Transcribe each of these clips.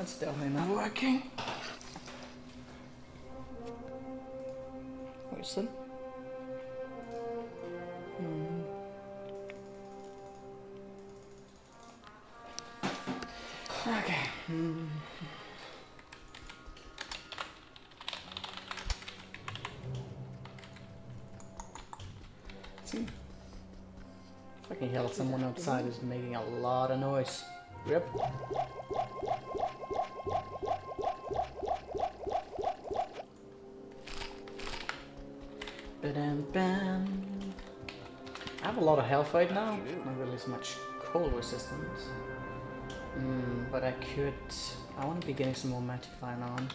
That's definitely not working. Where's it? Okay. See? Fucking hell, someone outside is making a lot of noise. Rip. Ba-dam-bam. I have a lot of health right now, not really so much cold resistance. But I want to be getting some more magic fire on.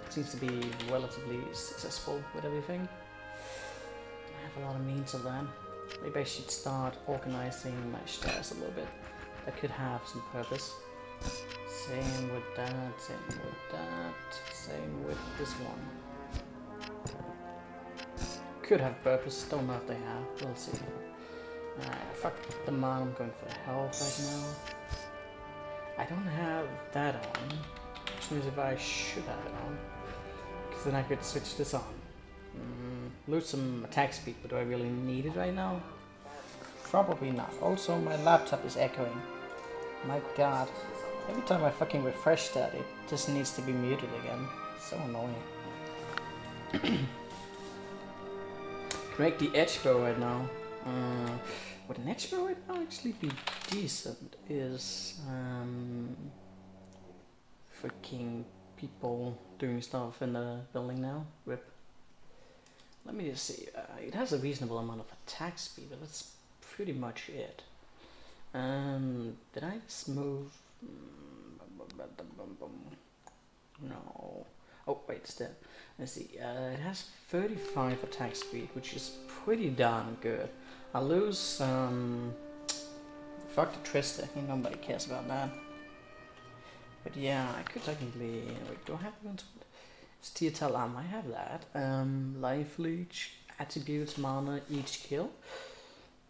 It seems to be relatively successful with everything. I have a lot of means of that. Maybe I should start organizing my stairs a little bit. That could have some purpose. Same with that, same with that, same with this one. Could have purpose, don't know if they have, we'll see. Fuck the man, I'm going for the health right now. I don't have that on, which means if I should have it on, because then I could switch this on. Lose some attack speed, but do I really need it right now? Probably not. Also, my laptop is echoing. My god. Every time I fucking refresh that, it just needs to be muted again. So annoying. Can make the edge bow right now. Would an edge bow right now actually be decent? Is freaking people doing stuff in the building now? Rip. Let me just see. It has a reasonable amount of attack speed, but that's pretty much it. Did I just move? No. Oh wait, it's there. Let's see. It has 35 attack speed, which is pretty darn good. I lose fuck the Trista. I think nobody cares about that. But yeah, I could technically. Wait, do I have one? Steel Tal Arm, I have that. Life Leech, attributes, mana, each kill.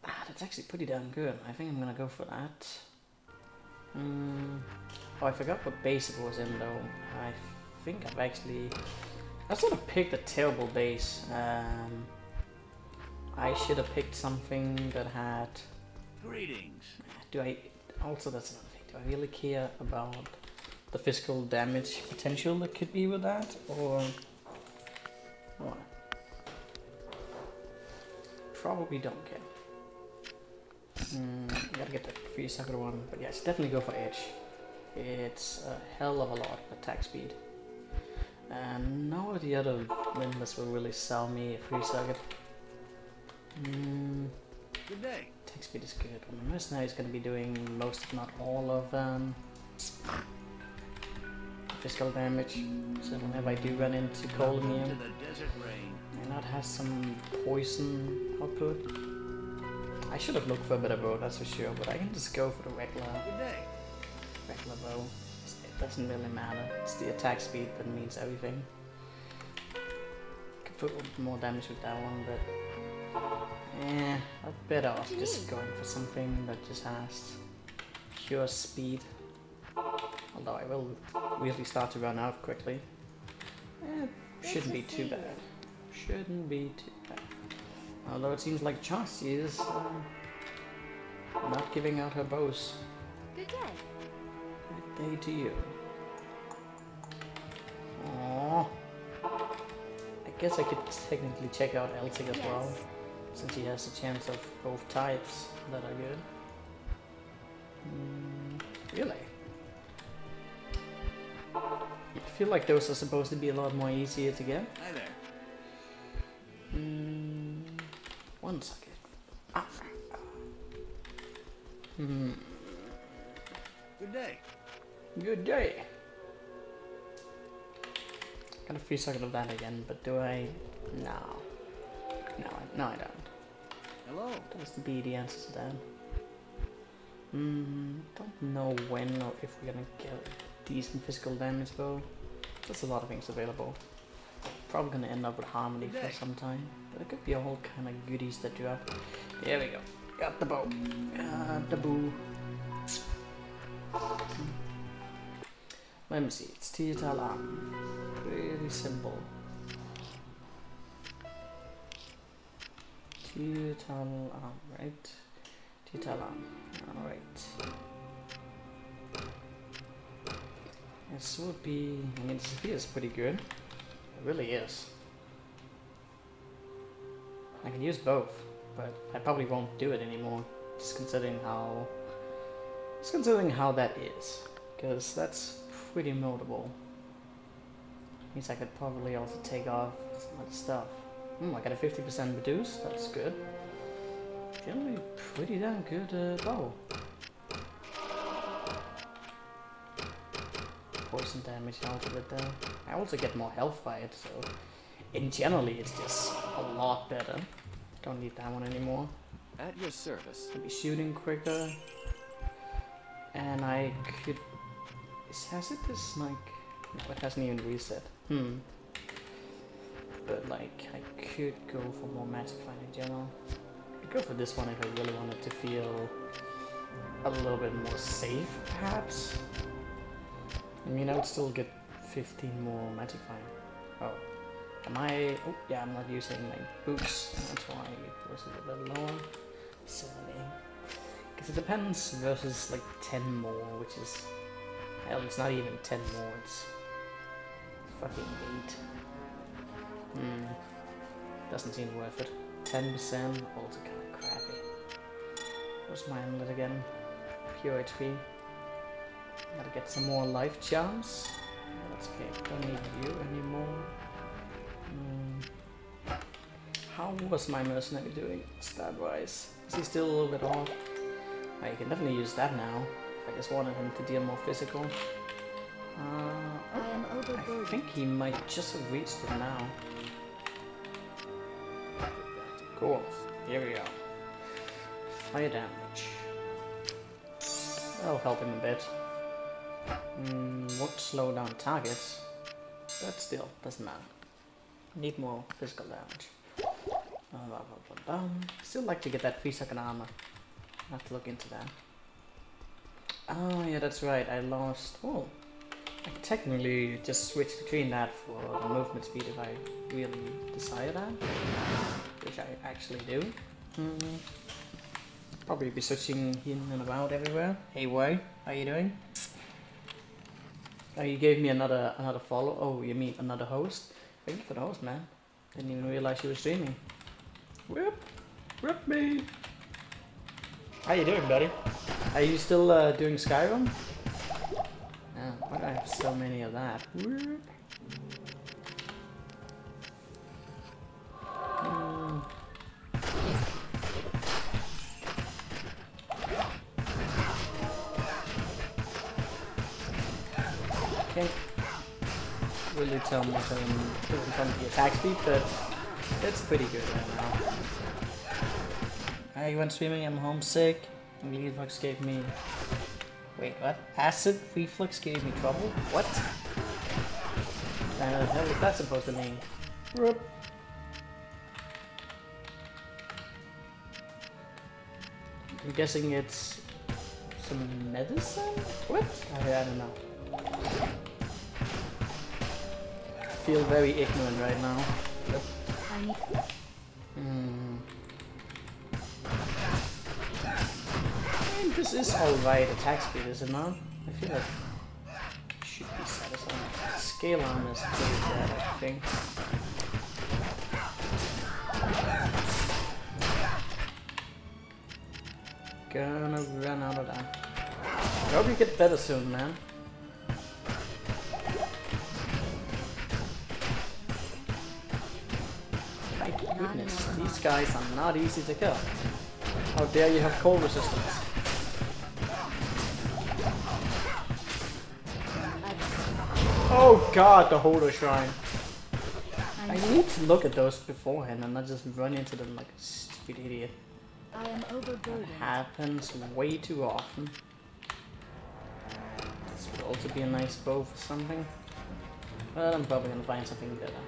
That's actually pretty damn good. I think I'm gonna go for that. Oh, I forgot what base it was in though. I think I sort of picked a terrible base. I should have picked something that had... Greetings. Also, that's another thing. Do I really care about the physical damage potential that could be with that, or what? Probably don't care. Gotta get that free sucker one, but yes, definitely go for edge. It's a hell of a lot of attack speed, and none of the other members will really sell me a free sucker. Good day. Attack speed is good. Well, the mercenary is going to be doing most, if not all, of physical damage. So whenever I do run into cold immune, and that has some poison output. I should have looked for a better bow, that's for sure, but I can just go for the regular bow. It doesn't really matter. It's the attack speed that means everything. Could put more damage with that one, but I'm better off just going for something that just has pure speed. Although I will really start to run out quickly. Shouldn't be too bad. Shouldn't be too bad. Although it seems like Chauncey is not giving out her bows. Good day. Good day to you. Aww. I guess I could technically check out Eltic as well, since he has a chance of both types that are good. Really? I feel like those are supposed to be a lot more easier to get. Hi there. 1 second. Good day. Good day. Got a free second of that again, but do I? No. No, I don't. Hello. That's to be the answer to that. Don't know when or if we're gonna get decent physical damage though. There's a lot of things available. Probably gonna end up with Harmony for some time. But it could be a whole kind of goodies that drop. There we go. Got the bow. Got the boo. Let me see, it's Tietal Arm. Really simple. Tietal Arm, right? Tietal Arm, alright. This would be, I mean, this is pretty good. It really is. I can use both, but I probably won't do it anymore. Just considering how that is, because that's pretty notable. Means I could probably also take off some other stuff. I got a 50% reduce. That's good. Generally, pretty damn good bow. Poison damage out of it though. I also get more health by it, so in generally it's just a lot better. Don't need that one anymore. At your service. I'll be shooting quicker, and I could. Has it this like? No, it hasn't even reset. But like, I could go for more magic fight in general. I'd go for this one if I really wanted to feel a little bit more safe, perhaps. I mean, I would still get 15 more magic fight. Oh, am I? Oh, yeah, I'm not using my boots. That's why it was a little bit lower. 70. Because it depends versus like 10 more, which is, hell, it's not even 10 more. It's fucking 8. Doesn't seem worth it. 10% also kind of crappy. What's my amulet again? Pure HP. Gotta get some more life charms. That's okay. Don't need you anymore. How was my mercenary doing stat wise? Is he still a little bit off? I can definitely use that now. I just wanted him to deal more physical. I think he might just have reached it now. Cool. Here we go. Fire damage. That'll help him a bit. Won't slow down targets, but still, doesn't matter. Need more physical damage. Still like to get that 3-second armor. I'll have to look into that. Oh yeah, that's right, I lost... Oh, I could technically just switch between that for the movement speed if I really desire that. Which I actually do. Probably be switching in and about everywhere. Hey Way, how you doing? Oh, you gave me another follow. Oh, you mean another host? Thank you for the host, man. Didn't even realize you were streaming. Whip me. How you doing, buddy? Are you still doing Skyrim? Yeah, why do I have so many of that? Whip. Can't really tell much when it comes to the attack speed, but it's pretty good right now. I went streaming, I'm homesick. Reflux gave me... Wait, what? Acid reflux gave me trouble? What? The hell is that supposed to mean? Whoop. I'm guessing it's some medicine? What? I don't know. I feel very ignorant right now. Yep. This is alright attack speed, is it not? I feel like it should be satisfying. Scale armor is pretty bad, I think. Gonna run out of that. I hope you get better soon, man. My goodness, these guys are not easy to kill. How dare you have cold resistance? Oh god, the Holder Shrine. I need to look at those beforehand and not just run into them like a stupid idiot. I am overburdened. That happens way too often. This would also be a nice bow for something. But I'm probably gonna find something better.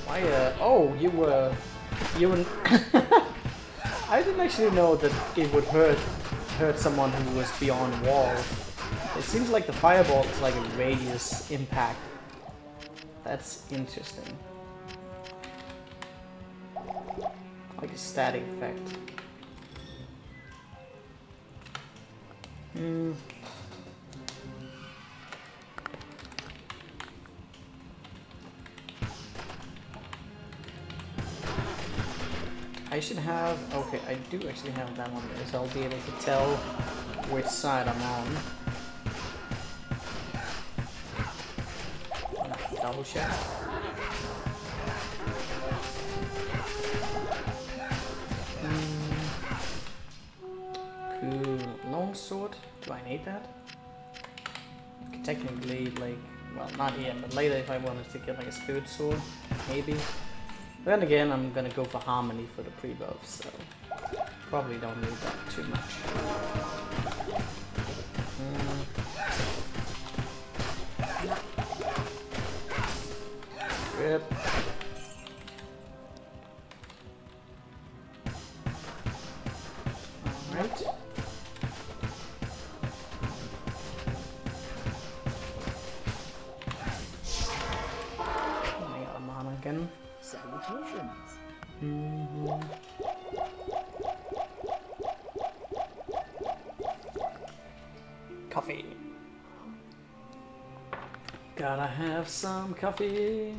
Why, oh, you were... I didn't actually know that it would hurt someone who was beyond walls. It's seems like the fireball is like a radius impact. That's interesting. Like a static effect. I should have... Okay, I do actually have that one there, so I'll be able to tell which side I'm on. Double check. Cool. Longsword. Do I need that? I could technically, like... Well, not here, but later if I wanted to get like a spirit sword, maybe. But then again, I'm gonna go for harmony for the pre-buff, so probably don't need that too much. Yep. Alright. I got a mana again. Salutations. Coffee. Gotta have some coffee.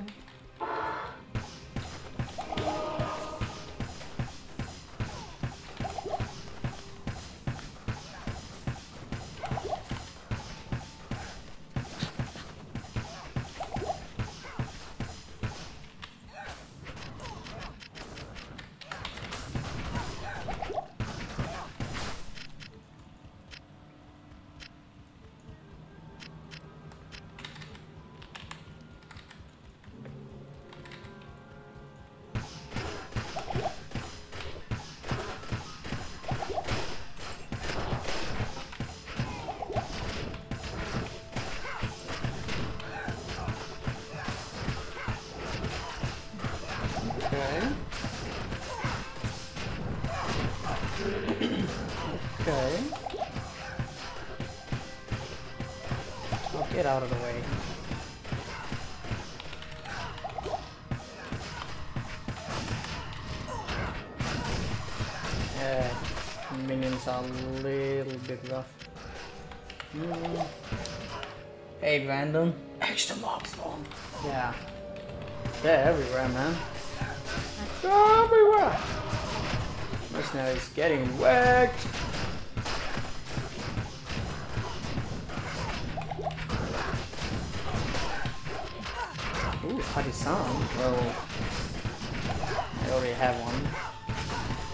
Okay. I'll get out of the way. Minions are a little bit rough. Hey, random. Extra mob spawn. Yeah. They're everywhere, man. They're everywhere. Mercenary is getting whacked. Ooh, Hadi-san. Well, I already have one.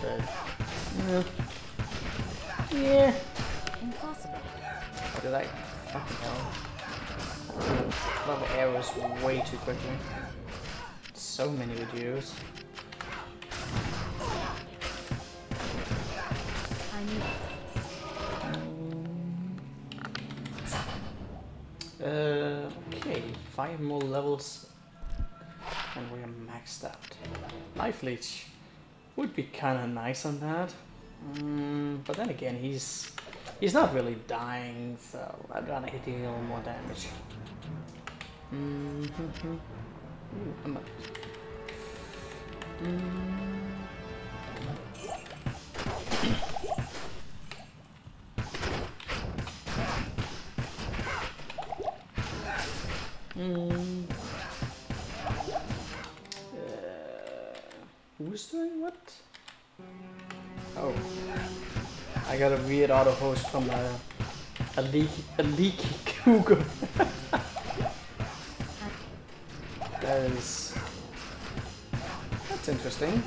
But, yeah. Impossible. What did I? Fucking hell. A lot of arrows way too quickly. So many videos. I need Okay, 5 more levels and we're maxed out. Life Leech would be kind of nice on that, but then again, he's not really dying, so I'd rather hit him a little more damage. Ooh, I'm up. Who's doing what? Oh, I got a weird auto host from a leaky cougar. That's interesting.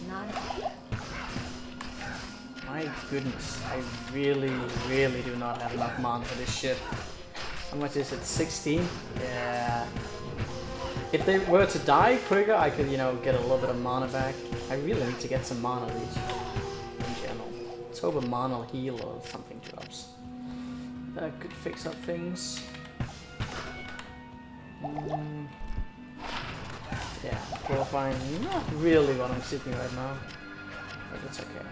not. My goodness, I really do not have enough mana for this shit. How much is it? 16? Yeah. If they were to die quicker, I could, you know, get a little bit of mana back. I really need to get some mana reach in general. Let's hope a mana heal or something drops. That could fix up things. Yeah, qualifying, not really what I'm seeking right now, but it's okay.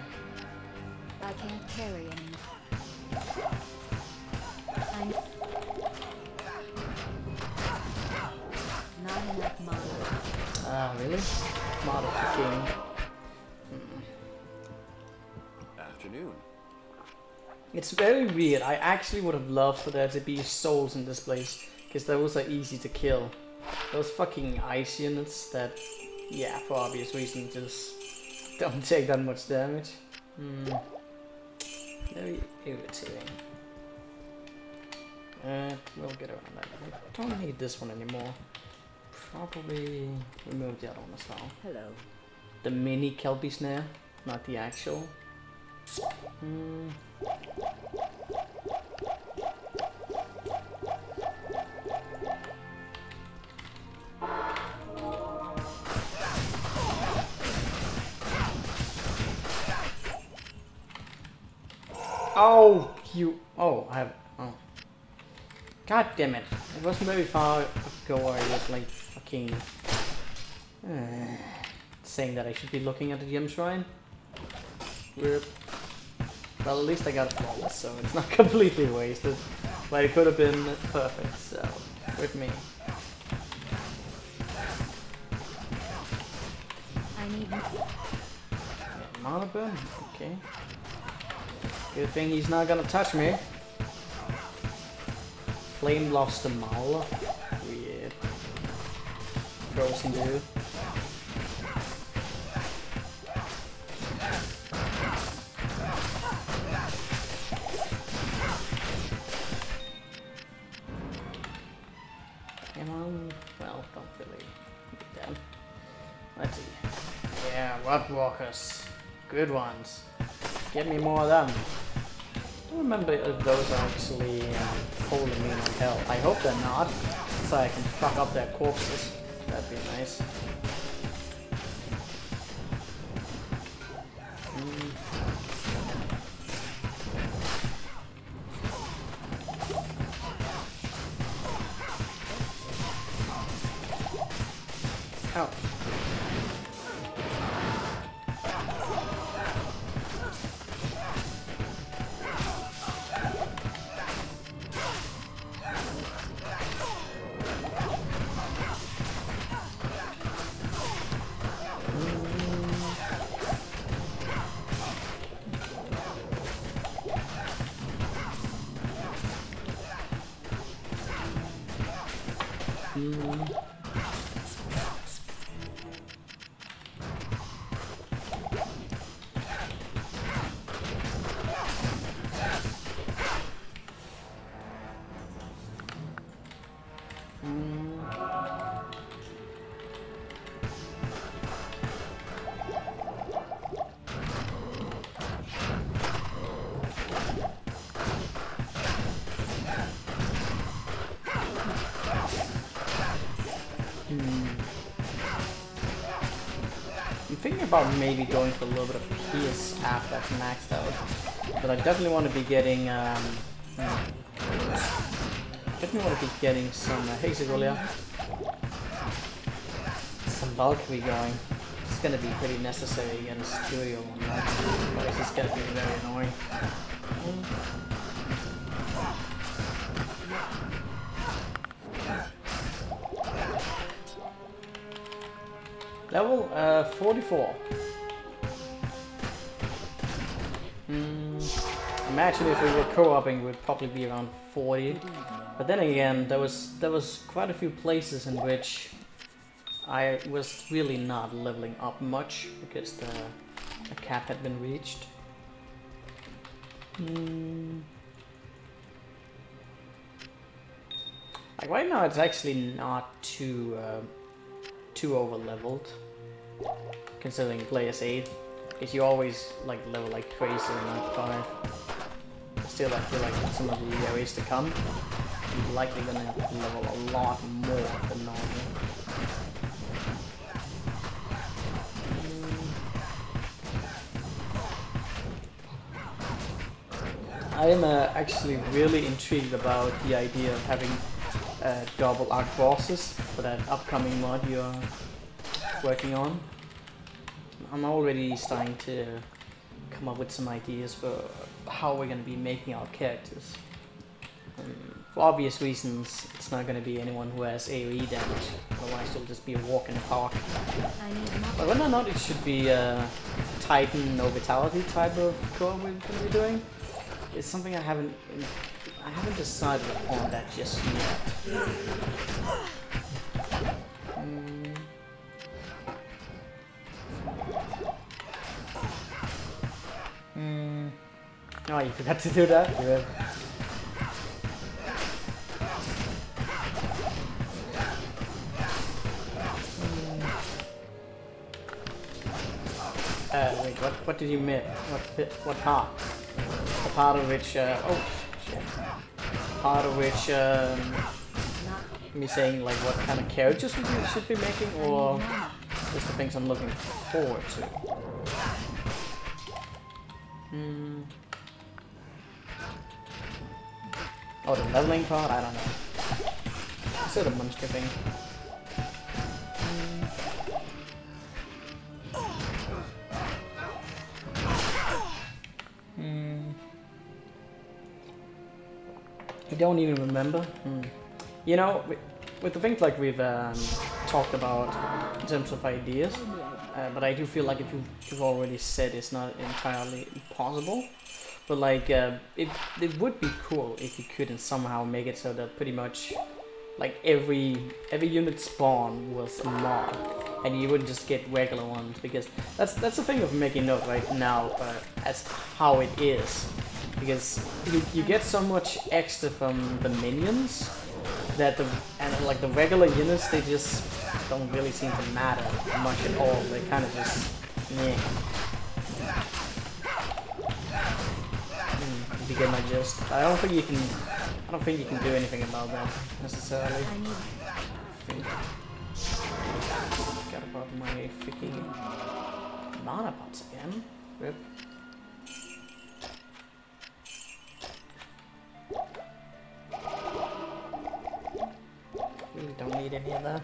I can't carry anymore. Not enough mana. Ah, really? Mod of the king. Afternoon. It's very weird. I actually would have loved for there to be souls in this place, because those are easy to kill. Those fucking ice units that, yeah, for obvious reasons, just don't take that much damage. Very irritating. We'll get around that. I don't need this one anymore. Probably remove the other one as well. Hello. The mini Kelpie snare, not the actual. Oh, you. Oh, I have. Oh. God damn it. It wasn't very far ago where I was like fucking. Saying that I should be looking at the gem shrine. Weird. Well, at least I got flawless, so it's not completely wasted. But it could have been perfect, so. With me. I need Mana burn? Okay. Good thing he's not gonna touch me. Flame lost the Mauler. Weird. Frozen dude. Come on. Well, don't really need them. Let's see. Yeah, Rod Walkers. Good ones. Get me more of them. I don't remember if those are actually holding me like hell. I hope they're not, so I can fuck up their corpses. That'd be nice. Ow. I'm thinking about maybe going for a little bit of PS after I've maxed out, but I definitely want to be getting some hey Sigolia, some Valkyrie going. It's gonna be pretty necessary against Curio on that, otherwise it's gonna be very annoying. Level 44. Imagine if we were co-oping, we'd probably be around 40. But then again, there was quite a few places in which I was really not leveling up much because the cap had been reached. Like right now, it's actually not too over leveled, considering players 8, because you always like level like crazy in Act 5. But still, I feel like some of the areas to come, you're likely gonna level a lot more than normal. I am actually really intrigued about the idea of having double arc bosses for that upcoming mod you're working on. I'm already starting to come up with some ideas for how we're gonna be making our characters. For obvious reasons, it's not gonna be anyone who has AoE damage, otherwise it'll just be a walk in the park. But whether or not it should be a Titan or Vitality type of core we're gonna be doing, is something I haven't decided upon that just yet. Oh, you forgot to do that? Good. Wait, what did you miss? What part? The part of which, oh, shit. Part of which, me saying, like, what kind of characters we should be making, or just the things I'm looking forward to? Oh, the leveling part? I don't know. Is it a monster thing? I don't even remember. You know, with the things like we've talked about in terms of ideas, but I do feel like if you've already said it's not entirely impossible. But like, it would be cool if you could somehow make it so that pretty much, like every unit spawn was a mod, and you wouldn't just get regular ones, because that's the thing of making Note right now as how it is, because you get so much extra from the minions that the regular units, they just don't really seem to matter much at all. They kind of just meh. If you get my gist. I don't think you can do anything about that necessarily. Forgot about my freaking mana pots again. Rip. Really don't need any of that.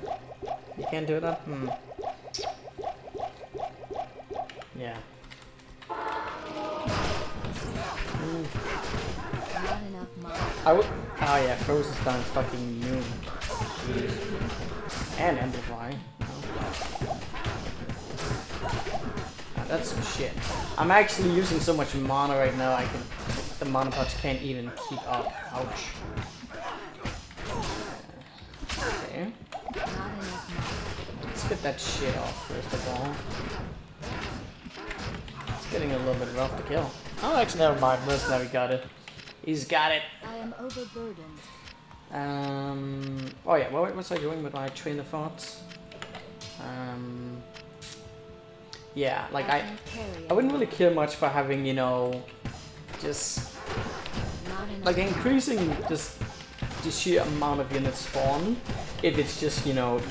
You can't do that? Yeah. I would. Oh yeah, Frozen Stein's fucking new. Jeez. And Amplify. Oh, that's some shit. I'm actually using so much mana right now, the mana pots can't even keep up. Ouch. Okay. Let's get that shit off first of all. It's getting a little bit rough to kill. Oh, actually, never mind. Mercenary got it. He's got it. I am overburdened. Oh yeah. What was I doing with my train of thoughts? Yeah. Like I wouldn't really care much for having, you know, just like increasing just the sheer amount of units spawn. If it's just, you know,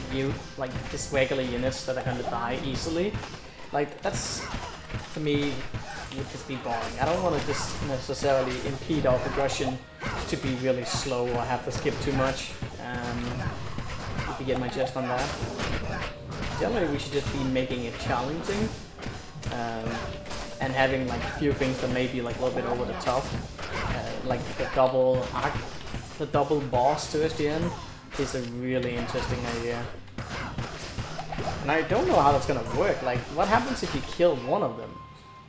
like just regular units that are gonna die easily. Like that's, to me, would just be boring. I don't want to just necessarily impede our progression to be really slow or have to skip too much. If you get my gist on that. Generally, we should just be making it challenging and having like a few things that may be like a little bit over the top, like the double boss towards the end is a really interesting idea. And I don't know how that's gonna work. Like, what happens if you kill one of them?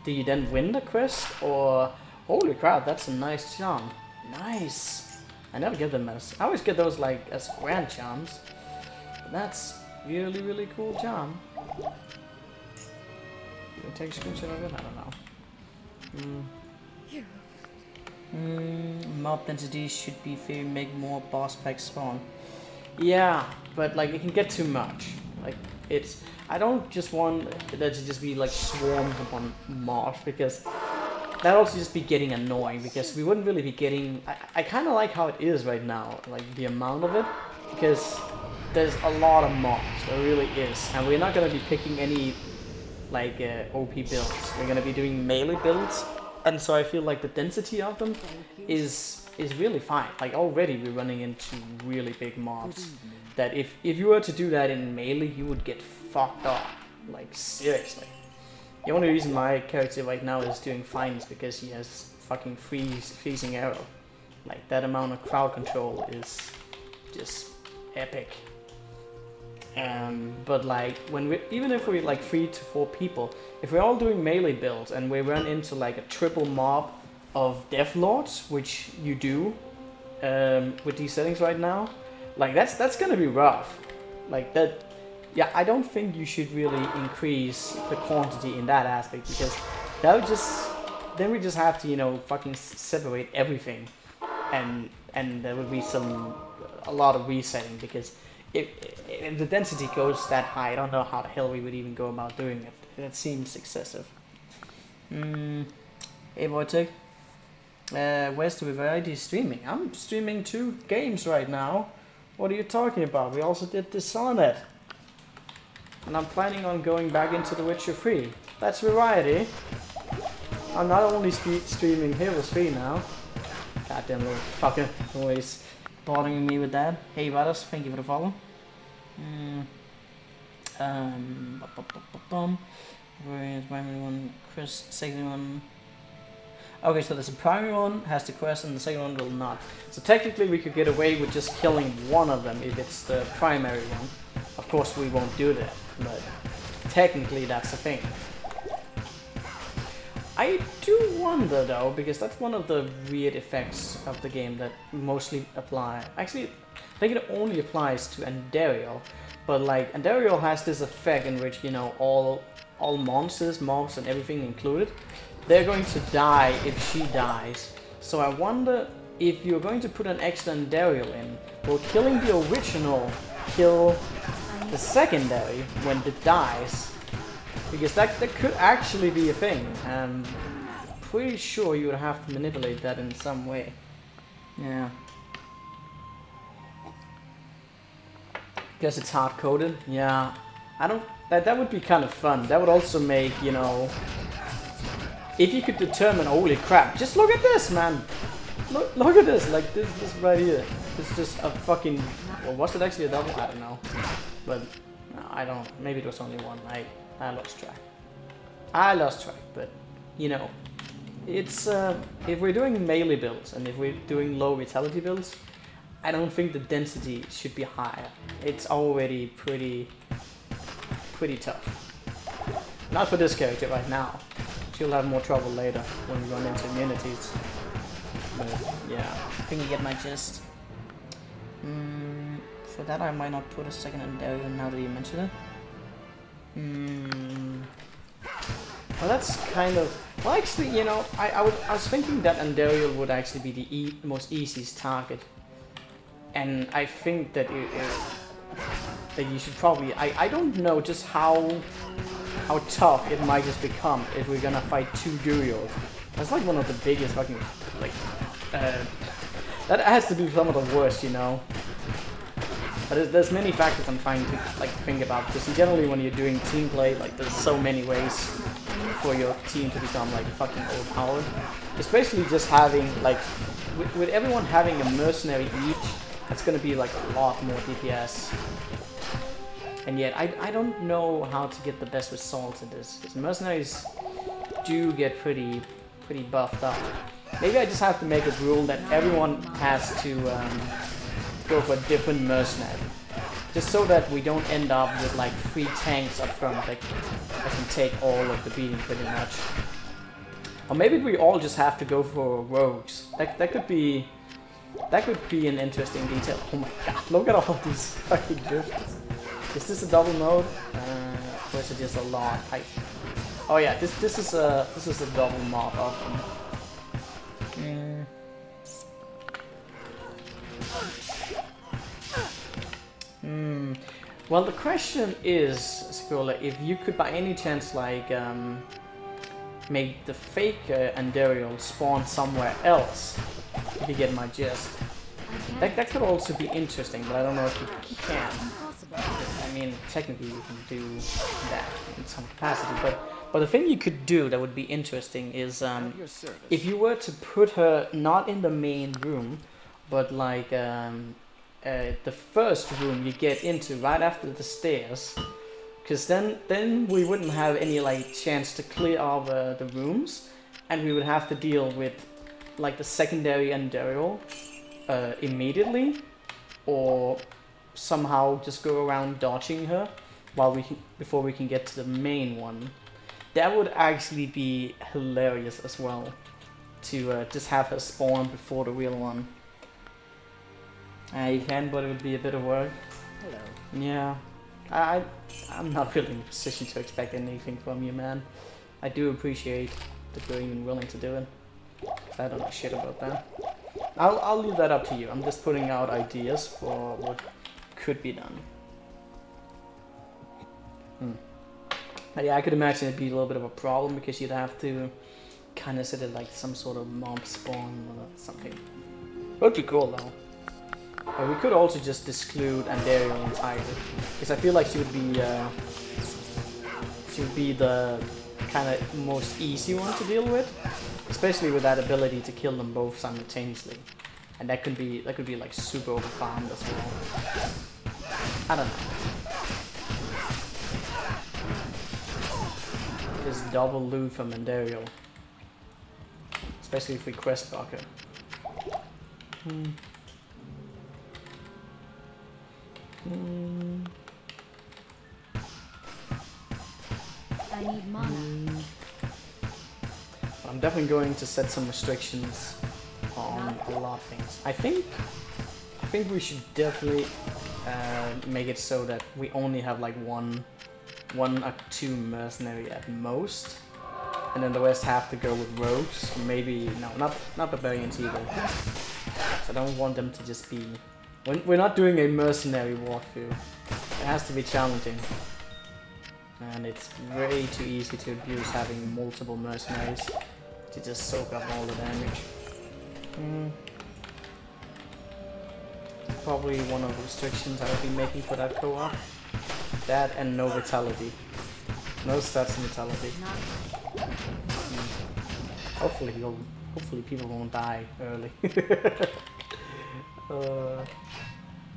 Do you then win the quest, or holy crap, that's a nice charm. Nice. I never get them as, I always get those like as grand charms. But that's really, really cool charm. You can take a screenshot of it? I don't know. Mob density should be fair, make more boss packs spawn. Yeah, but like it can get too much. Like it's, I don't just want there to just be like swarms upon mobs, because that also just be getting annoying, because we wouldn't really be getting, I kind of like how it is right now, like the amount of it, because there's a lot of mobs, there really is, and we're not going to be picking any like OP builds, we're going to be doing melee builds, and so I feel like the density of them is really fine. Like already we're running into really big mobs that if you were to do that in melee, you would get fucked up, like seriously. The only reason my character right now is doing fine is because he has fucking freezing arrow. Like, that amount of crowd control is just epic. But like, even if we're like 3 to 4 people, if we're all doing melee builds and we run into like a triple mob of Death Lords, which you do with these settings right now, like that's gonna be rough. Like that, yeah. I don't think you should really increase the quantity in that aspect, because that would then we just have to, you know, fucking separate everything, and there would be a lot of resetting, because if the density goes that high, I don't know how the hell we would even go about doing it. It seems excessive. Hey Wojtek, where's the variety streaming? I'm streaming 2 games right now. What are you talking about? We also did Dishonored. And I'm planning on going back into The Witcher 3. That's variety. I'm not only streaming Halo 3 now. Goddamn little fucker, always bothering me with that. Hey Vados, thank you for the follow. Where's primary one? Chris, second one. Okay, so there's a primary one has the quest and the second one will not. So technically we could get away with just killing one of them if it's the primary one. Of course we won't do that, but technically that's the thing. I do wonder though, because that's one of the weird effects of the game that mostly apply. Actually, I think it only applies to Andariel, but like Andariel has this effect in which, you know, all monsters, mobs and everything included, they're going to die if she dies. So I wonder if you're going to put an extra Andariel in, will killing the original kill the secondary when it dies? Because that could actually be a thing. I'm pretty sure you would have to manipulate that in some way. Yeah. Guess it's hard-coded. Yeah. I don't... That would be kind of fun. That would also make, you know... If you could determine, holy crap, just look at this, man! Look at this, like this right here. It's just a fucking... Well, was it actually a double? I don't know. But, no, I don't... Maybe it was only one. I lost track. But, you know, it's... if we're doing melee builds, and if we're doing low vitality builds, I don't think the density should be higher. It's already pretty tough. Not for this character right now. She'll have more trouble later when we run into immunities. But yeah, I think you get my gist. For that I might not put a second Andariel now that you mention it. Well, that's kind of... Well, actually, you know, I was thinking that Andariel would actually be the most easiest target. And I think that that you should probably... I don't know just how tough it might just become if we're gonna fight 2 Durios. That's like one of the biggest fucking... like... that has to be some of the worst, you know. But there's many factors I'm trying to like think about, because generally when you're doing team play, like there's so many ways for your team to become like fucking overpowered. Especially just having like with everyone having a mercenary each, that's gonna be like a lot more DPS. And yet I don't know how to get the best results in this, because mercenaries do get pretty buffed up. Maybe I just have to make a rule that everyone has to go for a different mercenary, just so that we don't end up with like 3 tanks up front that can take all of the beating pretty much. Or maybe we all just have to go for rogues. That could be an interesting detail. Oh my god, look at all these fucking gifts. Is this a double mode? Or is it just a lot? Oh yeah, this is a double mob of them. Well, the question is, Sikola, if you could by any chance like make the fake Andariel spawn somewhere else, if you get my gist. That could also be interesting, but I don't know if you can. I mean, technically you can do that in some capacity, but the thing you could do that would be interesting is if you were to put her not in the main room, but like the first room you get into right after the stairs, Because then we wouldn't have any like chance to clear all the rooms, and we would have to deal with like the secondary Andariel immediately, or somehow just go around dodging her before we can get to the main one. That would actually be hilarious as well, to just have her spawn before the real one. You can, but it would be a bit of work. Hello. Yeah, I'm not really in a position to expect anything from you, man. I do appreciate that you're even willing to do it. I don't know shit about that. I'll leave that up to you. I'm just putting out ideas for what could be done. Yeah, I could imagine it'd be a little bit of a problem because you'd have to kind of set it like some sort of mob spawn or something. It would be cool though. But we could also just exclude Andariel entirely, because I feel like she would be the kind of most easy one to deal with, especially with that ability to kill them both simultaneously, and that could be like super overfarmed as well. I don't know. This double loot from Andariel, especially if we quest block her. I need mana. I'm definitely going to set some restrictions on a lot of things. I think we should definitely make it so that we only have like one or two mercenary at most, and then the rest have to go with rogues. Maybe not barbarians either. So I don't want them to just be. We're not doing a mercenary walkthrough. It has to be challenging. And it's way too easy to abuse having multiple mercenaries to just soak up all the damage. Probably one of the restrictions I would be making for that co-op. That and no vitality. No stats and vitality. Hopefully people won't die early. How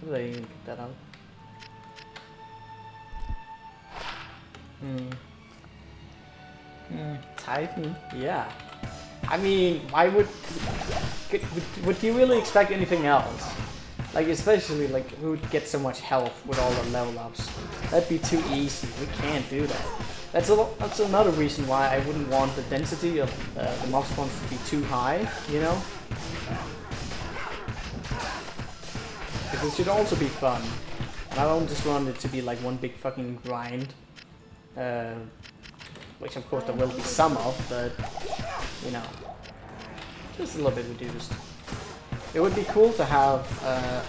did I even get that out? Titan? Yeah. I mean, why would you really expect anything else? Like, especially like who would get so much health with all the level ups? That'd be too easy. We can't do that. That's another reason why I wouldn't want the density of the mob spawns to be too high, you know? Because it should also be fun. And I don't just want it to be like one big fucking grind. Which of course there will be some of, but you know, just a little bit reduced. It would be cool to have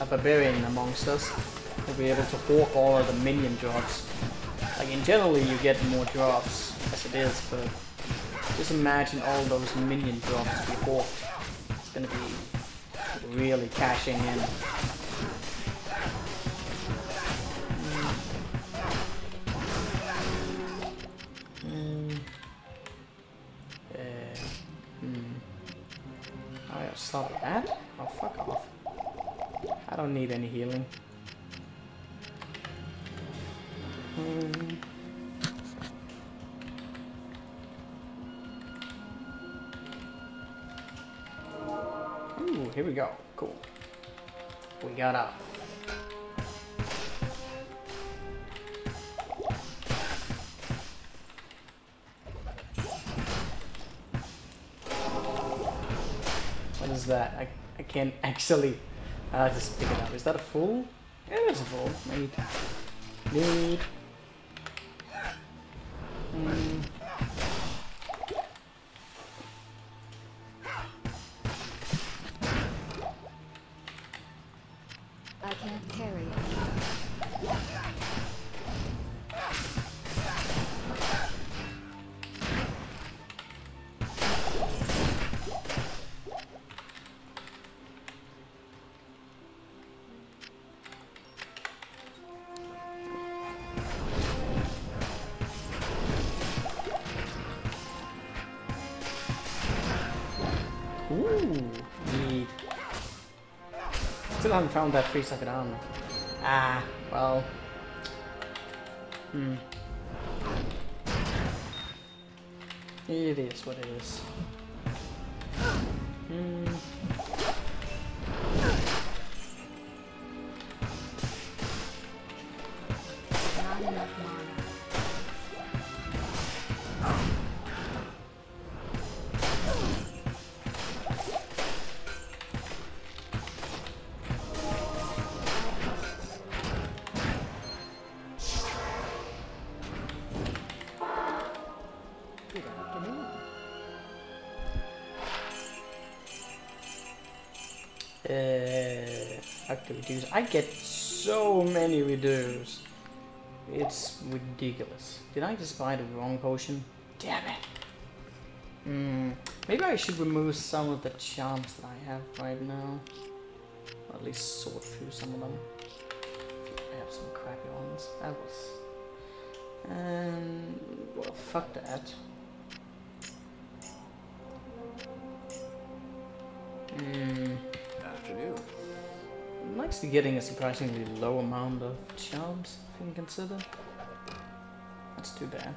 a barbarian amongst us to be able to hawk all of the minion drops. Like in generally you get more drops as it is, but just imagine all those minion drops to be hawked. It's gonna be really cashing in. I'll start with that. Oh, fuck off. I don't need any healing. Ooh, here we go. Cool. We got up. What is that? I can't actually just pick it up. Is that a full? Yeah, that's a full. Need. I can't carry it. Ooh, need. Still haven't found that 3-second armor. Ah, well. It is what it is. Not enough mana. Good afternoon. Active reduce. I get so many reduce. It's ridiculous. Did I just buy the wrong potion? Damn it. Maybe I should remove some of the charms that I have right now. Or at least sort through some of them. I have some crappy ones. That was... well, fuck that. Afternoon. I'm actually getting a surprisingly low amount of charms, if you can consider. That's too bad.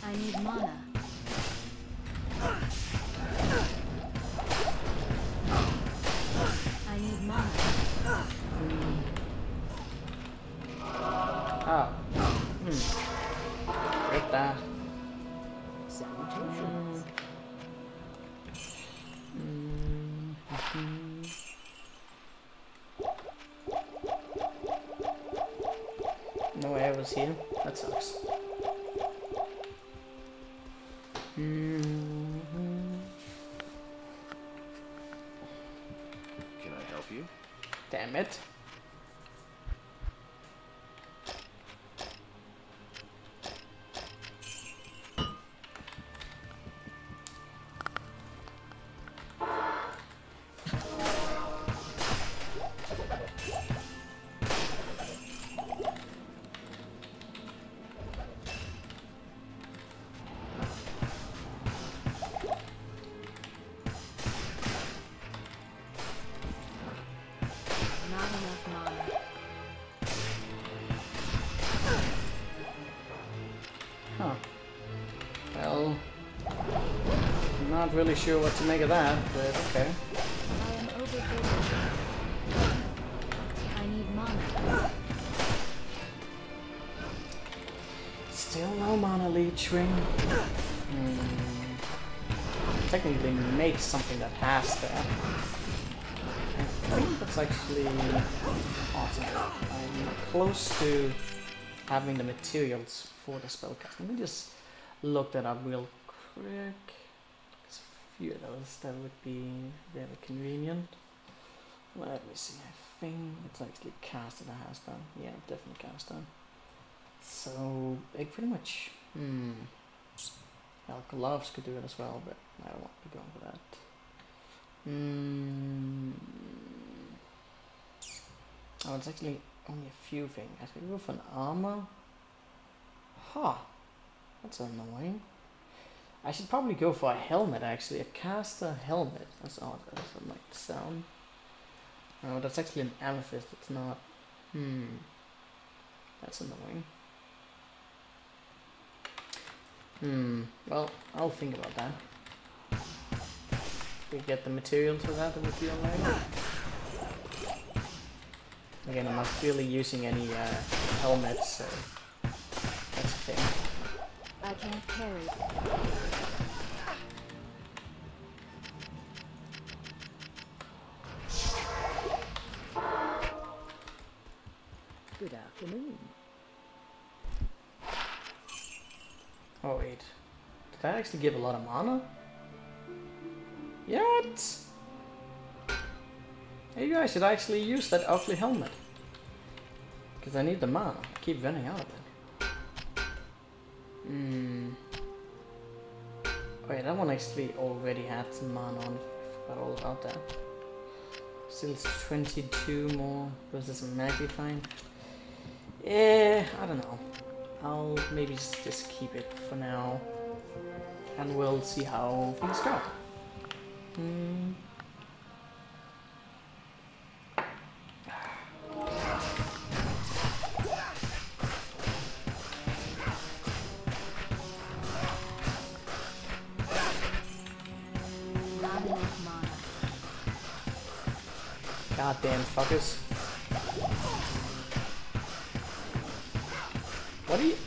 I need mana. I need mana. Ah. Get that. Salutations. No arrows here. That sucks. Can I help you? Damn it. Not enough mana. Huh. Well, I'm not really sure what to make of that, but okay. I am overburdened. I need mana. Still no mana leech ring. Technically make something that has that. I think that's actually awesome. I'm close to having the materials for the spellcast. Let me just look that up real quick. There's a few of those that would be very convenient. Let me see. I think it's actually caster that has them. Yeah, definitely caster. So I pretty much. Well, gloves could do it as well, but I don't want to be going for that. Oh, it's actually only a few things. I could go for an armor. Huh. That's annoying. I should probably go for a helmet, actually. A caster helmet. That's odd. That doesn't like the sound. Oh, that's actually an amethyst. It's not. That's annoying. Well, I'll think about that. If we get the materials for that, it would be alright. Again, I'm not really using any helmets, so that's the thing. I can't carry. Good afternoon. Did that actually give a lot of mana? Yet? Hey guys, should I actually use that ugly helmet? Because I need the mana. I keep running out of it. Oh yeah, that one actually already had some mana on. I forgot all about that. Still 22 more versus a Magnifying. Yeah, I don't know. I'll maybe just keep it for now. And we'll see how things go. Not enough mana. Goddamn fuckers.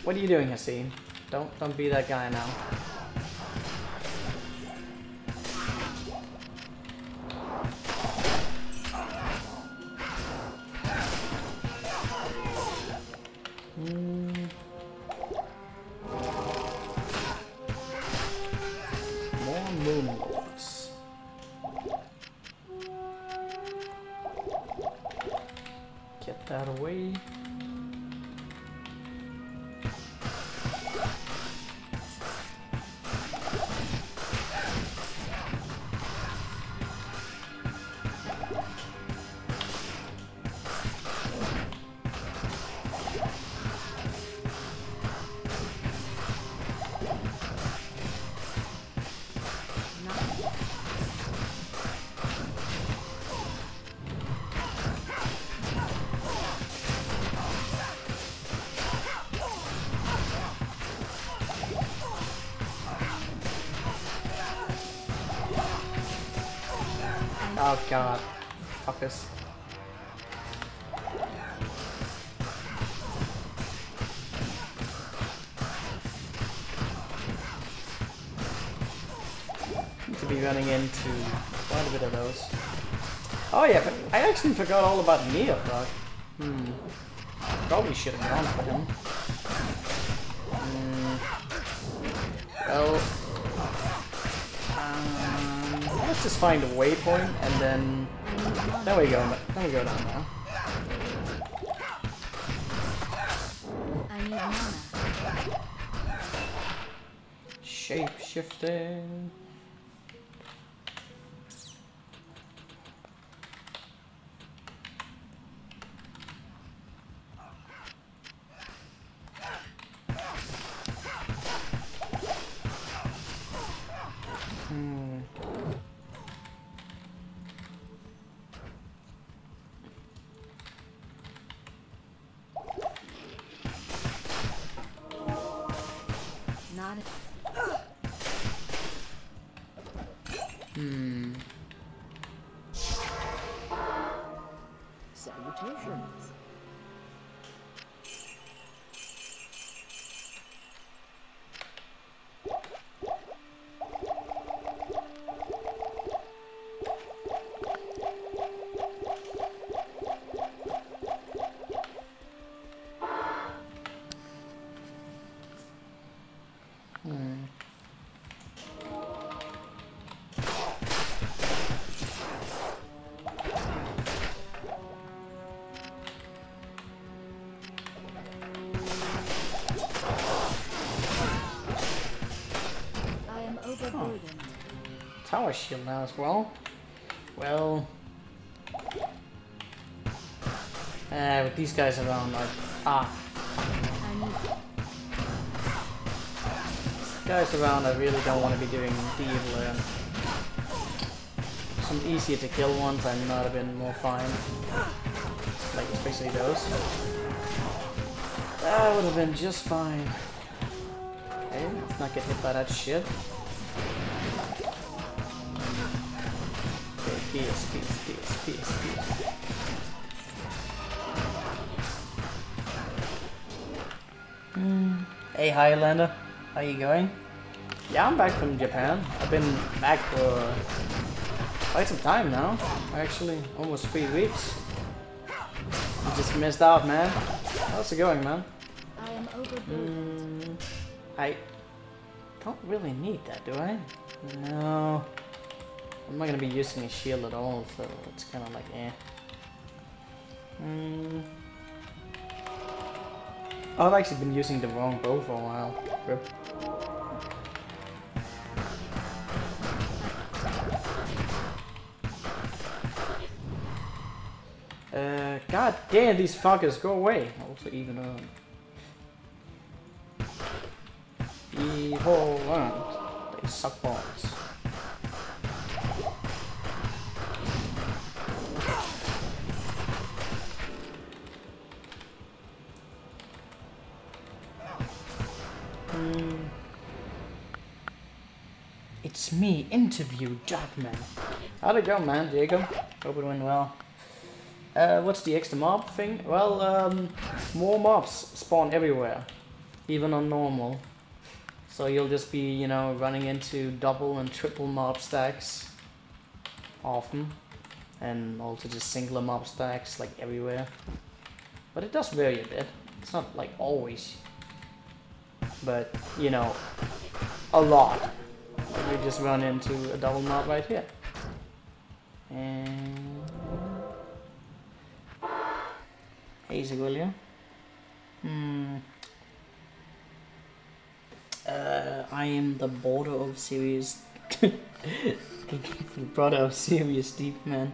What are you doing, Haseen? Don't be that guy now. More moonlords. Get that away. Oh god. Fuckers. Need to be running into quite a bit of those. Oh yeah, but I actually forgot all about Neofrog. Probably should have gone for him. Well, let's just find a waypoint and then we go. Then we go down now. I need mana. Shape shifting. Not salutations. Tower shield now as well. Well, with these guys around, like guys around, I really don't want to be doing deal. Some easier to kill ones I might have been more fine. Like especially those. That would have been just fine. Okay, let's not get hit by that shit. Pierce. Hey Highlander, how you going? Yeah, I'm back from Japan. I've been back for quite some time now. Actually, almost 3 weeks. You just missed out, man. How's it going, man? I am overburdened. Don't really need that, do I? No. I'm not gonna be using a shield at all, so it's kind of like eh. I've actually been using the wrong bow for a while. Rip. God damn, these fuckers, go away. Also even evil land. They suck balls. It's me, interview Jackman. How'd it go, man, Diego? Hope it went well. What's the extra mob thing? Well, more mobs spawn everywhere, even on normal. So you'll just be, you know, running into double and triple mob stacks often, and also just singular mob stacks like everywhere. But it does vary a bit. It's not like always, but you know, a lot. We just run into a double mob right here. And easy, will you? I am the border of serious the brother of serious deep man.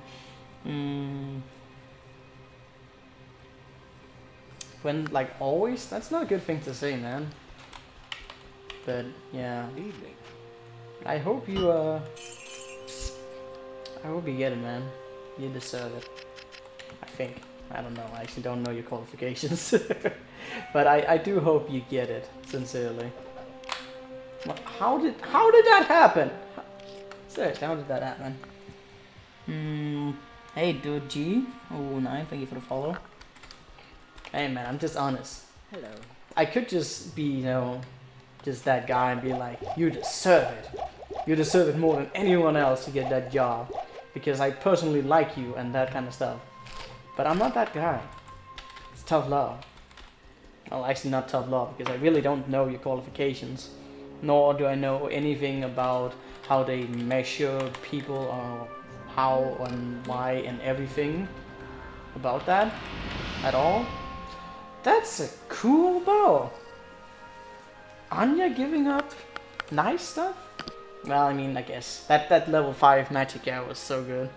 When like always, that's not a good thing to say, man. But yeah. Evening. I hope you get it, man. You deserve it. I think. I don't know. I actually don't know your qualifications. But I do hope you get it, sincerely. How did that happen? Seriously, how did that happen? Hey, dude G. Oh, nice. Thank you for the follow. Hey, man, I'm just honest. Hello. I could just be, you know, just that guy and be like, you deserve it. You deserve it more than anyone else to get that job. Because I personally like you and that kind of stuff. But I'm not that guy. It's tough love. Well, actually not tough love, because I really don't know your qualifications. Nor do I know anything about how they measure people or how and why and everything about that at all. That's a cool bow. Anya giving up nice stuff? Well, I mean, I guess that level 5 magic arrow was so good.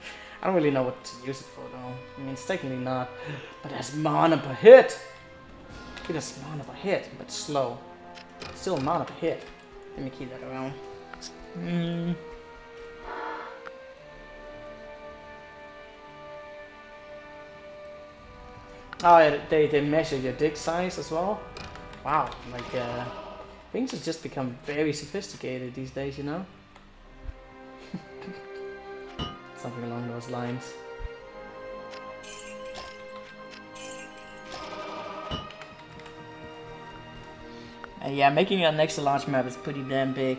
I don't really know what to use it for though. I mean, it's technically not, but that's mana per hit. It is mana per hit, but slow. Still mana per hit. Let me keep that around. Oh, yeah, they measure your dick size as well. Wow, like things have just become very sophisticated these days, you know. Something along those lines. Yeah, making an extra large map is pretty damn big.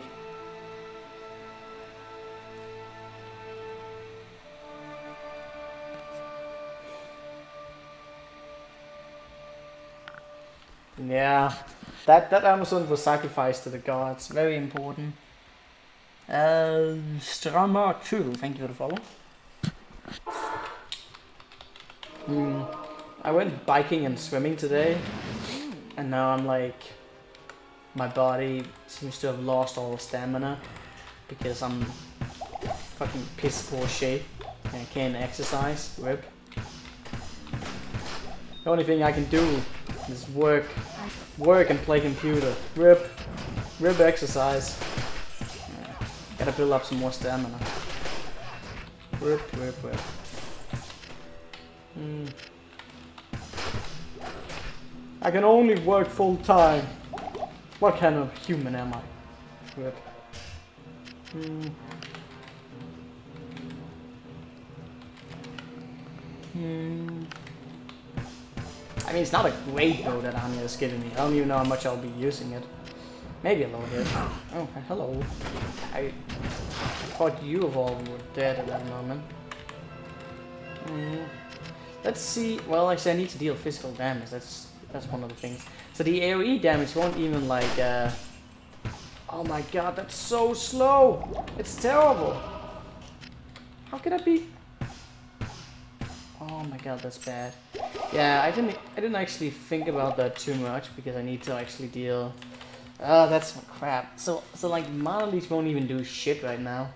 Yeah, that Amazon was sacrificed to the gods. Very important. Stramark 2, thank you for the follow. I went biking and swimming today, and now I'm like, my body seems to have lost all stamina because I'm fucking piss poor shape and I can't exercise. Rip. The only thing I can do is work and play computer. Rip exercise. Gotta build up some more stamina. Rip. I can only work full time. What kind of human am I? Rip. I mean, it's not a great bow that Anya is giving me. I don't even know how much I'll be using it. Maybe a little bit. Oh, hello. I thought you of all were dead at that moment. Let's see. Well, actually, I need to deal physical damage. That's one of the things. So the AoE damage won't even like Oh my god, that's so slow! It's terrible! How can I be... Oh my god, that's bad. Yeah, I didn't actually think about that too much because I need to actually deal... Oh, that's crap. So like Mana Leech won't even do shit right now.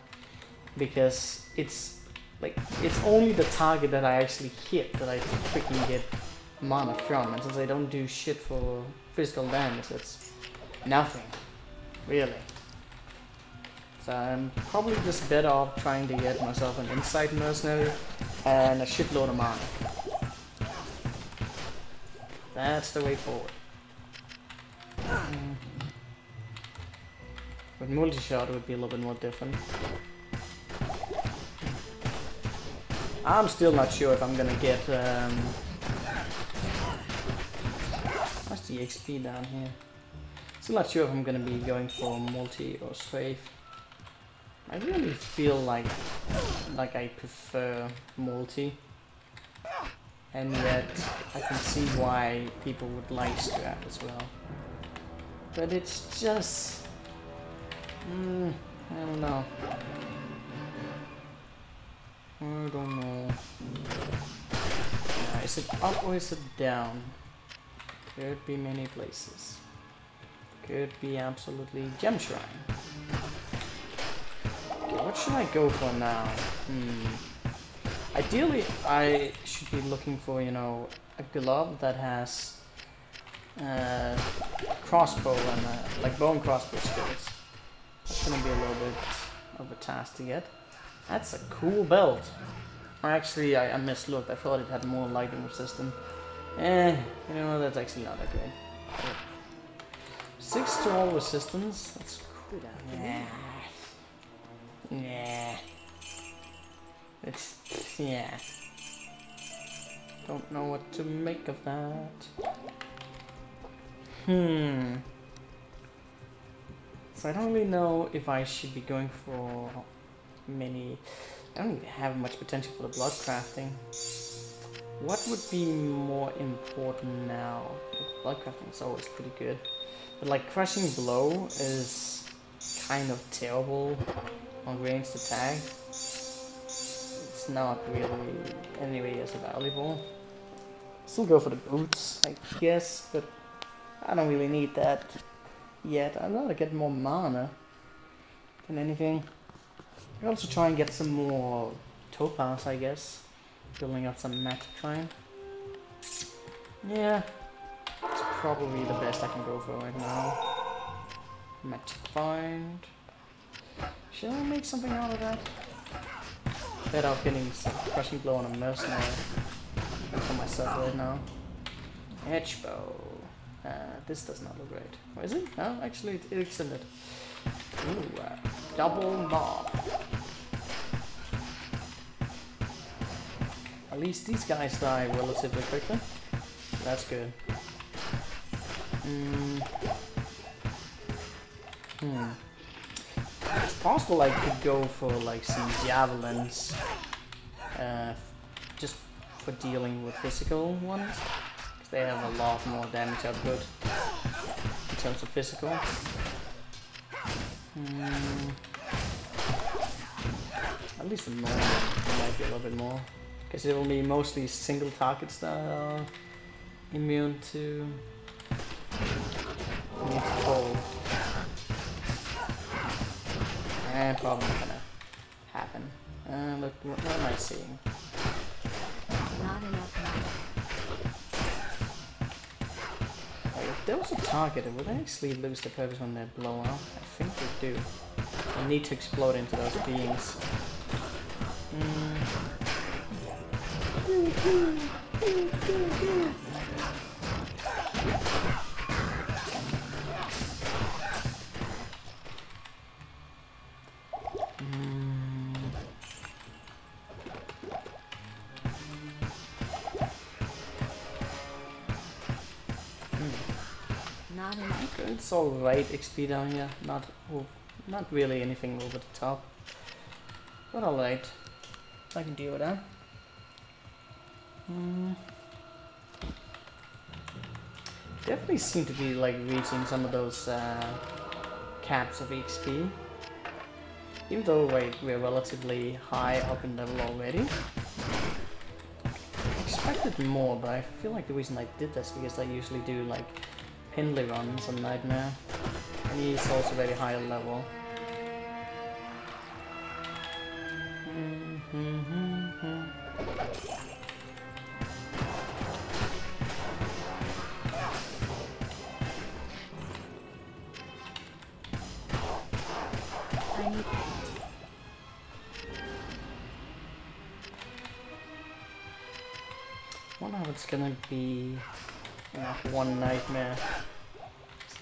Because it's like it's only the target that I actually hit that I freaking get mana from, and since I don't do shit for physical damage, it's nothing, really. So I'm probably just better off trying to get myself an Insight Mercenary and a shitload of mana. That's the way forward. With multi-shot it would be a little bit more different. I'm still not sure if I'm gonna get what's the XP down here? Still not sure if I'm gonna be going for multi or strafe. I really feel like I prefer multi, and yet I can see why people would like strap as well. But it's just I don't know. I don't know. Is it up or is it down? Could be many places. Could be absolutely Gem Shrine. Okay, what should I go for now? Ideally, I should be looking for, you know, a glove that has crossbow and like bow and crossbow skills. That's gonna be a little bit of a task to get. That's a cool belt. Or actually, I mislooked. I thought it had more lightning resistance. You know, that's actually not that great. 6 to all resistance. That's cool. Yeah. It's yeah. Don't know what to make of that. So I don't really know if I should be going for many. I don't even have much potential for the blood crafting. What would be more important now? Blood crafting is always pretty good, but like crushing blow is kind of terrible on ranged attack. It's not really anyway as valuable. Still go for the boots, I guess, but I don't really need that yet. I'd rather get more mana than anything. I'll also try and get some more topaz, I guess. Building up some magic shrine. Yeah, it's probably the best I can go for right now. Magic find. Should I make something out of that? Better off getting some crushing blow on a mercenary for myself right now. Edge bow. This does not look great. Or is it? No, actually it extended. Ooh, double bob. At least these guys die relatively quickly. That's good. It's possible I could go for like some javelins, just for dealing with physical ones, because they have a lot more damage output in terms of physical. At least the normal might be a little bit more, because it will be mostly single targets that are immune to cold. And probably not gonna happen. Look, what am I seeing? Not enough mana. If there was a target, would they actually lose the purpose when they blow up? I think they do. They need to explode into those beings. Not enough. It's alright XP down here, not really anything over the top. But alright. I can deal with that. Definitely seem to be like reaching some of those caps of XP. Even though we're relatively high up in level already. I expected more, but I feel like the reason I did this because I usually do like Pinley runs on Nightmare. And he's also very high level. I need I wonder how it's gonna be one Nightmare.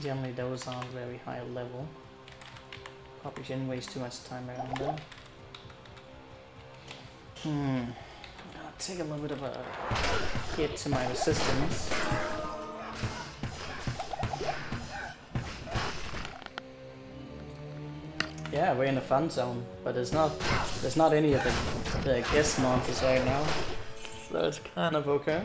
Generally those are very high level. Probably shouldn't waste too much time around them. I'm gonna take a little bit of a hit to my resistance. Yeah, we're in a fun zone, but there's not any of the guest monsters right now, so it's kind of okay.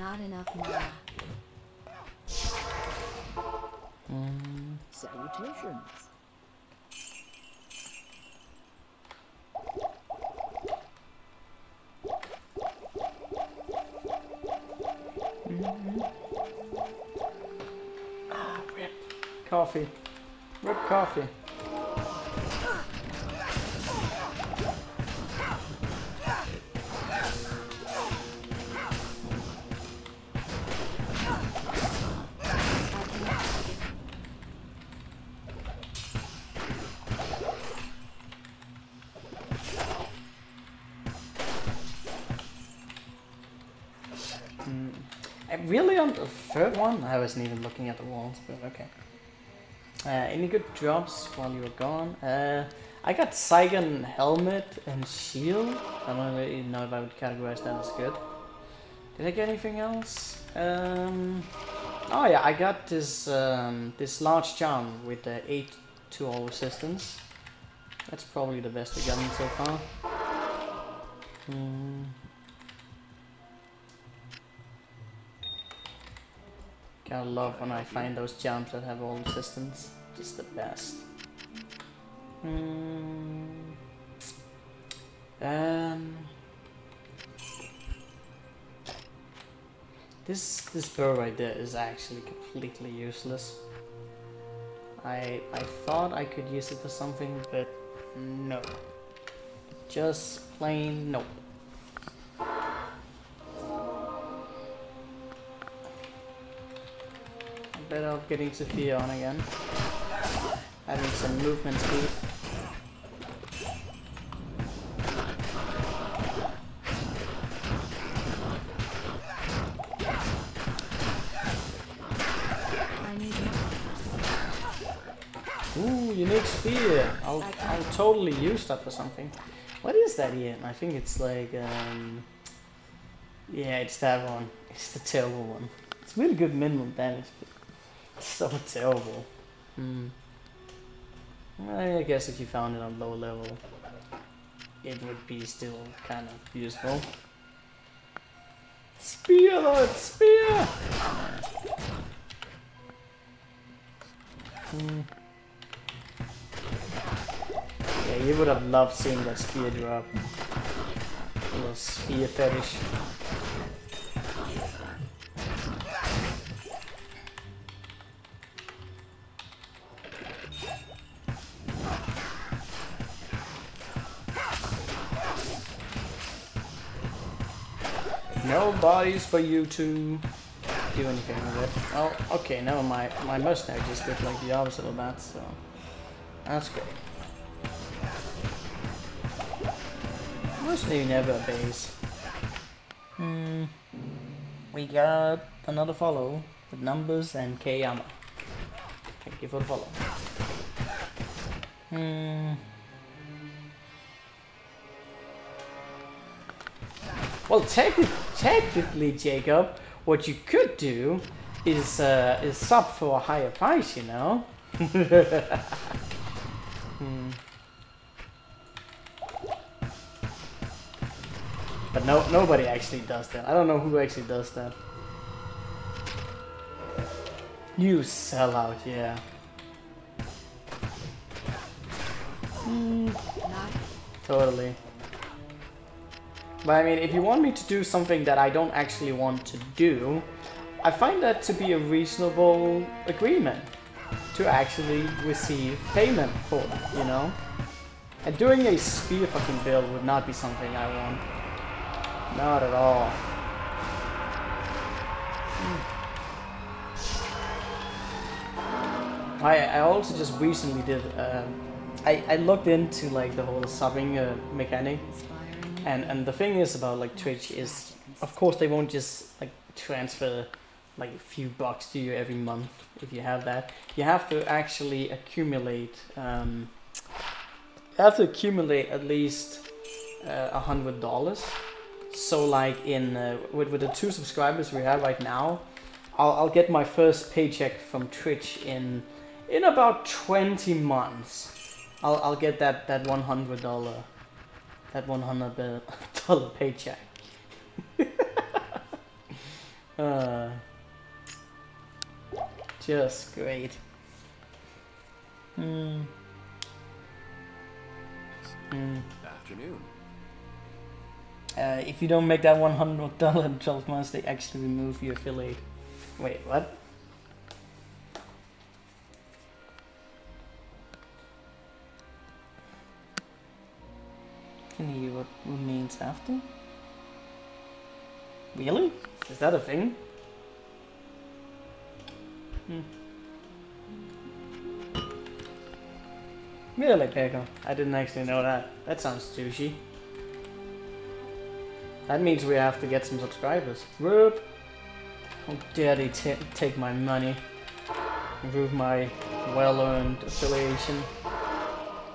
not enough mana. Not enough mana. Salutations. Rip coffee. Rip coffee. Really on the third one? I wasn't even looking at the walls, but okay. Any good drops while you were gone? I got Saigon helmet and shield. I don't really know if I would categorize that as good. Did I get anything else? Oh yeah, I got this this large charm with the 8 to all resistance. That's probably the best we've gotten so far. Gotta love when I find those jumps that have all resistance. Just the best. This bow right there is actually completely useless. I thought I could use it for something, but no. Just plain no. Better off getting Sophia on again. Having some movement speed. Ooh, unique spear. I'll totally use that for something. What is that here? I think it's like yeah, it's that one. It's the terrible one. It's really good minimum damage, but it's so terrible. I guess if you found it on low level, it would be still kind of useful. Spear, Lord! Spear! Yeah, you would have loved seeing that spear drop. A little spear fetish. No bodies for you to do anything with it. Oh, okay, no, my mustache just did like the opposite of that, so that's great. Mostly never obeys. We got another follow with numbers and Kayama. Thank you for the follow. Well, technically, Jacob, what you could do is sub for a higher price, you know. But nobody actually does that. I don't know who actually does that. You sellout, yeah. Not Totally. But I mean, if you want me to do something that I don't actually want to do, I find that to be a reasonable agreement to actually receive payment for that, you know? And doing a spear fucking build would not be something I want. Not at all. I also just recently did, I looked into like the whole subbing mechanic. inspiring. And the thing is about like Twitch is, of course they won't just like transfer like a few bucks to you every month if you have that. You have to actually accumulate. You have to accumulate at least $100. So like in with the 2 subscribers we have right now, I'll get my first paycheck from Twitch in about 20 months. I'll get that $100. That $100 paycheck. Just great. Afternoon. If you don't make that $100 in 12 months, they actually remove your affiliate. Wait, what? Can you hear what means after? Really? Is that a thing? Really, Peko? I didn't actually know that. That sounds douchey. That means we have to get some subscribers. Whoop! How dare they take my money? Remove my well-earned affiliation.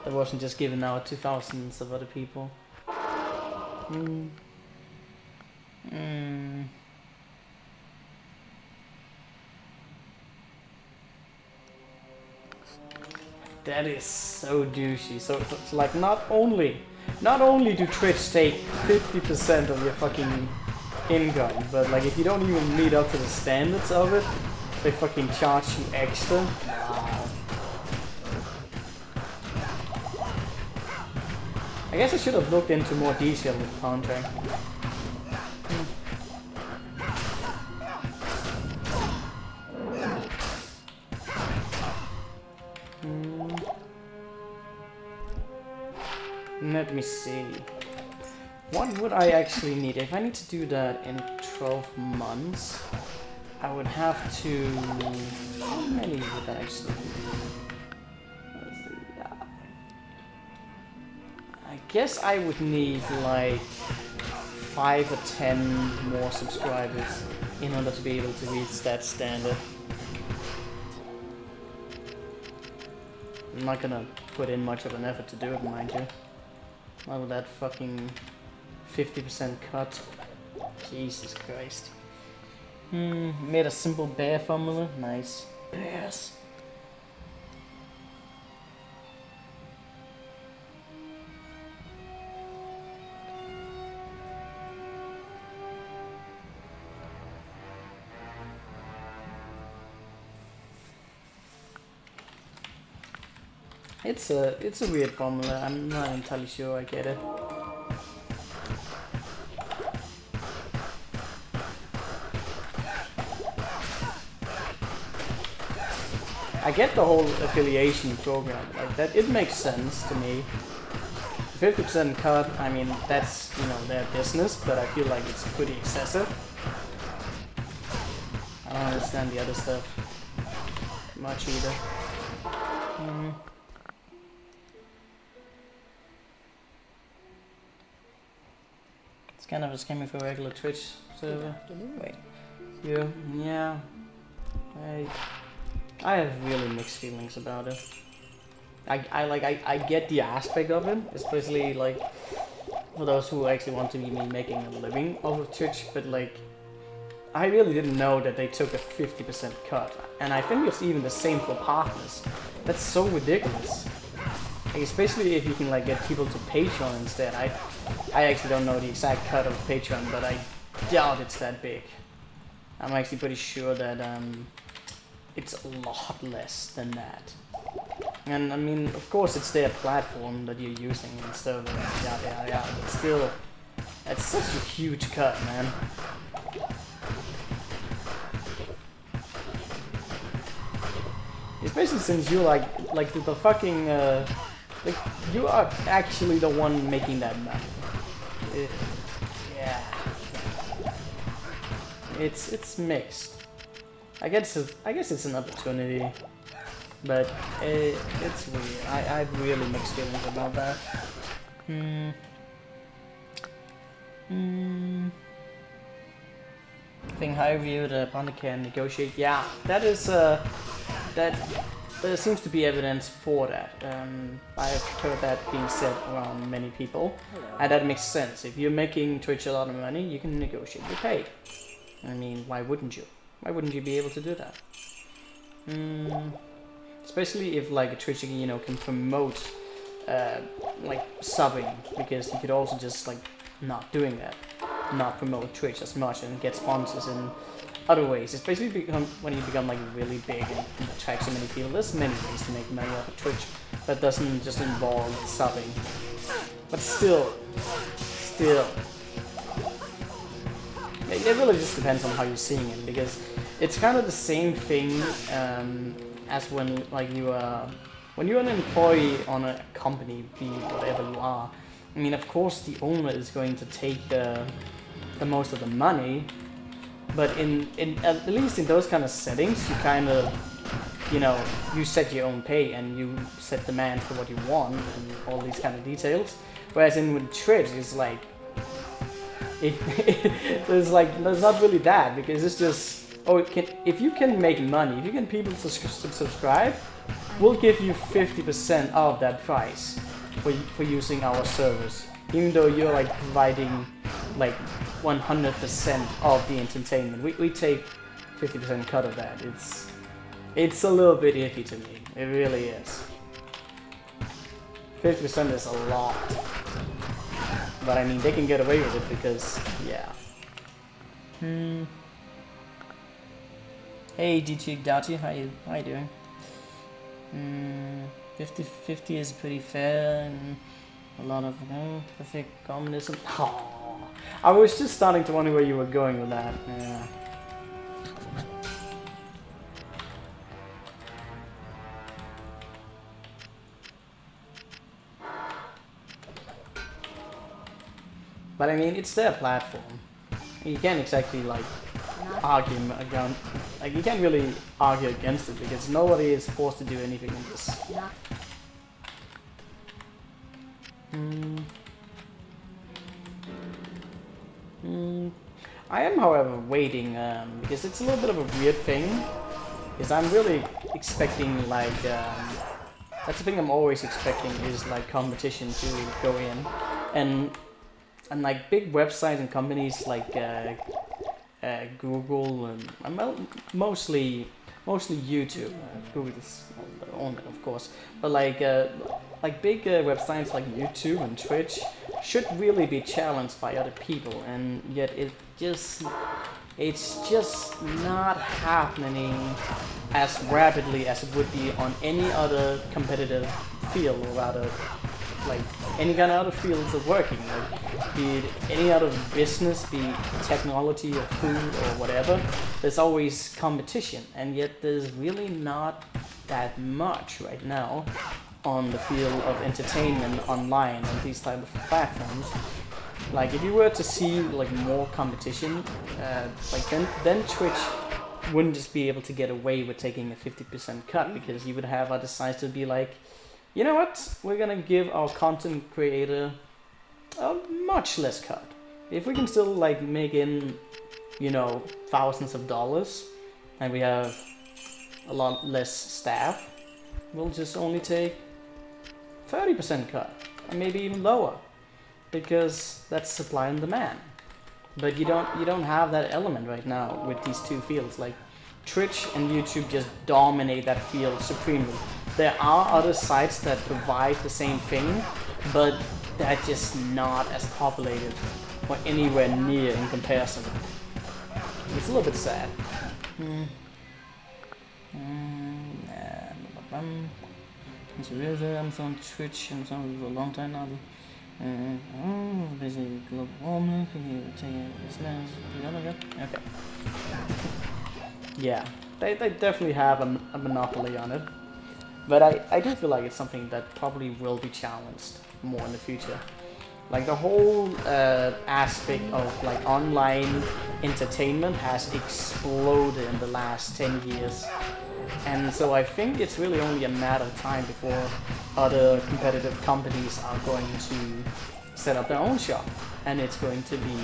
That wasn't just given out to thousands of other people. That is so douchey. So it's like not only do Twitch take 50% of your fucking income, but like if you don't even meet up to the standards of it, they fucking charge you extra. Wow. I guess I should have looked into more detail with the contract. Let me see. What would I actually need? If I need to do that in 12 months, I would have to... How many would that actually be? Let's see. I guess I would need like 5 or 10 more subscribers in order to be able to reach that standard. I'm not gonna put in much of an effort to do it, mind you. Not with that fucking 50% cut. Jesus Christ. Made a simple bear formula. Nice. Bears. It's a weird formula. I'm not entirely sure I get it. I get the whole affiliation program like that. It makes sense to me. 50% cut. I mean, that's, you know, their business, but I feel like it's pretty excessive. I don't understand the other stuff much either. It's kind of a scammy for a regular Twitch server. Wait. Yeah. I have really mixed feelings about it. I get the aspect of it, especially like for those who actually want to be making a living off of Twitch, but like I really didn't know that they took a 50% cut, and I think it's even the same for partners. That's so ridiculous. Like, especially if you can like get people to Patreon instead. I actually don't know the exact cut of Patreon, but I doubt it's that big. I'm actually pretty sure that it's a lot less than that. And I mean, of course, it's their platform that you're using instead of yada yada yada. But still, that's such a huge cut, man. Especially since you like the fucking like you are actually the one making that money. Yeah, it's mixed. I guess it's an opportunity, but it's weird. I have really mixed feelings about that. I think high review the partner can negotiate. Yeah, that is that there seems to be evidence for that. I've heard that being said around many people, and that makes sense. If you're making Twitch a lot of money, you can negotiate your pay. I mean, why wouldn't you? Why wouldn't you be able to do that? Especially if like Twitch, you know, can promote like subbing, because you could also just like not doing that, not promote Twitch as much and get sponsors in other ways, especially when you become like really big and attract so many people. There's many ways to make money off of Twitch that doesn't just involve subbing. But still, it really just depends on how you're seeing it, because it's kind of the same thing as when like when you're an employee on a company, be whatever you are. I mean, of course, the owner is going to take the most of the money. But at least in those kind of settings, you kind of, you know, you set your own pay and you set demand for what you want and all these kind of details. Whereas with Twitch, it's like, there's not really that, because it's just, if you can make money, if you can people to subscribe, we'll give you 50% of that price for using our service, even though you're like providing like 100% of the entertainment. We take 50% cut of that. It's a little bit iffy to me. It really is. 50% is a lot. But I mean, they can get away with it because, yeah. Hey, DT Doughty, how you doing? 50-50 is pretty fair, and a lot of perfect communism. Oh. I was just starting to wonder where you were going with that. Yeah. But I mean, it's their platform. You can't exactly like argue against. Like, you can't really argue against it, because nobody is forced to do anything in this. I am, however, waiting, because it's a little bit of a weird thing, because I'm really expecting, like, that's the thing I'm always expecting, is, like, competition to go in, and like, big websites and companies like Google, and mostly YouTube, Google is on it, of course, but like big websites like YouTube and Twitch should really be challenged by other people, and yet it's just not happening as rapidly as it would be on any other competitive field, or rather, like any kind of other fields of working, like be it any other business, be it technology or food or whatever. There's always competition, and yet there's really not that much right now on the field of entertainment online on these type of platforms. Like, if you were to see like more competition, like then Twitch wouldn't just be able to get away with taking a 50% cut, because you would have other sites to be like, you know what, we're gonna give our content creator a much less cut. If we can still like make in, you know, thousands of dollars, and we have a lot less staff, we'll just only take 30% cut, or maybe even lower, because that's supply and demand. But you don't have that element right now with these two fields. Like Twitch and YouTube just dominate that field supremely. There are other sites that provide the same thing, but they're just not as populated or anywhere near in comparison. It's a little bit sad. It's really, I'm on Twitch and so for a long time now. Basically global warming. Okay. Yeah, they definitely have a monopoly on it. But I do feel like it's something that probably will be challenged more in the future. Like the whole aspect of like online entertainment has exploded in the last 10 years. And so I think it's really only a matter of time before other competitive companies are going to set up their own shop. And it's going to be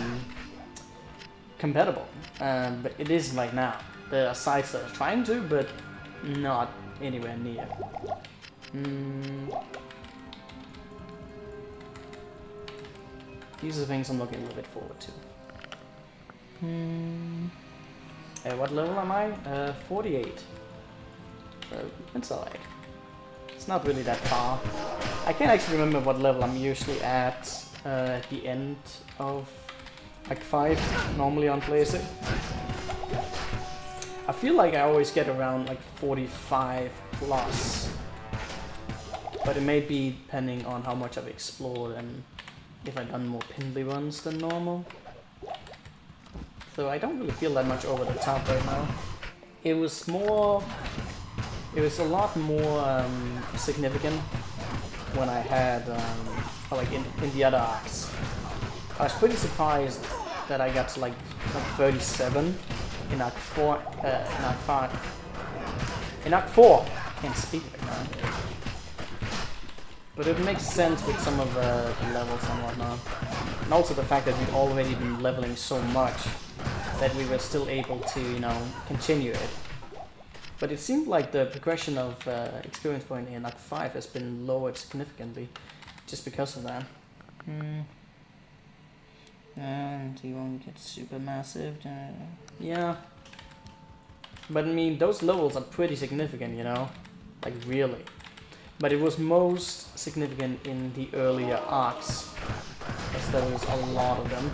compatible. But it isn't right now. There are sites that are trying to, but not anywhere near. These are things I'm looking a little bit forward to. What level am I? 48. So it's alright. It's not really that far. I can't actually remember what level I'm usually at the end of like 5 normally on PlayStation. I feel like I always get around like 45 plus. But it may be depending on how much I've explored and if I've done more Pindley runs than normal. So I don't really feel that much over the top right now. It was a lot more significant when I had, like in the other arcs. I was pretty surprised that I got to like 37 in Arc 4, in Arc 5. In Arc 4! I can't speak right now. But it makes sense with some of the levels and whatnot. And also the fact that we've already been leveling so much that we were still able to, you know, continue it. But it seemed like the progression of experience point in Arc 5 has been lowered significantly just because of that. And you won't get super massive. Yeah. But I mean, those levels are pretty significant, you know? Like, really. But it was most significant in the earlier arcs, as there was a lot of them.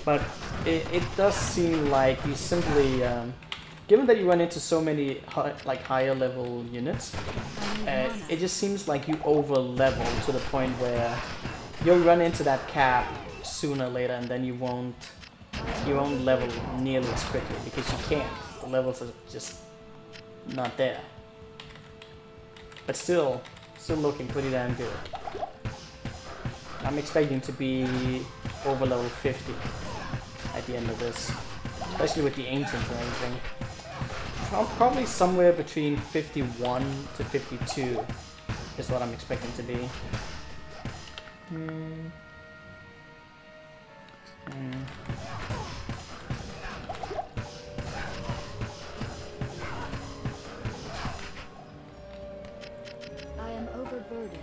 But it does seem like you simply, given that you run into so many higher level units, it just seems like you over level to the point where you'll run into that cap sooner or later, and then you won't level nearly as quickly because you can't. The levels are just not there. But still looking pretty damn good. I'm expecting to be over level 50 at the end of this, especially with the ancients and everything. Probably somewhere between 51 to 52 is what I'm expecting to be. I am overburdened.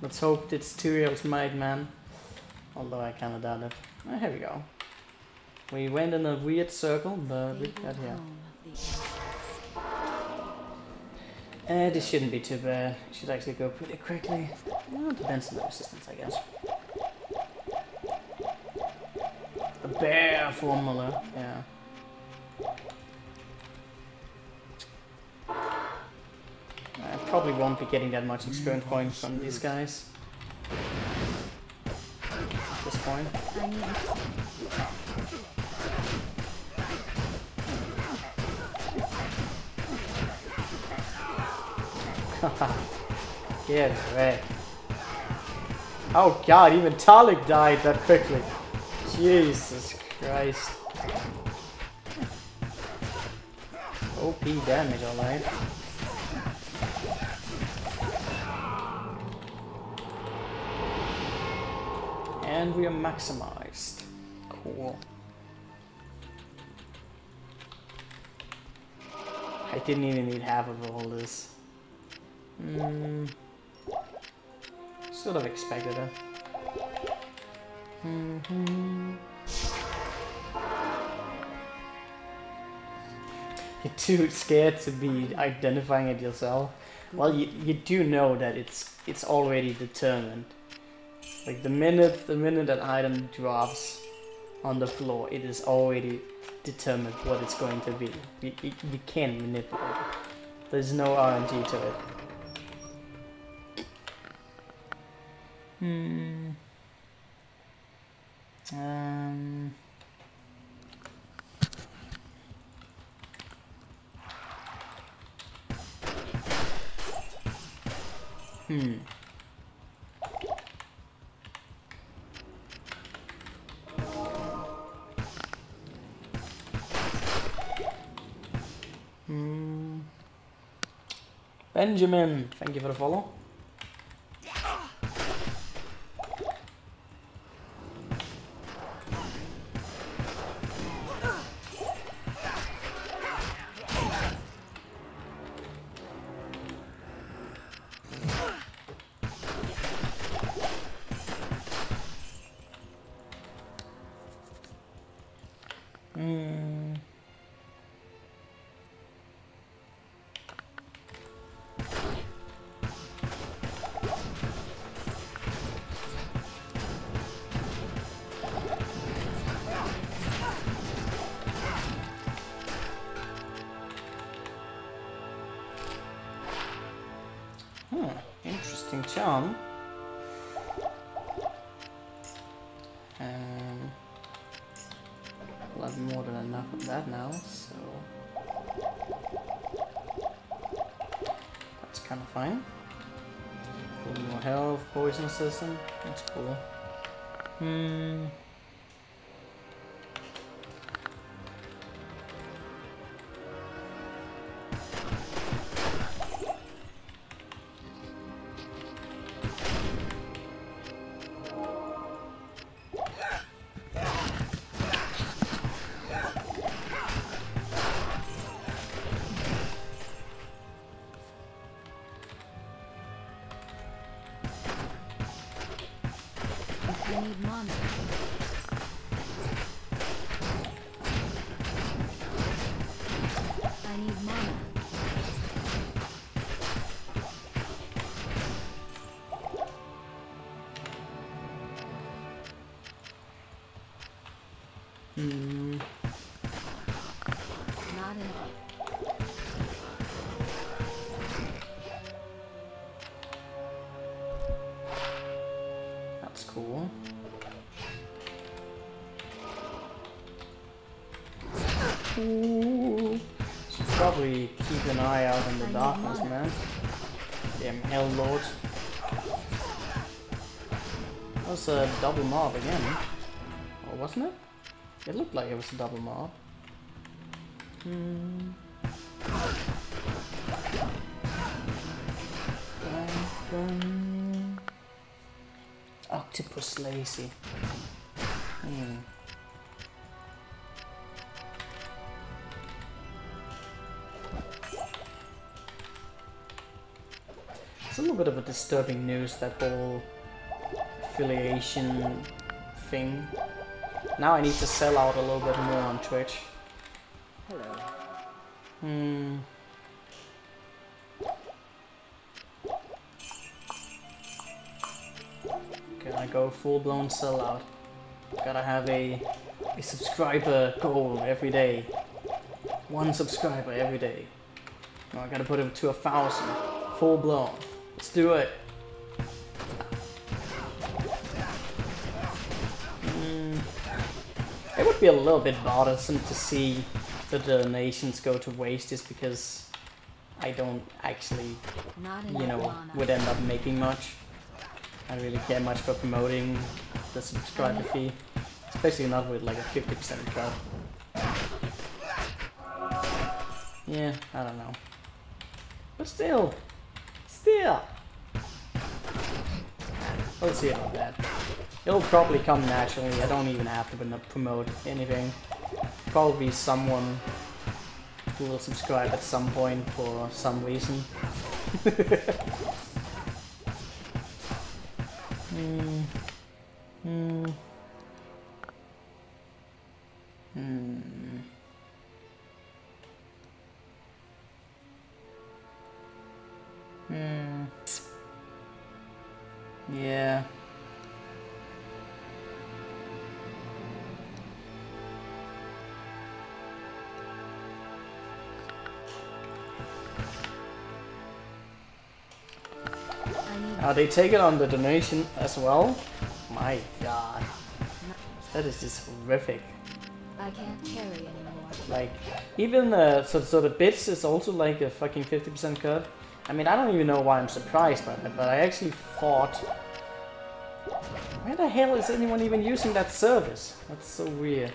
Let's hope it's Tyrael's might, man. Although I kinda doubt it. Oh, here we go. We went in a weird circle, but we got here. This shouldn't be too bad. It should actually go pretty quickly. Well, it depends on the resistance, I guess. A bear formula, yeah. I probably won't be getting that much experience points from these guys at this point. I need Get wrecked. Oh god, even Talik died that quickly. Jesus Christ. OP damage, alright. And we are maximized. Cool. I didn't even need half of all this. Sort of expected it. You're too scared to be identifying it yourself. Well, you do know that it's already determined. Like the minute that item drops on the floor, it is already determined what it's going to be. You can't manipulate it. There's no RNG to it. Benjamin, thank you for the follow. Interesting charm. I'll have more than enough of that now, so that's kind of fine. A little more health, poison system, that's cool. I need mana. I need mana. Not enough. That's cool. Ooh. Should probably keep an eye out in the darkness, man. Damn hell lord. That was a double mob again. Or wasn't it? It looked like it was a double mob. Octopus lazy. It's a little bit of a disturbing news, that whole affiliation thing. Now I need to sell out a little bit more on Twitch. Hello. Gotta go full-blown sellout. Gotta have a subscriber goal every day. 1 subscriber every day. Oh, I gotta put it to 1,000. Full-blown. Let's do it. It would be a little bit bothersome to see the donations go to waste just because I don't actually, you know, would end up making much. I really care much for promoting the subscriber fee, especially not with like a 50% cut. Yeah, I don't know. But still, we'll see about that. It'll probably come naturally. I don't even have to promote anything. Probably someone who will subscribe at some point for some reason. Yeah. They take it on the donation as well? My god. That is just horrific. I can't carry anymore. Like, even so the bits is also like a fucking 50% cut. I mean, I don't even know why I'm surprised by that, but I actually thought, where the hell is anyone even using that service? That's so weird.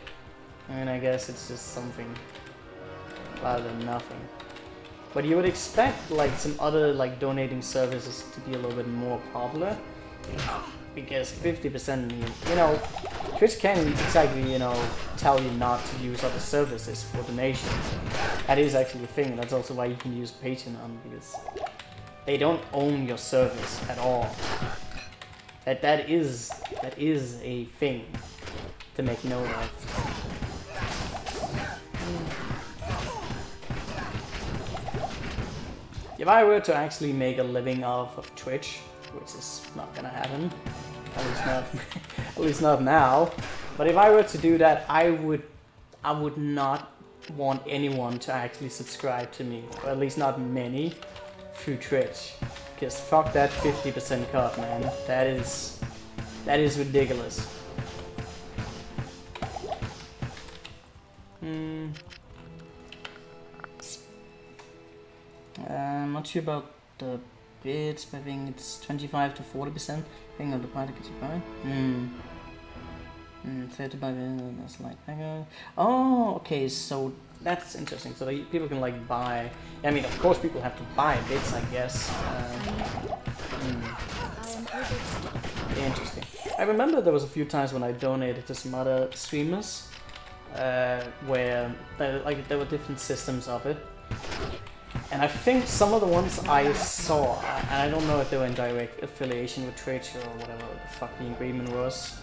I mean, I guess it's just something rather than nothing. But you would expect like some other like donating services to be a little bit more popular, because 50% means, you know, Twitch can't exactly, you know, tell you not to use other services for donations. That is actually a thing. That's also why you can use Patreon, because they don't own your service at all. That is a thing to make note of. If I were to actually make a living off of Twitch, which is not gonna happen, at least not now. But if I were to do that, I would not want anyone to actually subscribe to me, or at least not many, through Twitch. Because fuck that 50% cut, man. That is ridiculous. I'm not sure about the bids, but I think it's 25 to 40%. Thing of the party gets you buy. 30 by that's like oh, okay, so that's interesting. So people can like buy. I mean, of course, people have to buy bits, I guess. Interesting. I remember there was a few times when I donated to some other streamers, where there were different systems of it. And I think some of the ones I saw, and I don't know if they were in direct affiliation with Twitch or whatever the fuck the agreement was,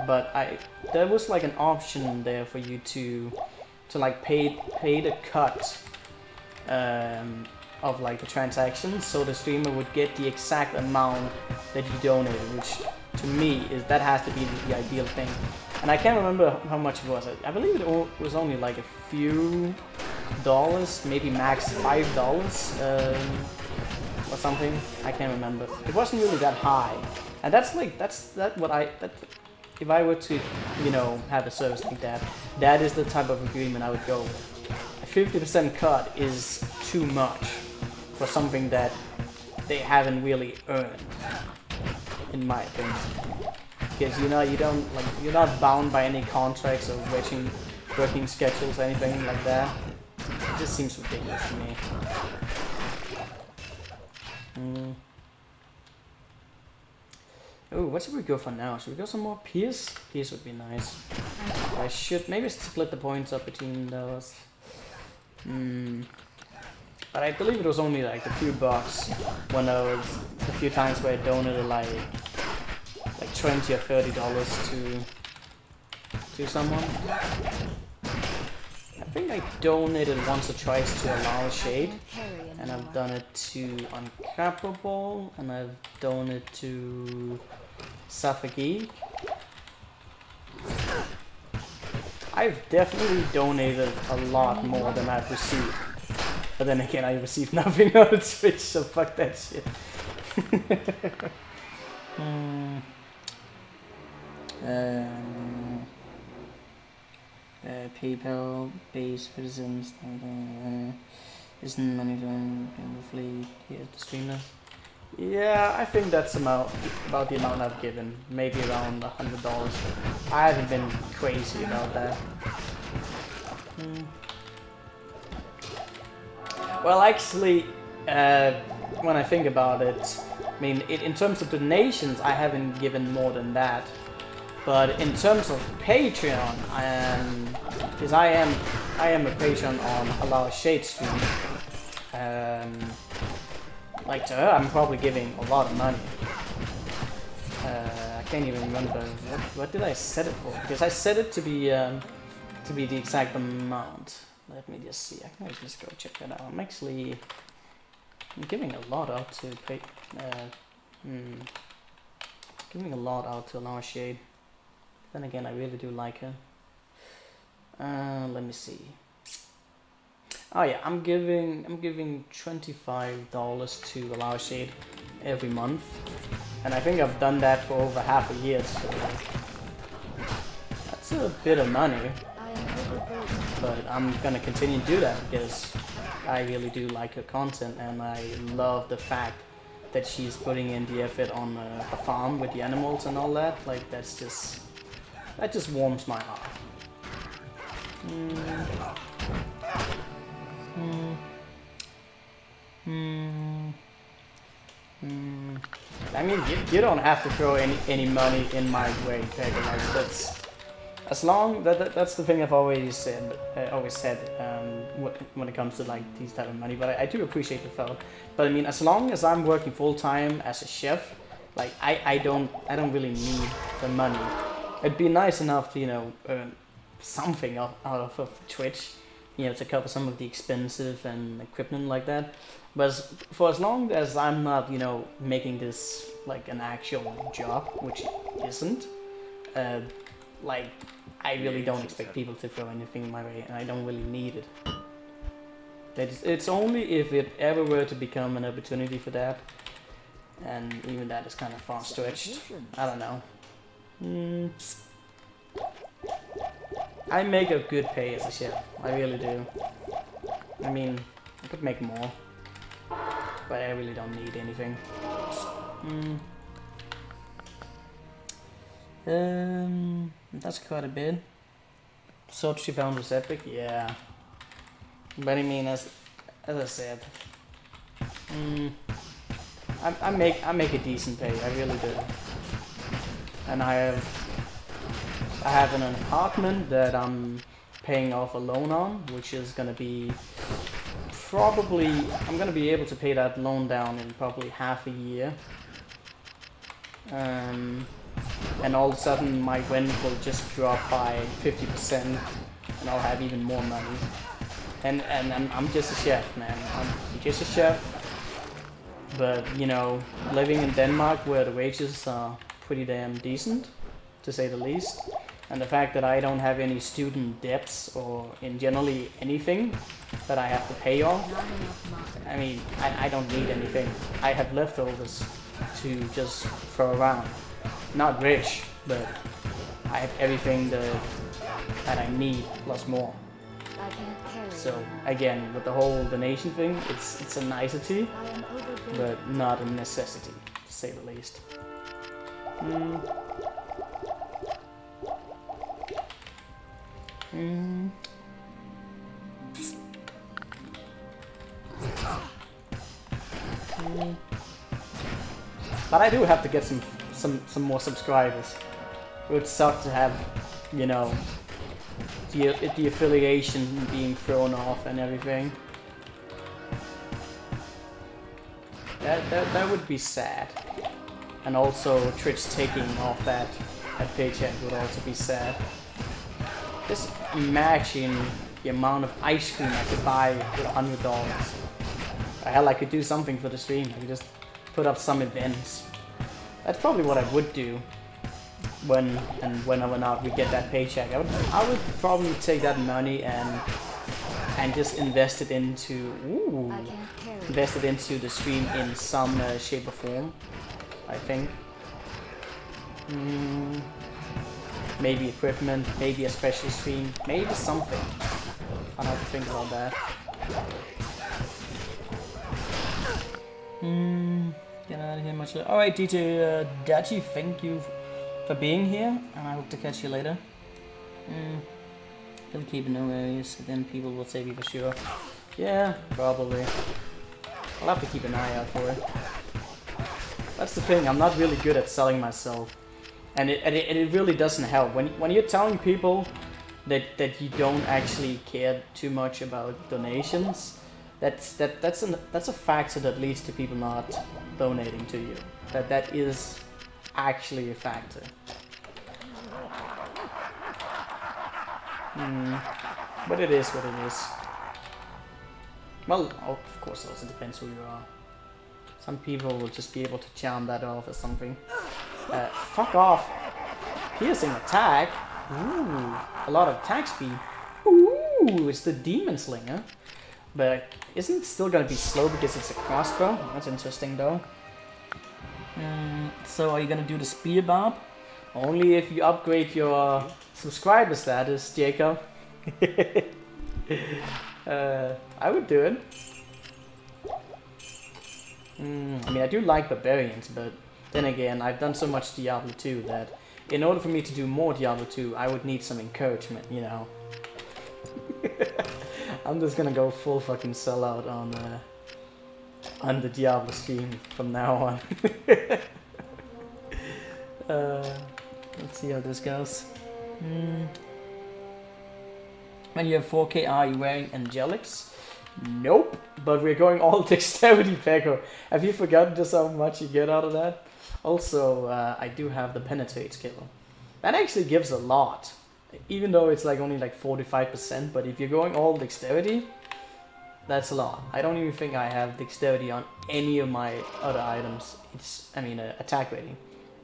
but there was like an option there for you to like pay the cut of like the transaction, so the streamer would get the exact amount that you donated, which to me that has to be the ideal thing. And I can't remember how much it was. I believe it was only like a few dollars, maybe max $5 or something. I can't remember. It wasn't really that high, and if I were to, you know, have a service like that, that is the type of agreement I would go with. A 50% cut is too much for something that they haven't really earned, in my opinion. Because you're not bound by any contracts or working schedules or anything like that. It just seems ridiculous to me. Oh, what should we go for now? Should we go some more Pierce? Pierce would be nice. I should maybe split the points up between those. But I believe it was only like a few bucks when there was a few times where I donated like $20 or $30 to someone. I think I donated once or twice to Allow Shade, and I've done it to Uncappable, and I've donated to Safagi. I've definitely donated a lot more than I've received. But then again, I received nothing on Twitch, so fuck that shit. PayPal based citizens isn't money going roughly here at the streamer. Yeah, I think that's about the amount I've given, maybe around $100. I haven't been crazy about that. Well, actually, when I think about it, I mean, in terms of donations, I haven't given more than that. But in terms of Patreon, because I am a patron on Allow Shade stream. Like to her, I'm probably giving a lot of money. I can't even remember what did I set it for? Because I set it to be the exact amount. Let me just see. I can just go check that out. I'm giving a lot out to giving a lot out to Allow Shade. Then again, I really do like her. Let me see. Oh yeah, I'm giving $25 to Allow Shade every month, and I think I've done that for over half a year. So that's a bit of money, but I'm gonna continue to do that because I really do like her content, and I love the fact that she's putting in the effort on her farm with the animals and all that. Like that just warms my heart. I mean, you don't have to throw any money in my way, Peggy. Like that's as long that's the thing I've always said. When it comes to like these type of money. But I do appreciate the thought. But I mean, as long as I'm working full time as a chef, like I don't really need the money. It'd be nice enough to earn something out of Twitch, to cover some of the expensive and equipment like that. But for as long as I'm not, making this like an actual job, which it isn't, like I really don't expect people to throw anything my way, and I don't really need it. It's only if it ever were to become an opportunity for that, and even that is kind of far stretched. I don't know. I make a good pay as a chef. I really do. I mean, I could make more, but I really don't need anything. That's quite a bit. So she found was epic, yeah. But I mean, as I said, I make a decent pay. I really do. And I have an apartment that I'm paying off a loan on, which is gonna be I'm gonna be able to pay that loan down in probably half a year. And all of a sudden my rent will just drop by 50%, and I'll have even more money. And I'm just a chef, man. I'm just a chef. But living in Denmark, where the wages are pretty damn decent, to say the least, and the fact that I don't have any student debts or in generally anything that I have to pay off, I mean, I don't need anything. I have leftovers to just throw around. Not rich, but I have everything that I need plus more. So again, with the whole donation thing, it's a nicety, but not a necessity, to say the least. But I do have to get some more subscribers. It would suck to have, the affiliation being thrown off and everything. That would be sad. And also Twitch taking off that paycheck would also be sad. Just imagine the amount of ice cream I could buy with $100. Hell, I could do something for the stream. I could just put up some events. That's probably what I would do. whenever not we get that paycheck, I would probably take that money and just invest it into the stream in some shape or form. I think. Maybe equipment, maybe a special stream, maybe something. I'll have to think about that. Get out of here much. Alright, DJ Dachi, thank you for being here, and I hope to catch you later. Gonna keep in no areas, then people will save you for sure. Yeah, probably. I'll have to keep an eye out for it. That's the thing, I'm not really good at selling myself. And it really doesn't help. When you're telling people that you don't actually care too much about donations, that's a factor that leads to people not donating to you. That is actually a factor. But it is what it is. Well, of course, it also depends who you are. Some people will just be able to charm that off or something. Fuck off. Piercing attack. Ooh, a lot of attack speed. Ooh, it's the Demon Slinger. But isn't it still gonna be slow because it's a crossbow? That's interesting though. So are you gonna do the Spear Barb? Only if you upgrade your subscriber status, Jacob. I would do it. I mean, I do like barbarians, but then again, I've done so much Diablo 2 that in order for me to do more Diablo 2, I would need some encouragement, you know. I'm just gonna go full fucking sellout on the Diablo stream from now on. Let's see how this goes. When you have 4K, are you wearing Angelics? Nope, but we're going all dexterity, Peko. Have you forgotten just how much you get out of that? Also, I do have the Penetrate skill. That actually gives a lot. Even though it's like only like 45%, but if you're going all dexterity, that's a lot. I don't even think I have dexterity on any of my other items. It's, I mean, attack rating.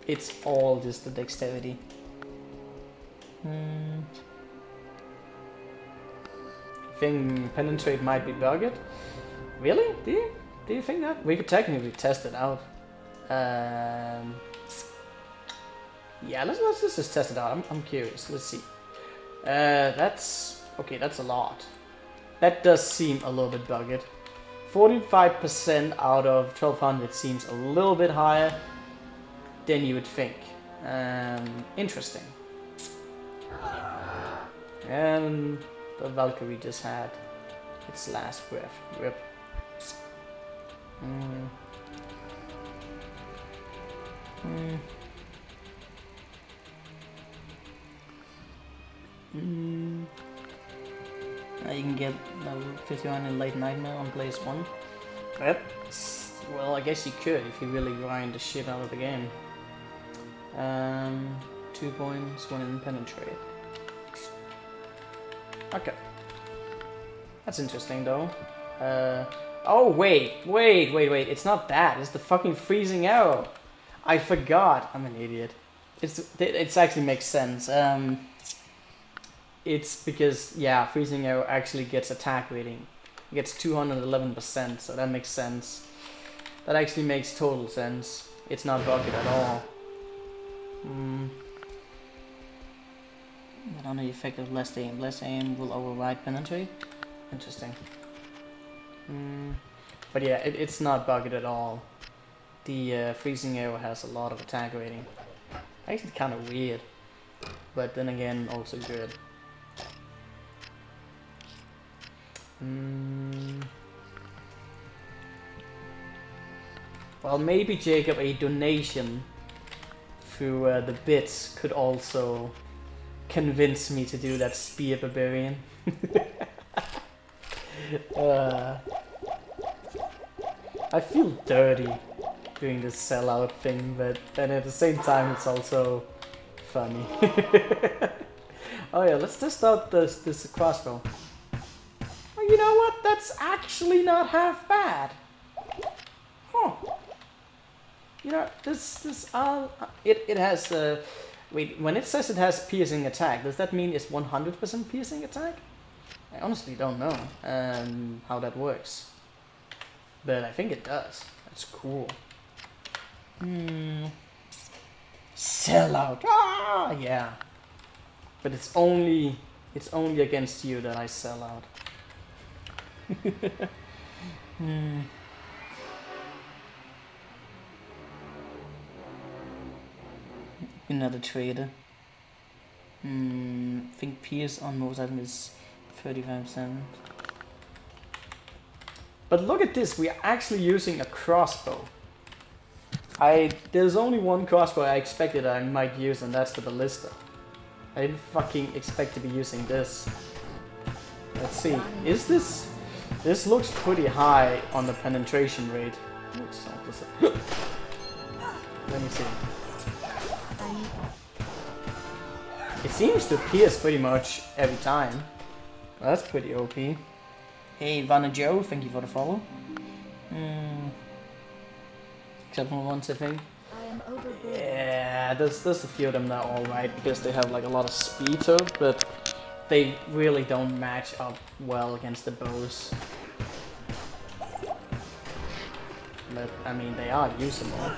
It's all just the dexterity. I think Penetrate might be bugged. Really? Do you think that? We could technically test it out. Yeah, let's just test it out. I'm curious. Let's see. That's okay. That's a lot. That does seem a little bit bugged. 45% out of 1200 seems a little bit higher than you would think. Interesting. And the Valkyrie just had its last breath. Rip. You can get level 51 in Late Nightmare on Blaze 1. Yep. Well, I guess you could if you really grind the shit out of the game. 2 points, 1 in Penetrate. Okay. That's interesting though. Oh wait. It's not that. It's the fucking freezing arrow. I forgot. I'm an idiot. It actually makes sense. It's because, yeah, freezing arrow actually gets attack rating. It gets 211%, so that makes sense. That actually makes total sense. It's not bugged at all. I don't know the effect of Blessed Aim. Blessed Aim will override Penetrate. Interesting. But yeah, it's not bugged at all. The freezing arrow has a lot of attack rating. Actually kind of weird. But then again, also good. Well, maybe, Jacob, a donation through the bits could also convince me to do that Spear Barbarian. I feel dirty doing this sellout thing, but then at the same time it's also funny. Oh yeah, let's test out this crossbow. Oh, you know what? That's actually not half bad. Huh. You know, it has Wait, when it says it has piercing attack, does that mean it's 100% piercing attack? I honestly don't know how that works. But I think it does. That's cool. Sell out. Ah, yeah. But it's only against you that I sell out. Another trader. I think Pierce on most items is 35%. But look at this, we are actually using a crossbow. There's only one crossbow I expected I might use, and that's the ballista. I didn't fucking expect to be using this. Let's see, is this... This looks pretty high on the penetration rate. Let me see. It seems to pierce pretty much every time. Well, that's pretty OP. Hey, Vanna Joe, thank you for the follow. Except for once, I think. Yeah, there's a few of them that are alright because they have like a lot of speed to it, but they really don't match up well against the bows. But I mean, they are usable.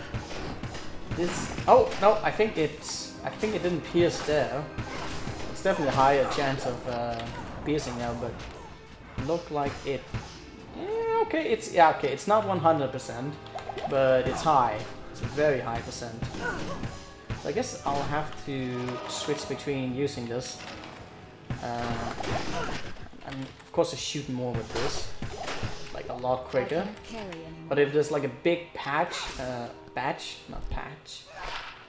This. Oh no, I think it didn't pierce there. It's definitely a higher chance of piercing now, but look like it. Yeah, okay, it's not 100%, but it's high. It's a very high percent. So I guess I'll have to switch between using this. And of course I shoot more with this, like a lot quicker. But if there's like a big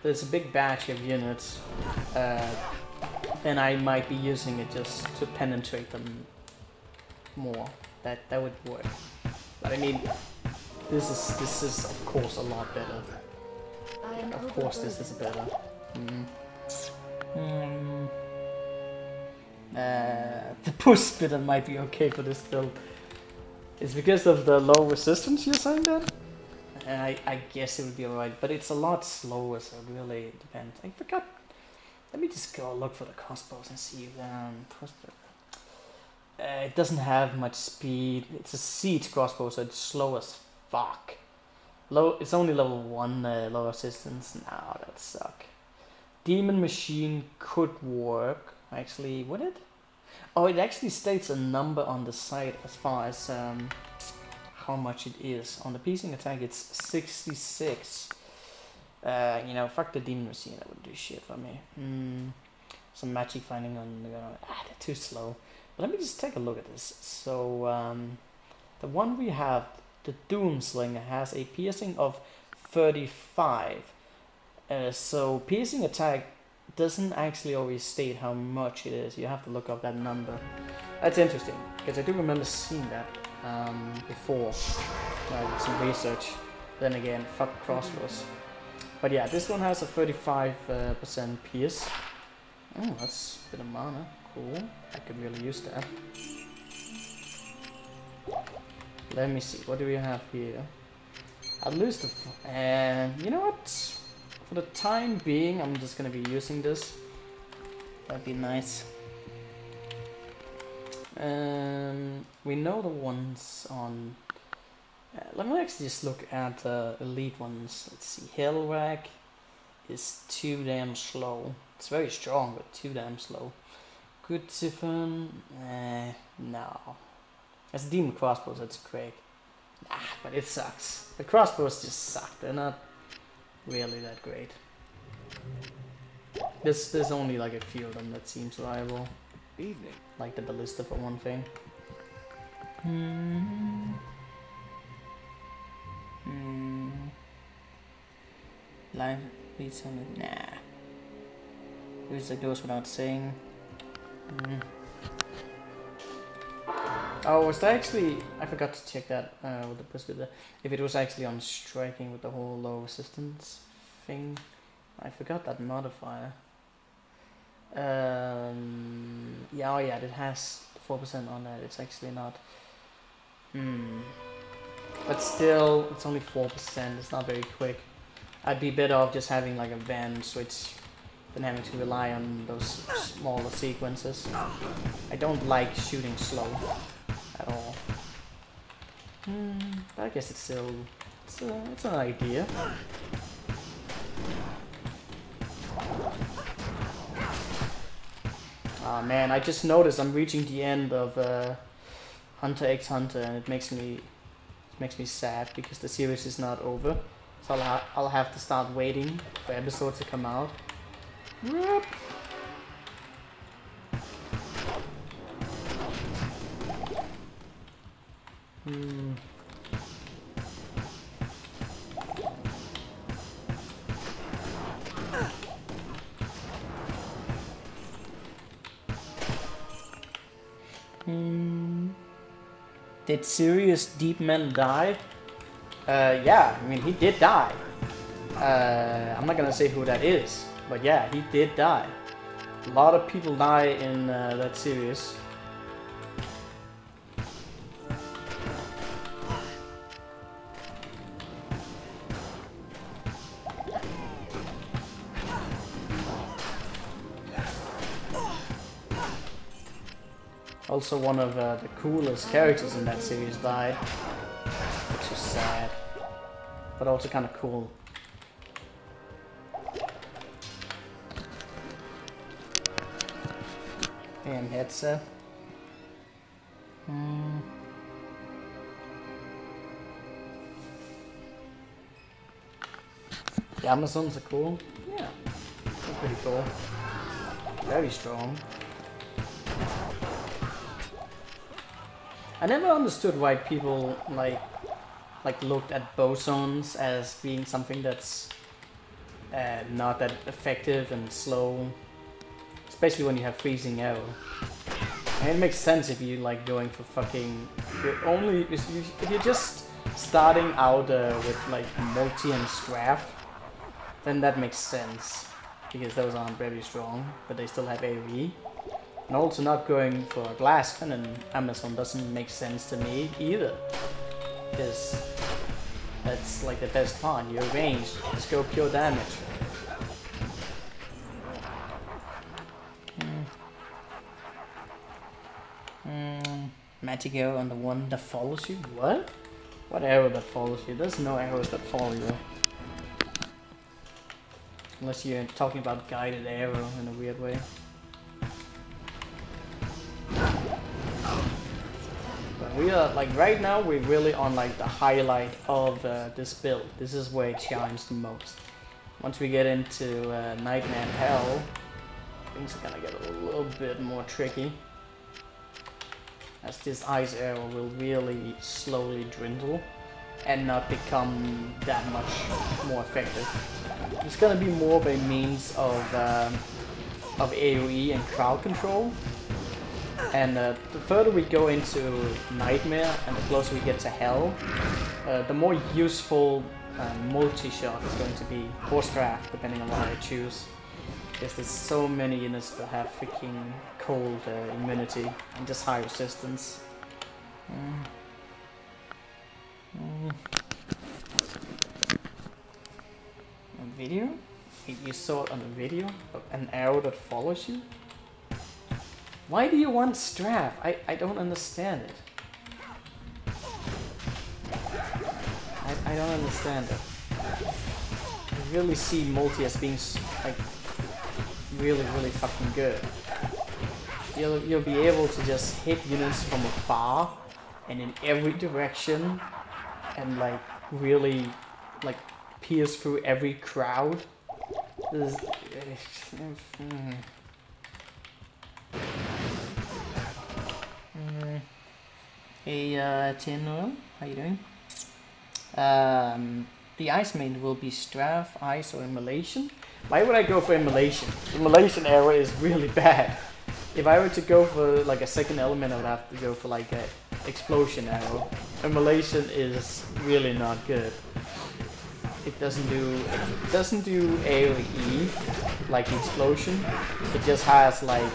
there's a big batch of units, then I might be using it just to penetrate them more. That would work. But I mean, this is of course a lot better. Of course this is better. The push spitter might be okay for this build. It's because of the low resistance you're saying that? I guess it would be alright, but it's a lot slower, so it really depends. I forgot. Let me just go look for the crossbows and see if it doesn't have much speed. It's a siege crossbow, so it's slow as fuck. It's only level 1 low resistance. Nah, that suck. Demon Machine could work. Actually, would it? Oh, it actually states a number on the side as far as how much it is. On the piercing attack, it's 66. You know, fuck the Demon Machine. That would do shit for me. Some magic finding on the ground. They're too slow. But let me just take a look at this. So, the one we have, the Doomslinger, has a piercing of 35. So piercing attack doesn't actually always state how much it is. You have to look up that number. That's interesting, because I do remember seeing that before. Some research. Then again, fuck crossbows. But yeah, this one has a 35% pierce. Oh, that's a bit of mana. Cool. I could really use that. Let me see. What do we have here? I'll lose the... And you know what? For the time being, I'm just gonna be using this. That'd be nice. We know the ones on... let me actually just look at the elite ones. Let's see. Hellrack is too damn slow. It's very strong, but too damn slow. Good Siphon, no. As demon crossbows, that's great. Nah, but it sucks. The crossbows just suck. They're not really that great. There's only like a few of them that seems reliable. Evening. Like the ballista for one thing. Live leads on it. Nah. Music goes without saying. Oh, was that actually... I forgot to check that with the Presbyter. If it was actually on striking with the whole low resistance thing. I forgot that modifier. Yeah, oh yeah, it has 4% on that. It's actually not... But still, it's only 4%. It's not very quick. I'd be better off just having like a band switch than having to rely on those smaller sequences. I don't like shooting slow at all. But I guess it's still it's an idea. Ah man, I just noticed I'm reaching the end of Hunter x Hunter, and it makes me sad because the series is not over. So I'll have to start waiting for episodes to come out. Whoop. Did Sirius Deepman die? Yeah, I mean, he did die. I'm not gonna say who that is, but yeah, he did die. A lot of people die in that series. Also, one of the coolest characters in that series died, which is sad, but also kind of cool. Damn headset. The Amazons are cool. Yeah, they're pretty cool. Very strong. I never understood why people like looked at bosons as being something that's not that effective and slow, especially when you have freezing arrow. And it makes sense if you like going for fucking if you're just starting out with like multi and straff, then that makes sense because those aren't very strong, but they still have AoE. And also not going for a glass cannon Amazon doesn't make sense to me either. Because that's like the best part, you're ranged, just go pure damage. Magic arrow on the one that follows you? What? What arrow that follows you? There's no arrows that follow you. Unless you're talking about guided arrow in a weird way. We are like right now we're really on like the highlight of this build. This is where it shines the most. Once we get into Nightmare and Hell, things are gonna get a little bit more tricky, as this ice arrow will really slowly dwindle and not become that much more effective. It's gonna be more of a means of AoE and crowd control. And the further we go into Nightmare and the closer we get to Hell, the more useful multi-shot is going to be, or straff, depending on what I choose. Because there's so many units that have freaking cold immunity and just high resistance. A video? You saw it on a video? An arrow that follows you? Why do you want straff? I don't understand it. I don't understand it. I really see multi as being like really fucking good. You'll be able to just hit units from afar and in every direction and like really like pierce through every crowd. This is, Hey Tino, how you doing? The ice main will be straff, ice, or immolation. Why would I go for immolation? Immolation arrow is really bad. If I were to go for like a second element, I would have to go for like a explosion arrow. Immolation is really not good. It doesn't do AoE like the explosion. It just has like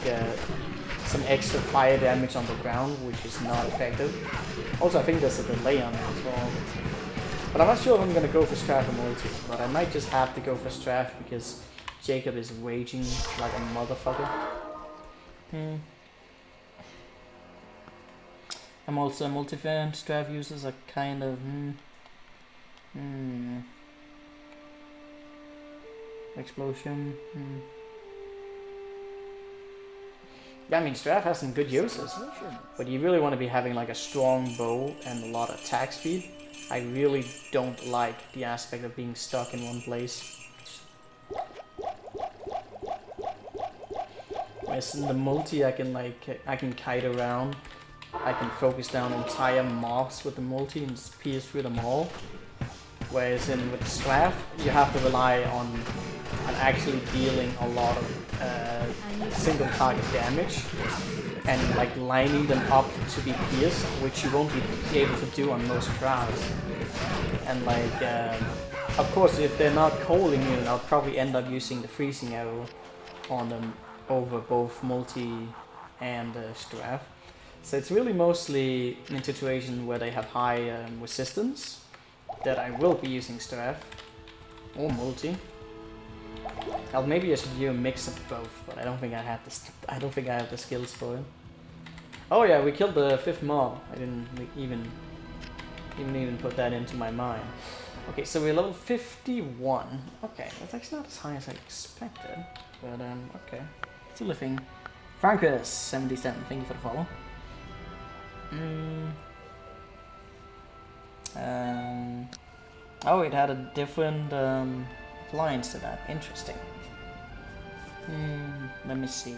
some extra fire damage on the ground, which is not effective. Also, I think there's a delay on it as well. But I'm not sure if I'm gonna go for straff or multi, but I might just have to go for straff because Jacob is raging like a motherfucker. I'm also a multi-fan. Strav users are kind of explosion. Yeah, I mean, Strav has some good uses, but you really want to be having like a strong bow and a lot of attack speed. I really don't like the aspect of being stuck in one place. Whereas in the multi, I can kite around. I can focus down entire mobs with the multi and just pierce through them all. Whereas with the Strav, you have to rely on actually dealing a lot of single target damage and like lining them up to be pierced, which you won't be able to do on most crowds. And like, of course, if they're not cold immune, I'll probably end up using the freezing arrow on them over both multi and Strav. So it's really mostly in situations where they have high resistance that I will be using Strav or multi. Maybe I should do a mix of both, but I don't think I have this. I don't think I have the skills for it. Oh yeah, we killed the 5th mob. I didn't even put that into my mind. Okay, so we're level 51. Okay, that's actually not as high as I expected, but okay. Still a thing. Frankus 77. Thank you for the follow. Oh, it had a different lines to that. Interesting. Let me see.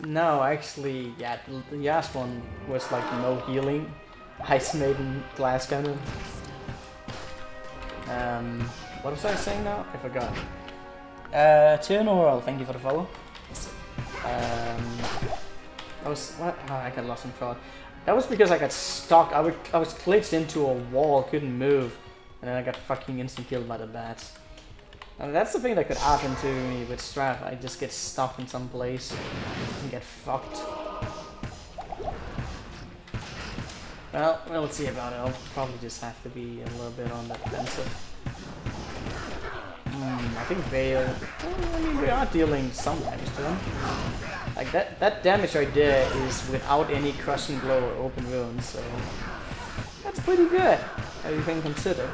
No, actually, yeah, the last one was like no healing. Ice Maiden Glass Cannon. What was I saying now? I forgot. Tiernoral, thank you for the follow. I got lost in thought. That was because I got stuck. I was glitched into a wall, couldn't move, and then I got fucking instant killed by the bats. And that's the thing that could happen to me with Strav. I just get stuck in some place and get fucked. Well, we'll see about it. I'll probably just have to be a little bit on the defensive. I think Veil. I mean, we are dealing some damage to them. Like that damage right there is without any crushing blow or open wounds, so that's pretty good, everything considered.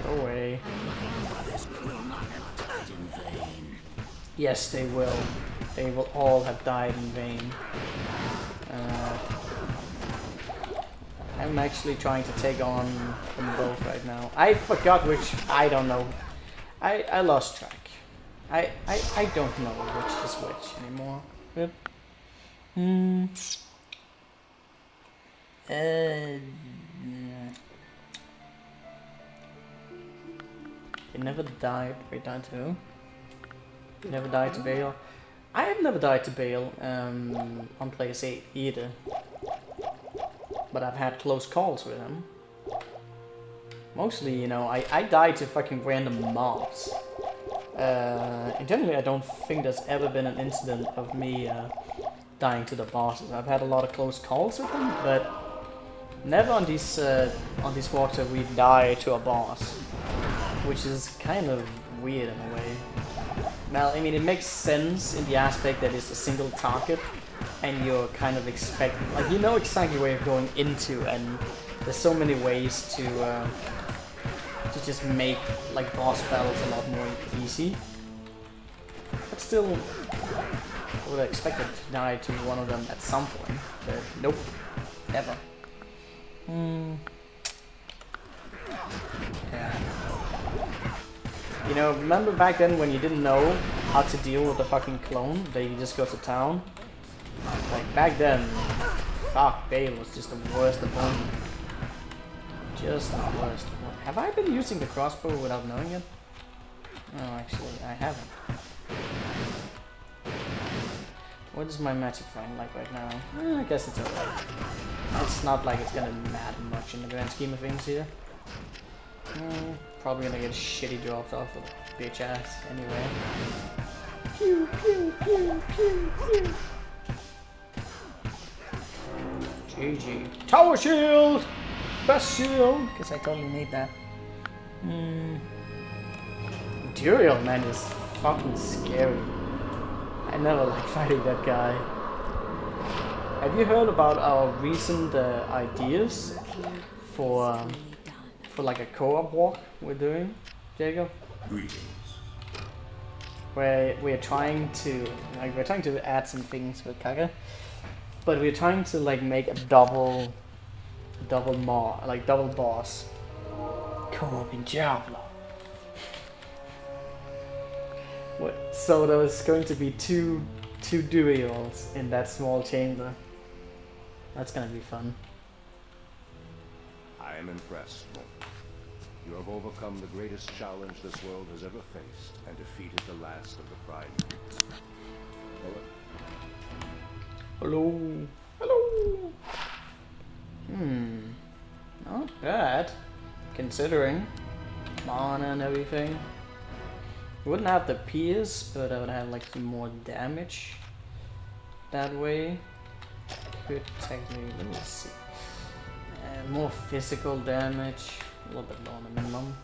Go away. Yes, they will. They will all have died in vain. I'm actually trying to take on them both right now. I forgot which. I don't know. I lost track. I don't know which is which anymore. Yep. You never died. Wait, died to who? You never died to Bale. I have never died to Bale on Place 8 either. But I've had close calls with him. Mostly, you know, I died to fucking random mobs. Generally, I don't think there's ever been an incident of me dying to the bosses. I've had a lot of close calls with them, but never on these walks where we die to a boss, which is kind of weird in a way. Well, I mean, it makes sense in the aspect that it's a single target, and you're kind of expecting, like, you know exactly where you're going into, and there's so many ways to just make like boss battles a lot more easy. But still, I would have expected to die to one of them at some point, but nope, never. Yeah. You know, remember back then when you didn't know how to deal with the fucking clone, that you just go to town? Like, back then, fuck, Bale was just the worst opponent. Just the worst. Have I been using the crossbow without knowing it? No, actually, I haven't. What is my magic find like right now? I guess it's alright. It's not like it's gonna matter much in the grand scheme of things here. Probably gonna get shitty drops off of bitch ass anyway. Pew pew pew pew pew. GG. Tower shield! Bastion! Because I totally need that. Duriel, man, is fucking scary. I never like fighting that guy. Have you heard about our recent ideas for like a co-op walk we're doing, Jacob? Greetings. Where we're trying to add some things with Kage, but we're trying to like make a double boss co-op in Diablo. So there was going to be two duels in that small chamber. That's gonna be fun. I am impressed. You have overcome the greatest challenge this world has ever faced and defeated the last of the Pride Knights. Hello. Hello. Not bad, considering mana and everything. Wouldn't have the pierce, but I would have like some more damage that way. Could technically, let me see. More physical damage, a little bit lower than minimum.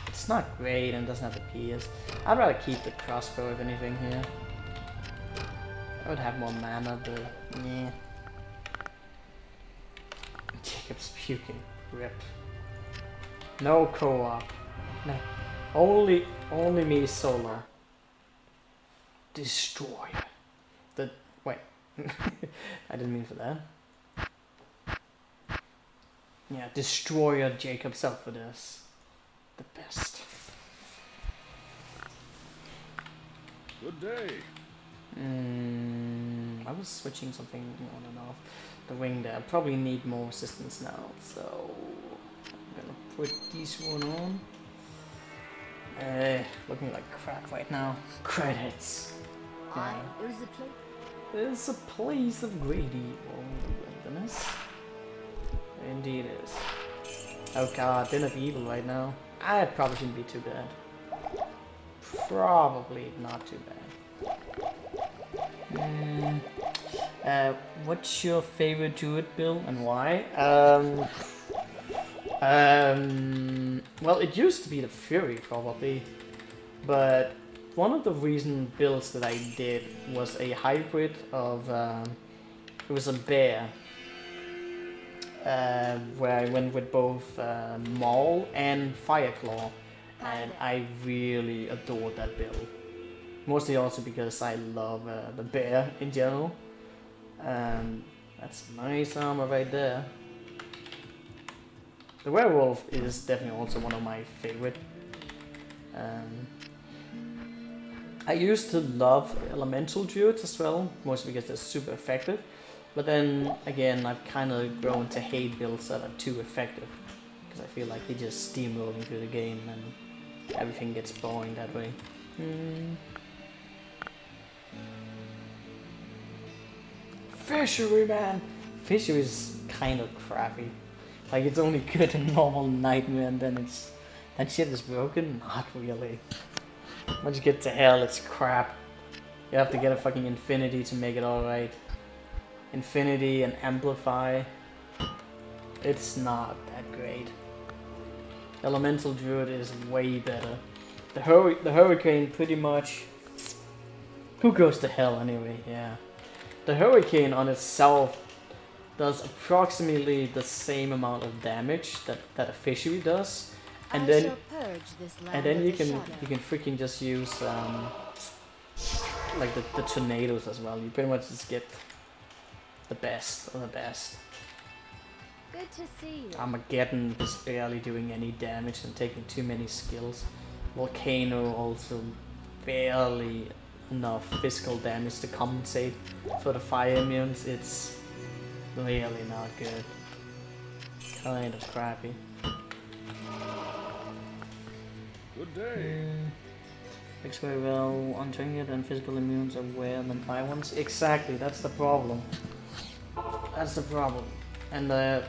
It's not great and doesn't have the pierce. I'd rather keep the crossbow if anything here. I would have more mana, but yeah. Jacob's puking. Rip. No co-op. No. Only me solo. Destroy. Wait. I didn't mean for that. Yeah, Destroyer Jacob self for this. The best. Good day. I was switching something on and off. The wing there. I probably need more resistance now, so I'm gonna put this one on. Looking like crap right now. Credits. Yeah. There's a place of great evil in the wilderness. Indeed it is. Oh god, Den of Evil right now. I probably shouldn't be too bad. Probably not too bad. What's your favorite druid build and why? Well, it used to be the Fury probably, but one of the recent builds that I did was a hybrid of, it was a bear, where I went with both Maul and Fireclaw, and I really adored that build. Mostly also because I love the bear in general. That's nice armor right there. The werewolf is definitely also one of my favorite. I used to love elemental druids as well, mostly because they're super effective. But then again, I've kind of grown to hate builds that are too effective, because I feel like they're just steamrolling through the game and everything gets boring that way. Fishery, man! Fishery is kind of crappy. Like, it's only good in normal Nightmare and then that shit is broken? Not really. Once you get to hell, it's crap. You have to get a fucking Infinity to make it alright. Infinity and Amplify. It's not that great. Elemental Druid is way better. The Hurricane pretty much... Who goes to hell anyway? Yeah. The Hurricane on itself does approximately the same amount of damage that a Fishery does. And then you can freaking just use like the tornadoes as well. You pretty much just get the best of the best. Good to see you. Armageddon is barely doing any damage and taking too many skills. Volcano also barely enough physical damage to compensate for the fire immunes. It's really not good. Kind of crappy. Good day. Works very well on trinket and physical immunes are weaker than fire ones. Exactly, that's the problem. That's the problem. And the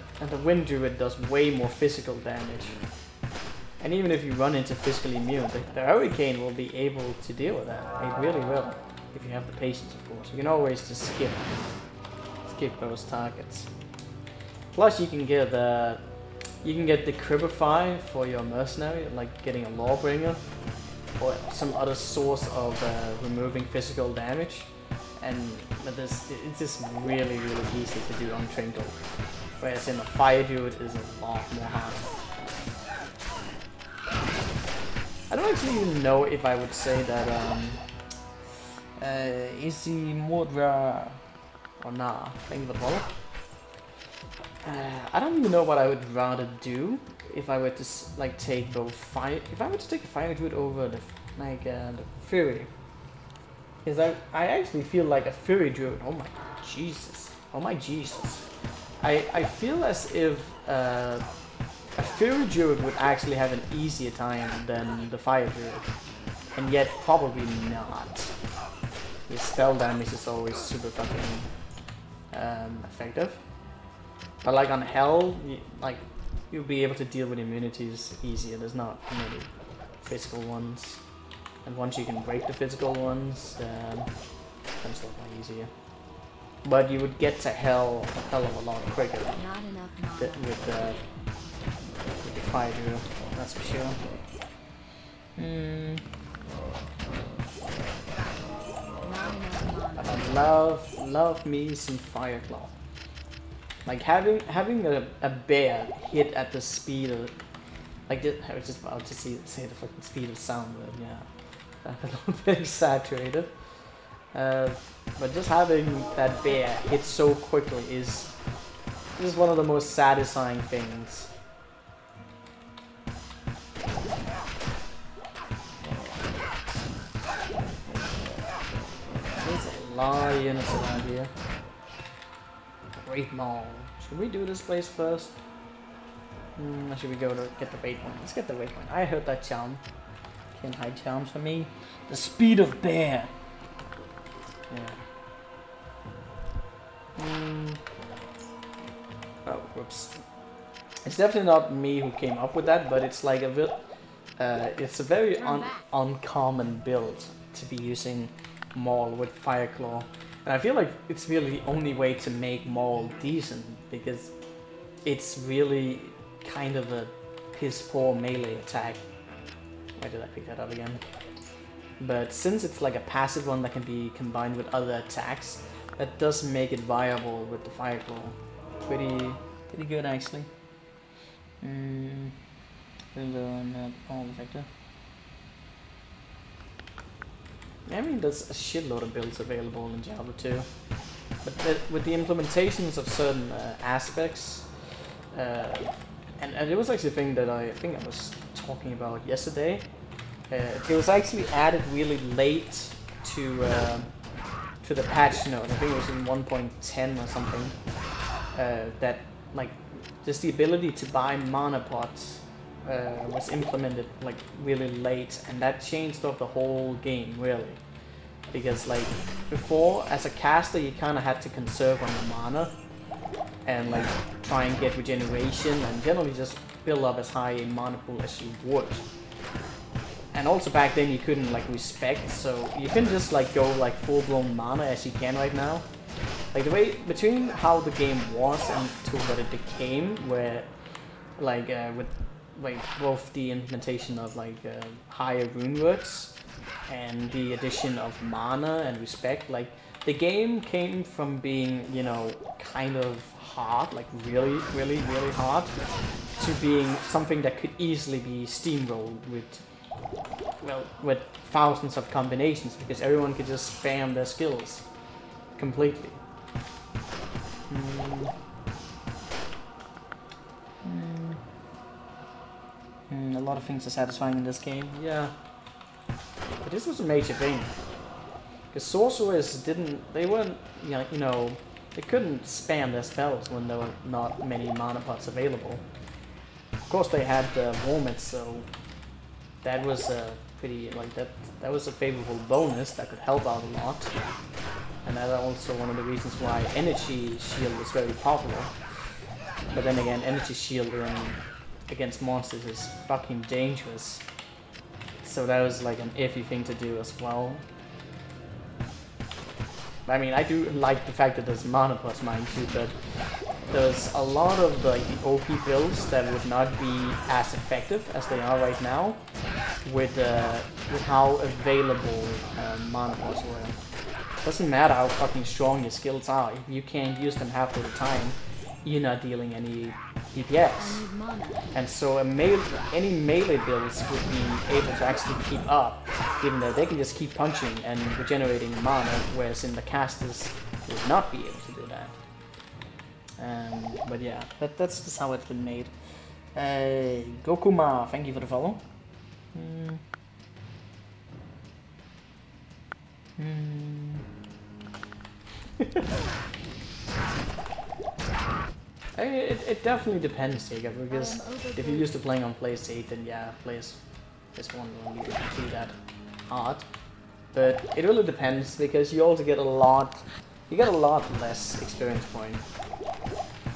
Wind Druid does way more physical damage. And even if you run into physical immune, the Hurricane will be able to deal with that. It really will. If you have the patience, of course. You can always just skip those targets. Plus, you can get the Cribify for your mercenary, like getting a Lawbringer, or some other source of removing physical damage. And it's just really easy to do on Tringle. Whereas in the Fire Druid is a lot more hard. I don't actually even know if I would say that is the Mordra or nah, think of it. I don't even know what I would rather do if I were to like take both fire. If I were to take Fire Druid over the the Fury, because I actually feel like a Fury Druid. Oh my Jesus! Oh my Jesus! I feel as if a Fury Druid would actually have an easier time than the Fire Druid, and yet probably not. The spell damage is always super fucking effective. But like on Hell, you'll be able to deal with immunities easier. There's not many physical ones, and once you can break the physical ones, then it's a lot more easier. But you would get to Hell a hell of a lot quicker with the Fire Druid, that's for sure. But I love me some Fireclaw. Like having a bear hit at the speed of, like this, I was just about to say the fucking speed of sound, but yeah, a little bit exaggerated. But just having that bear hit so quickly is one of the most satisfying things. There's a lot of units around here. Great Maul. Should we do this place first? Or should we go to get the Waypoint? Let's get the Waypoint. I heard that charm. Can't hide charms for me. The speed of bear. Yeah. Oh, whoops. It's definitely not me who came up with that, but it's like it's a very uncommon build to be using Maul with Fireclaw. And I feel like it's really the only way to make Maul decent, because it's really kind of a piss poor melee attack. Why did I pick that up again? But since it's like a passive one that can be combined with other attacks, that does make it viable with the Fireclaw. Pretty good actually. All vector. I mean, there's a shitload of builds available in Diablo 2, but with the implementations of certain aspects, and it was actually a thing that I think I was talking about yesterday. It was actually added really late to the patch note. I think it was in 1.10 or something. That like just the ability to buy mana pots was implemented like really late, and that changed up the whole game really. Because like before, as a caster, you kind of had to conserve on your mana and like try and get regeneration and generally just build up as high a mana pool as you would. And also back then you couldn't like respect, so you can just like go like full-blown mana as you can right now. Like the way between how the game was and to what it became, where like with like both the implementation of like higher rune words and the addition of mana and respect, like the game came from being, you know, kind of hard, like really hard, to being something that could easily be steamrolled with thousands of combinations, because everyone could just spam their skills completely. A lot of things are satisfying in this game, yeah. But this was a major thing. Because sorcerers they couldn't spam their spells when there were not many mana pots available. Of course they had the Vomit, so that was a pretty, like that was a favorable bonus that could help out a lot. And that's also one of the reasons why Energy Shield was very popular. But then again, Energy Shield against monsters is fucking dangerous. So that was like an iffy thing to do as well. I mean, I do like the fact that there's mana pots, mind you, but there's a lot of the OP builds that would not be as effective as they are right now with how available mana pots were. Doesn't matter how fucking strong your skills are, if you can't use them half of the time, you're not dealing any DPS. And so any melee builds would be able to actually keep up, given that they can just keep punching and regenerating mana, whereas in the casters would not be able to do that. But yeah, that's just how it's been made. Gokuma, thank you for the follow. It definitely depends, Jacob, because if you're used to playing on PS8, then yeah, PS1 won't be that hard. But it really depends, because you also get a lot less experience point.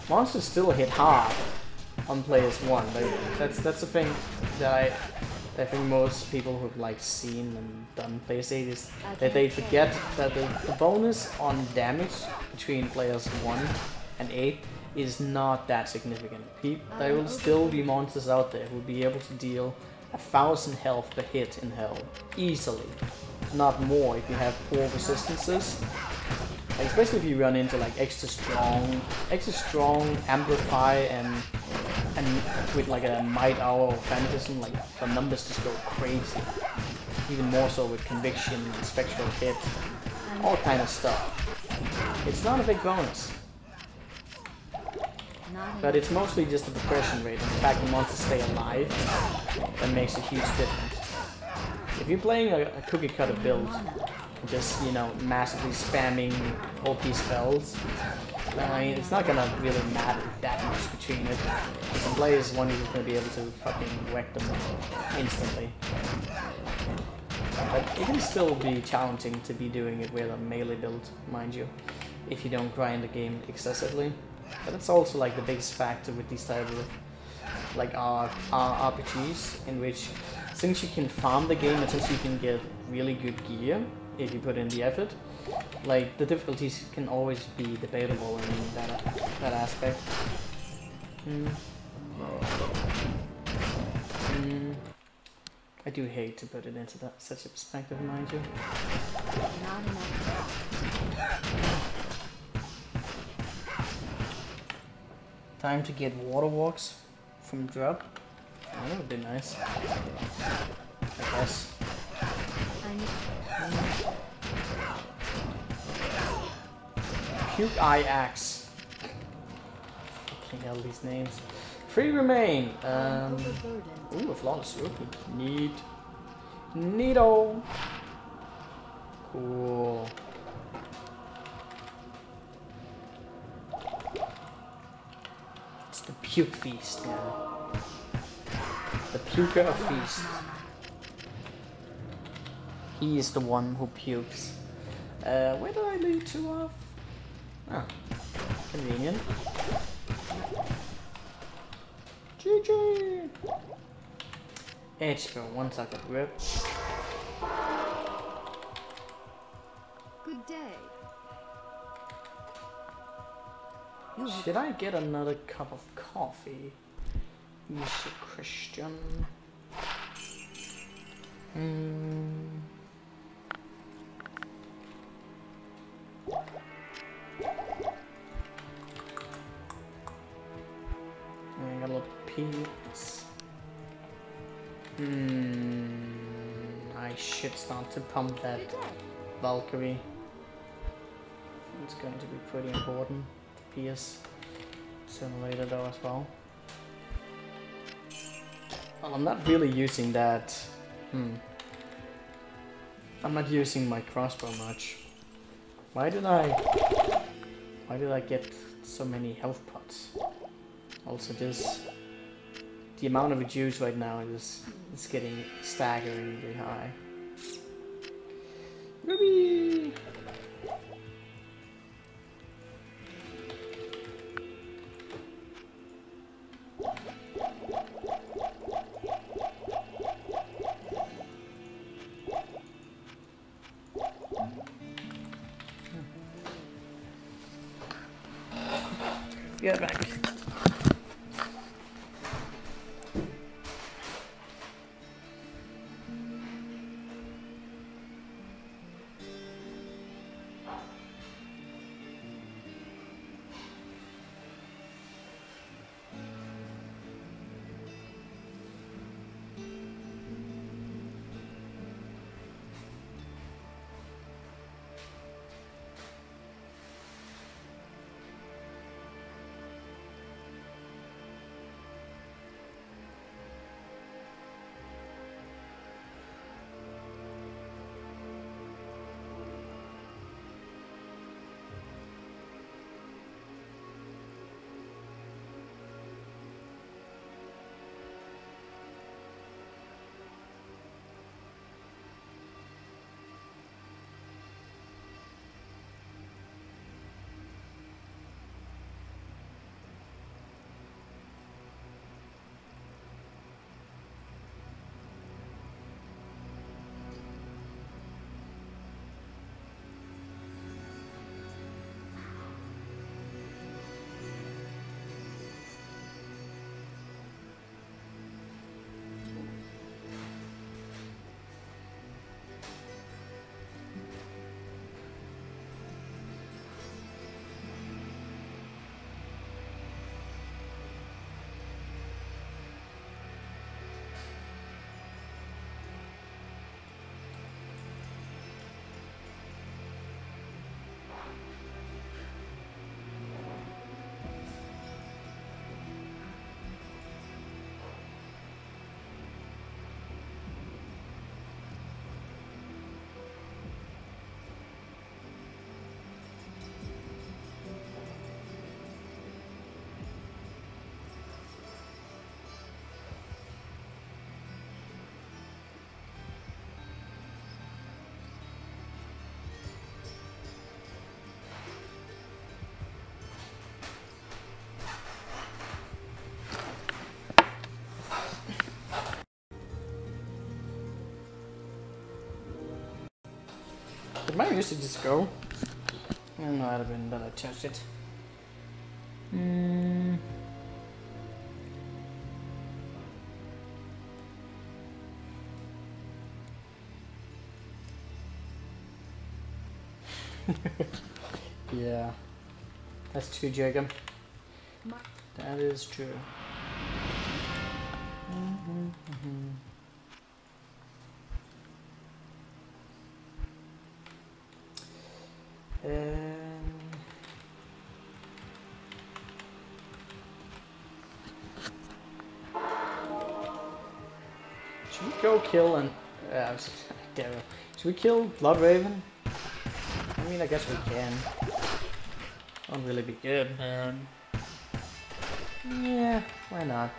Monsters still hit hard on PS1. That's the thing that I think most people who've like seen and done PS8 is that they forget that the bonus on damage between players 1 and 8 is not that significant. There will still be monsters out there who will be able to deal 1,000 health per hit in hell easily, if not more if you have poor resistances. Like, especially if you run into like extra strong amplify and with like a might hour or phantasm, like the numbers just go crazy. Even more so with conviction and spectral hit, all kind of stuff. It's not a big bonus, but it's mostly just the progression rate and the fact that monsters stay alive that makes a huge difference. If you're playing a cookie cutter build, just, you know, massively spamming OP spells, I mean, it's not gonna really matter that much between it. Some players one is gonna be able to fucking whack them instantly. But it can still be challenging to be doing it with a melee build, mind you, if you don't grind the game excessively. But that's also like the biggest factor with these type of like RPGs, in which since you can farm the game and since you can get really good gear if you put in the effort, like the difficulties can always be debatable in that aspect. I do hate to put it into such a perspective, mind you. Time to get water walks from drop. Oh, that would be nice, I guess. Puke Eye Axe. Fucking hell, these names. 3 remain. Ooh, a flawless rookie. Neato. Cool. It's the Puke Feast, yeah. The Puker Feast. He is the one who pukes. Where did I leave 2 off? Ah, convenient. GG! Edgebro, 1 second, rip. Good day. Should I get another cup of coffee, Mr. Christian? I got a little peanuts. I should start to pump that Valkyrie. It's going to be pretty important to PS sooner or later though as well. Well, I'm not really using that. I'm not using my crossbow much. Why did I get so many health pots? Also, the amount of juice right now is getting staggeringly high. Ruby! Be right back. Did my music just go? I don't know, I'd have been that I touched it. Yeah, that's true, Jacob. That is true. Should we go kill and should we kill Bloodraven? I mean, I guess we can. Won't really be good, man. Yeah, why not?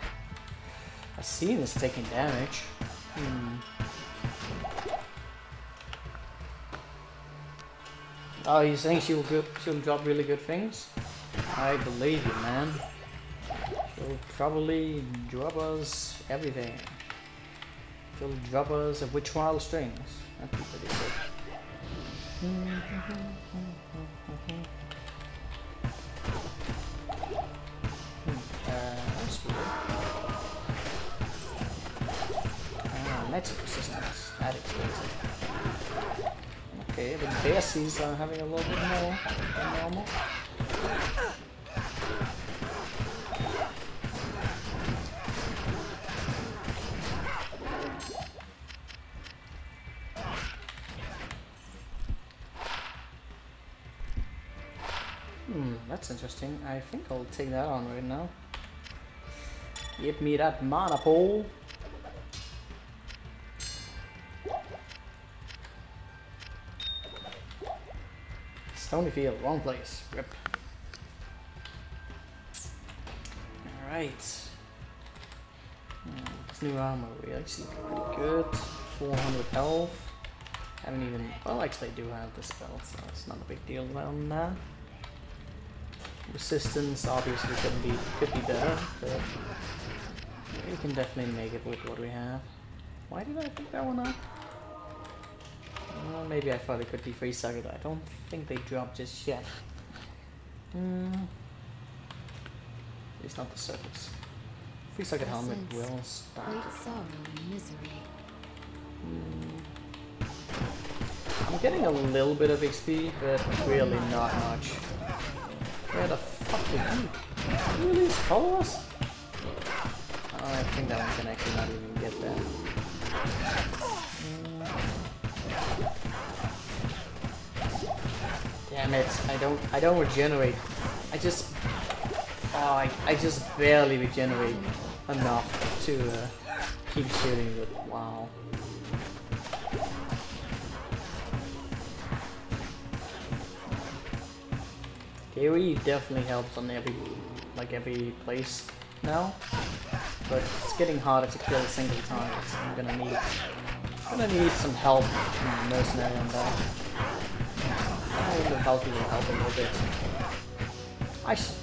Asin is taking damage. Oh, you saying she'll drop really good things? I believe you, man. She'll probably drop us everything. She'll drop us a Witch Wild strings. That'd be pretty good. That's weird. Magic resistance. That explains it. Okay, the Bessies are having a little bit more than normal. That's interesting. I think I'll take that on right now. Give me that mana pole. Stony Field, wrong place. Rip. Alright. This new armor, we actually pretty good. 400 health. Haven't even. Well, actually, I do have the spell, so it's not a big deal on that. Resistance obviously could be better, but we can definitely make it with what we have. Why did I pick that one up? Well, maybe I thought it could be free sucker. I don't think they dropped just yet. least not the surface. Free socket helmet will start. Great sorrow and misery. I'm getting a little bit of XP, but really not much. Where the fuck did you really follow us? I think that one can actually not even get there. Damn it! I don't regenerate. I just barely regenerate enough to keep shooting with. Wow. AoE definitely helps on every place now, but it's getting harder to kill single targets. I'm gonna need some help from the mercenary on that. The healthy will help a little bit. I should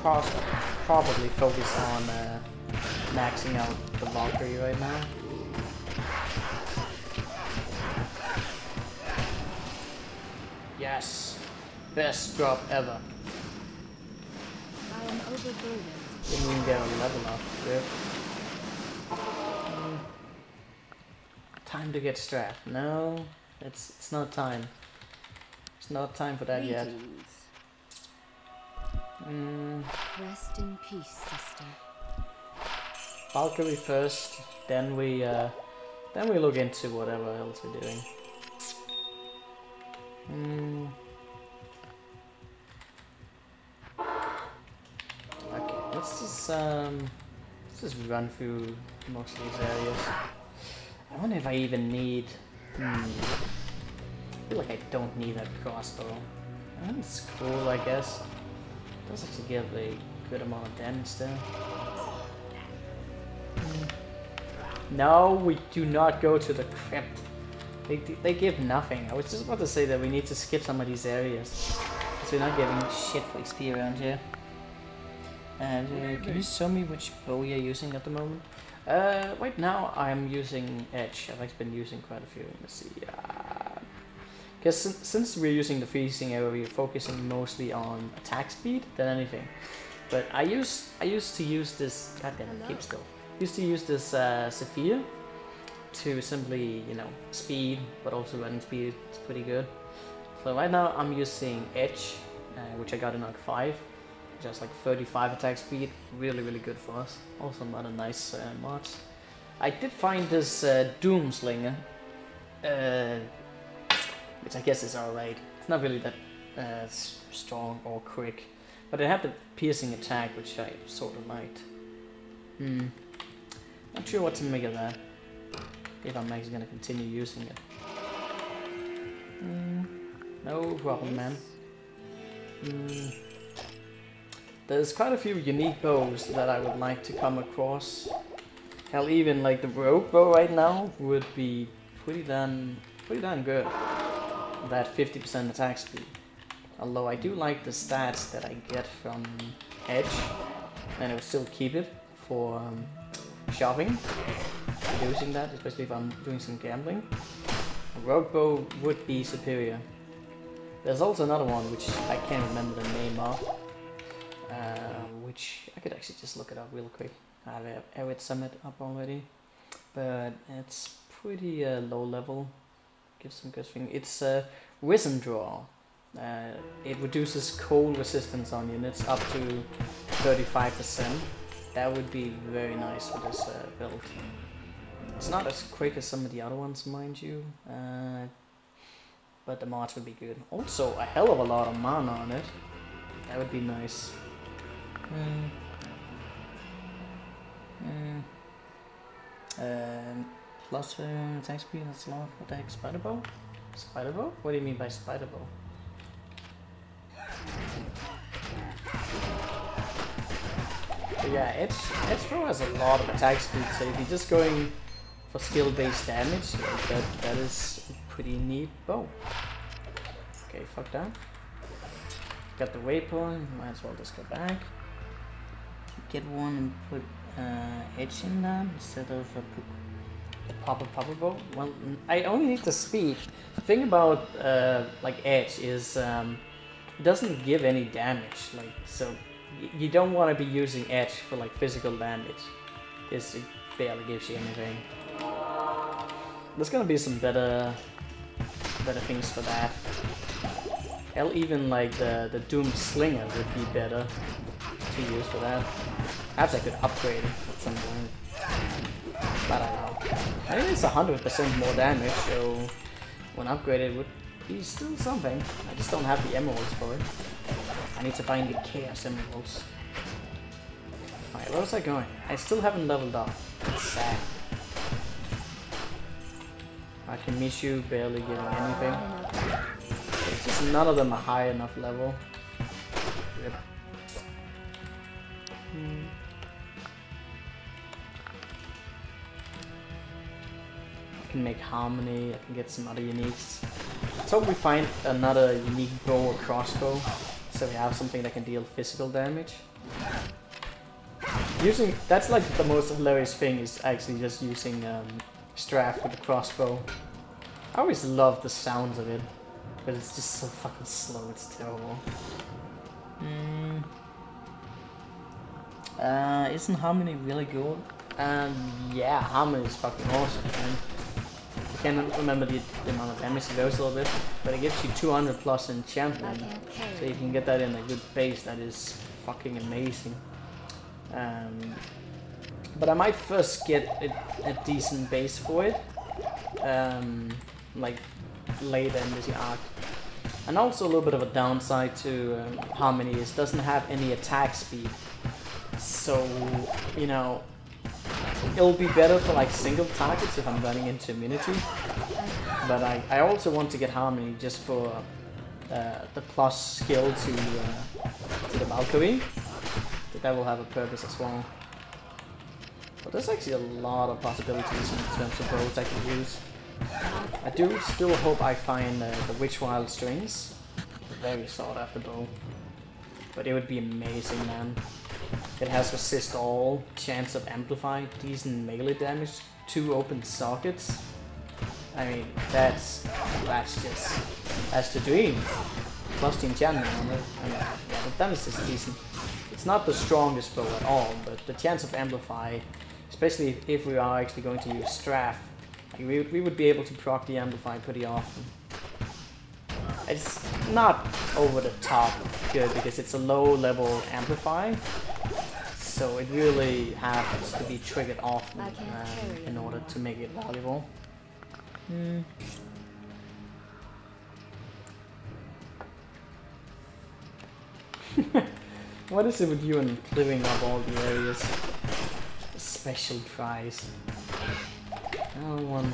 probably focus on maxing out the Valkyrie right now. Yes! Best drop ever. I am overburdened. Didn't even get a level up. Good. Time to get strapped. No, it's not time. It's not time for that yet. Rest in peace, sister. Valkyrie first, then we look into whatever else we're doing. Okay, let's just run through most of these areas. I wonder if I even need. I feel like I don't need that crossbow. It's cool, I guess. It does actually give a good amount of damage still. No, we do not go to the crypt. They give nothing. I was just about to say that we need to skip some of these areas. Because we're not getting shit for XP around here. And can you show me which bow you're using at the moment? Right now I'm using Edge. I've actually been using quite a few. Let's see. Because since we're using the freezing arrow, we're focusing mostly on attack speed than anything. But I used to use this. Goddamn, keep still. Used to use this Saphir to simply, you know, speed, but also running speed. It's pretty good. So right now I'm using Edge, which I got in Arc 5. Just like 35 attack speed, really good for us. Also not a nice mods. I did find this Doom Slinger, which I guess is alright. It's not really that strong or quick, but it had the piercing attack, which I sort of liked. Not sure what to make of that. If I'm actually gonna continue using it. No problem, man. There's quite a few unique bows that I would like to come across. Hell, even like the rogue bow right now would be pretty darn good. That 50% attack speed. Although I do like the stats that I get from Edge, and I will still keep it for shopping. Using that, especially if I'm doing some gambling. A rogue bow would be superior. There's also another one which I can't remember the name of. Which I could actually just look it up real quick. I have Arid Summit up already, but it's pretty low level. Gives some good thing. It's Risen Draw. It reduces cold resistance on units up to 35%. That would be very nice for this build. It's not as quick as some of the other ones, mind you, but the mods would be good. Also, a hell of a lot of mana on it. That would be nice. Plus attack speed, that's a lot. What the heck, spider bow? Spider bow? What do you mean by spider bow? But yeah, Edge Bow has a lot of attack speed, so if you're just going for skill-based damage, that is a pretty neat bow. Okay, fuck that. Got the waypoint, might as well just go back. Get one and put Edge in that instead of a popper bow. Well, I only need the speed. The thing about like Edge is it doesn't give any damage. Like, so you don't want to be using edge for like physical damage, because it barely gives you anything. There's gonna be some better things for that. Hell, even like the Doom Slinger would be better to use for that. Perhaps I could upgrade it at some point. But I don't know. I think it's 100% more damage, so when upgraded it would be still something. I just don't have the emeralds for it. I need to find the Chaos Emeralds. Alright, where was I going? I still haven't leveled up. It's sad. I can miss you barely getting anything. It's just none of them are high enough level. Yep. I can make Harmony, I can get some other uniques. Let's hope we find another unique bow or crossbow, so we have something that can deal physical damage. That's like the most hilarious thing, is actually just using Straff with the crossbow. I always love the sounds of it, but it's just so fucking slow, it's terrible. Isn't Harmony really good? Yeah, Harmony is fucking awesome, man. I can't remember the amount of damage it goes a little bit, but it gives you 200 plus enchantment, so you can get that in a good base. That is fucking amazing. But I might first get a decent base for it, like later in this arc. And also a little bit of a downside to Harmony is it doesn't have any attack speed. So, you know, it'll be better for like single targets if I'm running into immunity. But I also want to get Harmony just for the plus skill to the Valkyrie. That will have a purpose as well. But there's actually a lot of possibilities in terms of bows I can use. I do still hope I find the Witchwild Strings. A very sought after bow. But it would be amazing, man. It has resist all, chance of amplify, decent melee damage, 2 open sockets. I mean, that's the dream. Plus the enchantment on it. I mean, yeah, the damage is decent. It's not the strongest bow at all, but the chance of amplify, especially if we are actually going to use Straff, like we would be able to proc the amplify pretty often. It's not over the top good because it's a low level amplify, so it really has to be triggered often in order to make it valuable. What is it with you and clearing up all the areas? Special tries. I don't want...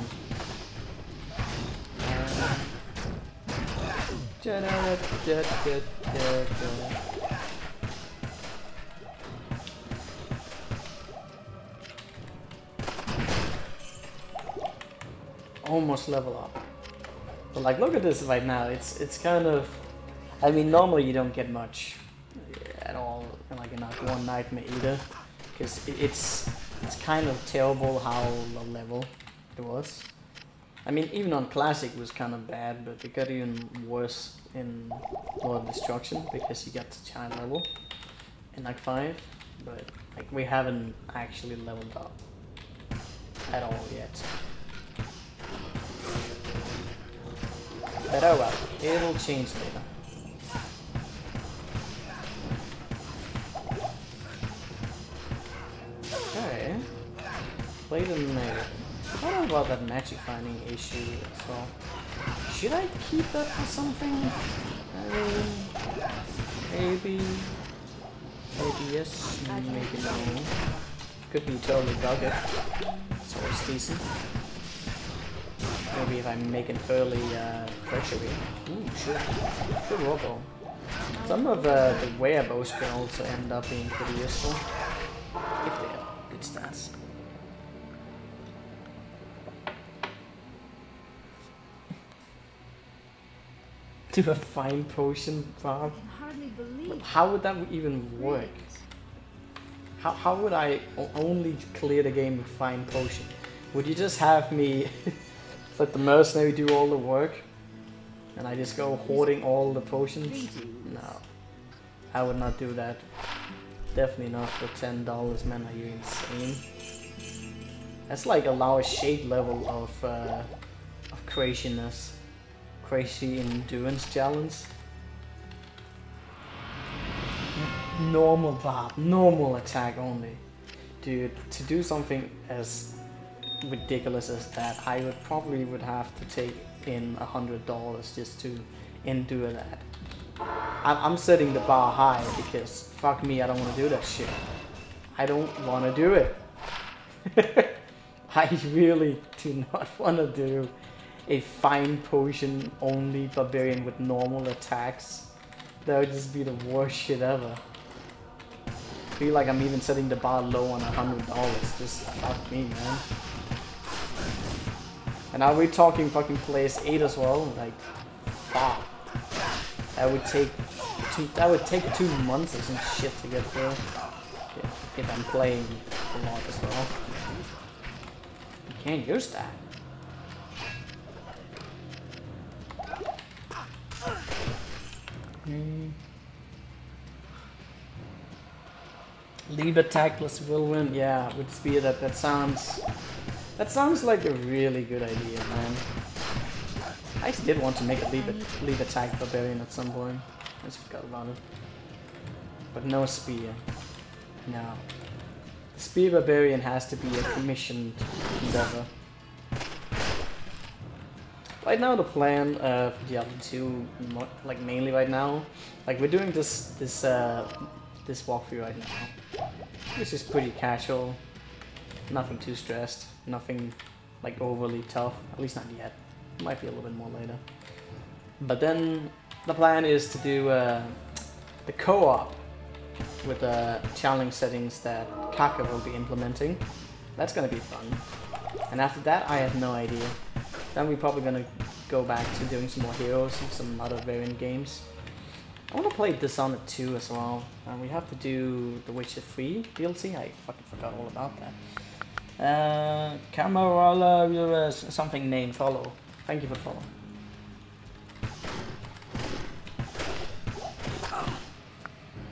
Almost level up. But like, look at this right now. It's kind of... I mean, normally you don't get much at all, like in like one Nightmare either, because it's kind of terrible how low level it was. I mean, even on Classic it was kind of bad, but it got even worse in Lord of Destruction because you got to giant level in like 5, but like we haven't actually leveled up at all yet. But oh well, it'll change later. Okay. Play the negative. I don't know about that magic finding issue as well. Should I keep that for something? Maybe yes, maybe no. Could be totally bugged. So it's decent. Maybe if I make an early pressure wheel. Ooh, should robo. Some of the wereabouts can also end up being pretty useful if they have good stats. Do a fine potion, Bob? How would that even work? How would I only clear the game with fine potion? Would you just have me let the mercenary do all the work, and I just go hoarding all the potions? No. I would not do that. Definitely not for $10, man. Are you insane? That's like a lower shade level of craziness. Crazy endurance challenge. Normal bar, normal attack only. Dude, to do something as ridiculous as that, I would probably have to take in $100 just to endure that. I'm setting the bar high because fuck me, I don't want to do that shit. I don't want to do it. I really do not want to do a fine potion only barbarian with normal attacks. That would just be the worst shit ever. I feel like I'm even setting the bar low on $100. Just fuck me, man. And are we talking fucking place 8 as well? Like, fuck. That would take 2 months or some shit to get through. If I'm playing a lot as well. You can't use that. Leap attack plus whirlwind, yeah, with speed up. That sounds like a really good idea, man. I did want to make a leap attack barbarian at some point. I just forgot about it. But no spear. No. The spear barbarian has to be a commissioned endeavor. Right now the plan for Diablo 2, like mainly right now, like we're doing this walkthrough right now, which is pretty casual, nothing too stressed, nothing like overly tough, at least not yet. Might be a little bit more later. But then the plan is to do the co-op with the challenge settings that Kaka will be implementing. That's gonna be fun. And after that, I have no idea. Then we're probably gonna go back to doing some more heroes and some other variant games. I want to play Dishonored 2 as well. We have to do The Witcher 3 DLC. I fucking forgot all about that. Camerola, you're something named follow. Thank you for following.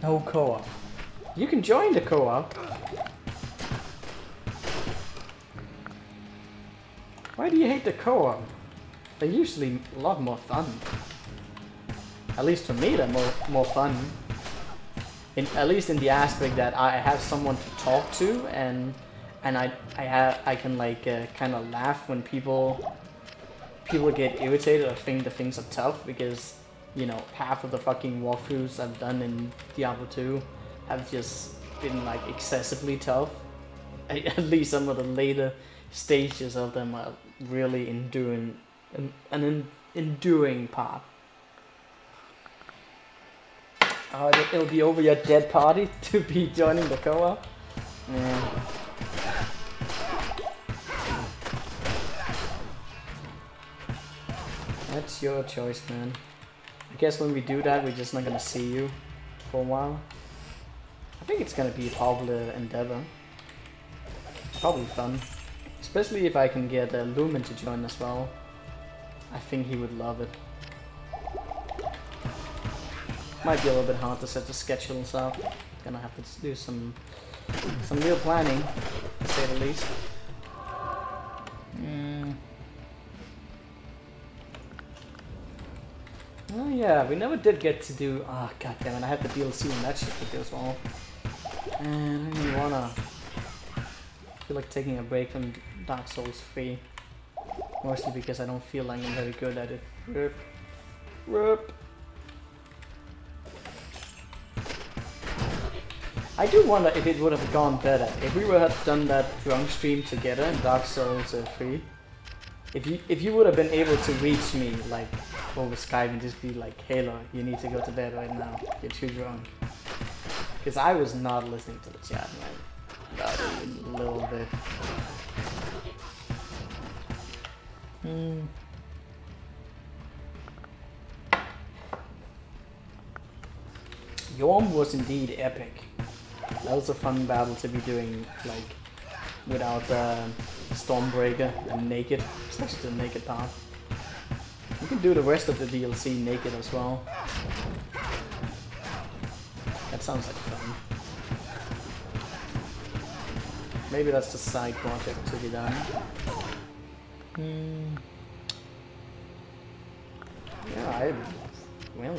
No co-op. You can join the co-op. Why do you hate the co-op? They're usually a lot more fun. At least for me, they're more fun. At least in the aspect that I have someone to talk to, and I can like kind of laugh when people get irritated or think the things are tough, because you know half of the fucking walkthroughs I've done in Diablo 2 have just been like excessively tough. At least some of the later stages of them are really enduring. An enduring part. It'll be over your dead party to be joining the co-op. Yeah. That's your choice, man. I guess when we do that, we're just not gonna see you for a while. I think it's gonna be a popular endeavor. Probably fun. Especially if I can get Lumen to join as well. I think he would love it. Might be a little bit hard to set the schedules up. Gonna have to do some real planning, to say the least. Oh yeah, we never did get to do. Ah, oh, goddammit, I had the DLC and that shit to do as well. And I don't even wanna. I feel like taking a break from Dark Souls 3. Mostly because I don't feel like I'm very good at it. Rip. Rip. I do wonder if it would have gone better if we would have done that drunk stream together in Dark Souls 3. If you would have been able to reach me like over Skype and just be like, Halo, you need to go to bed right now. You're too drunk. Because I was not listening to the chat, man. Not even a little bit. Yorm was indeed epic. That was a fun battle to be doing, like, without Stormbreaker and naked, especially the naked part. You can do the rest of the DLC naked as well. sounds like fun. Maybe that's the side project to be done.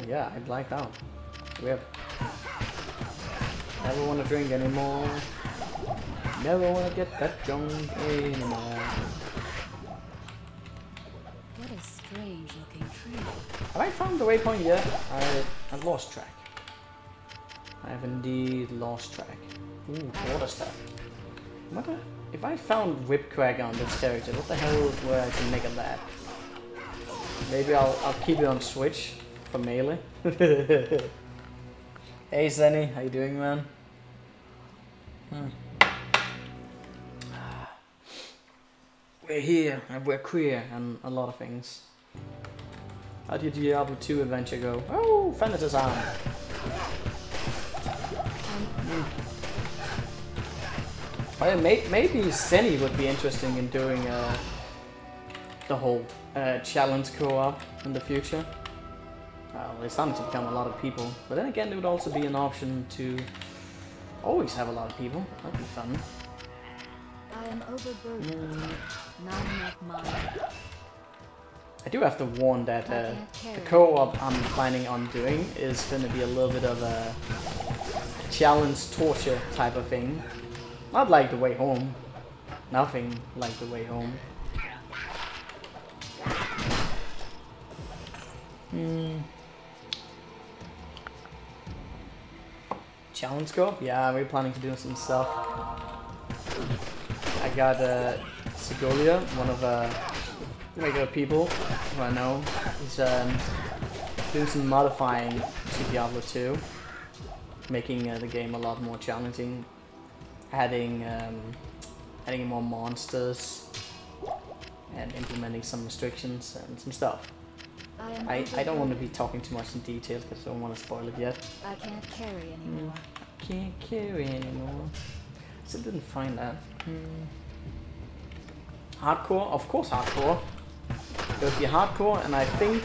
Yeah, I'd like that. Weird. Never want to drink anymore. Never want to get that drunk anymore. What a strange looking tree. Have I found the waypoint yet? I've lost track. I have indeed lost track. Ooh, water stuff. If I found Whipcracker on this character, what the hell would I can make of that? Maybe I'll keep it on Switch for melee. Hey Zenny, how you doing, man? We're here and we're queer and a lot of things. How did Diablo 2 adventure go? Oh, Fennett's arm. Maybe Zenny would be interesting in doing the whole challenge co-op in the future. Well, it's starting to become a lot of people, but then again, there would also be an option to always have a lot of people. That'd be fun. I am overburdened. Not enough money. I do have to warn that the co-op I'm planning on doing is going to be a little bit of a challenge torture type of thing. Not like The Way Home. Nothing like The Way Home. Challenge scope? Yeah, we're planning to do some stuff. I got Segolia, one of the regular people who I know. He's doing some modifying to Diablo 2, making the game a lot more challenging, adding more monsters, and implementing some restrictions and some stuff. I don't want to be talking too much in detail because I don't want to spoil it yet. I can't carry anymore. Can't carry anymore. Still didn't find that. Hardcore? Of course hardcore. It would be hardcore, and I think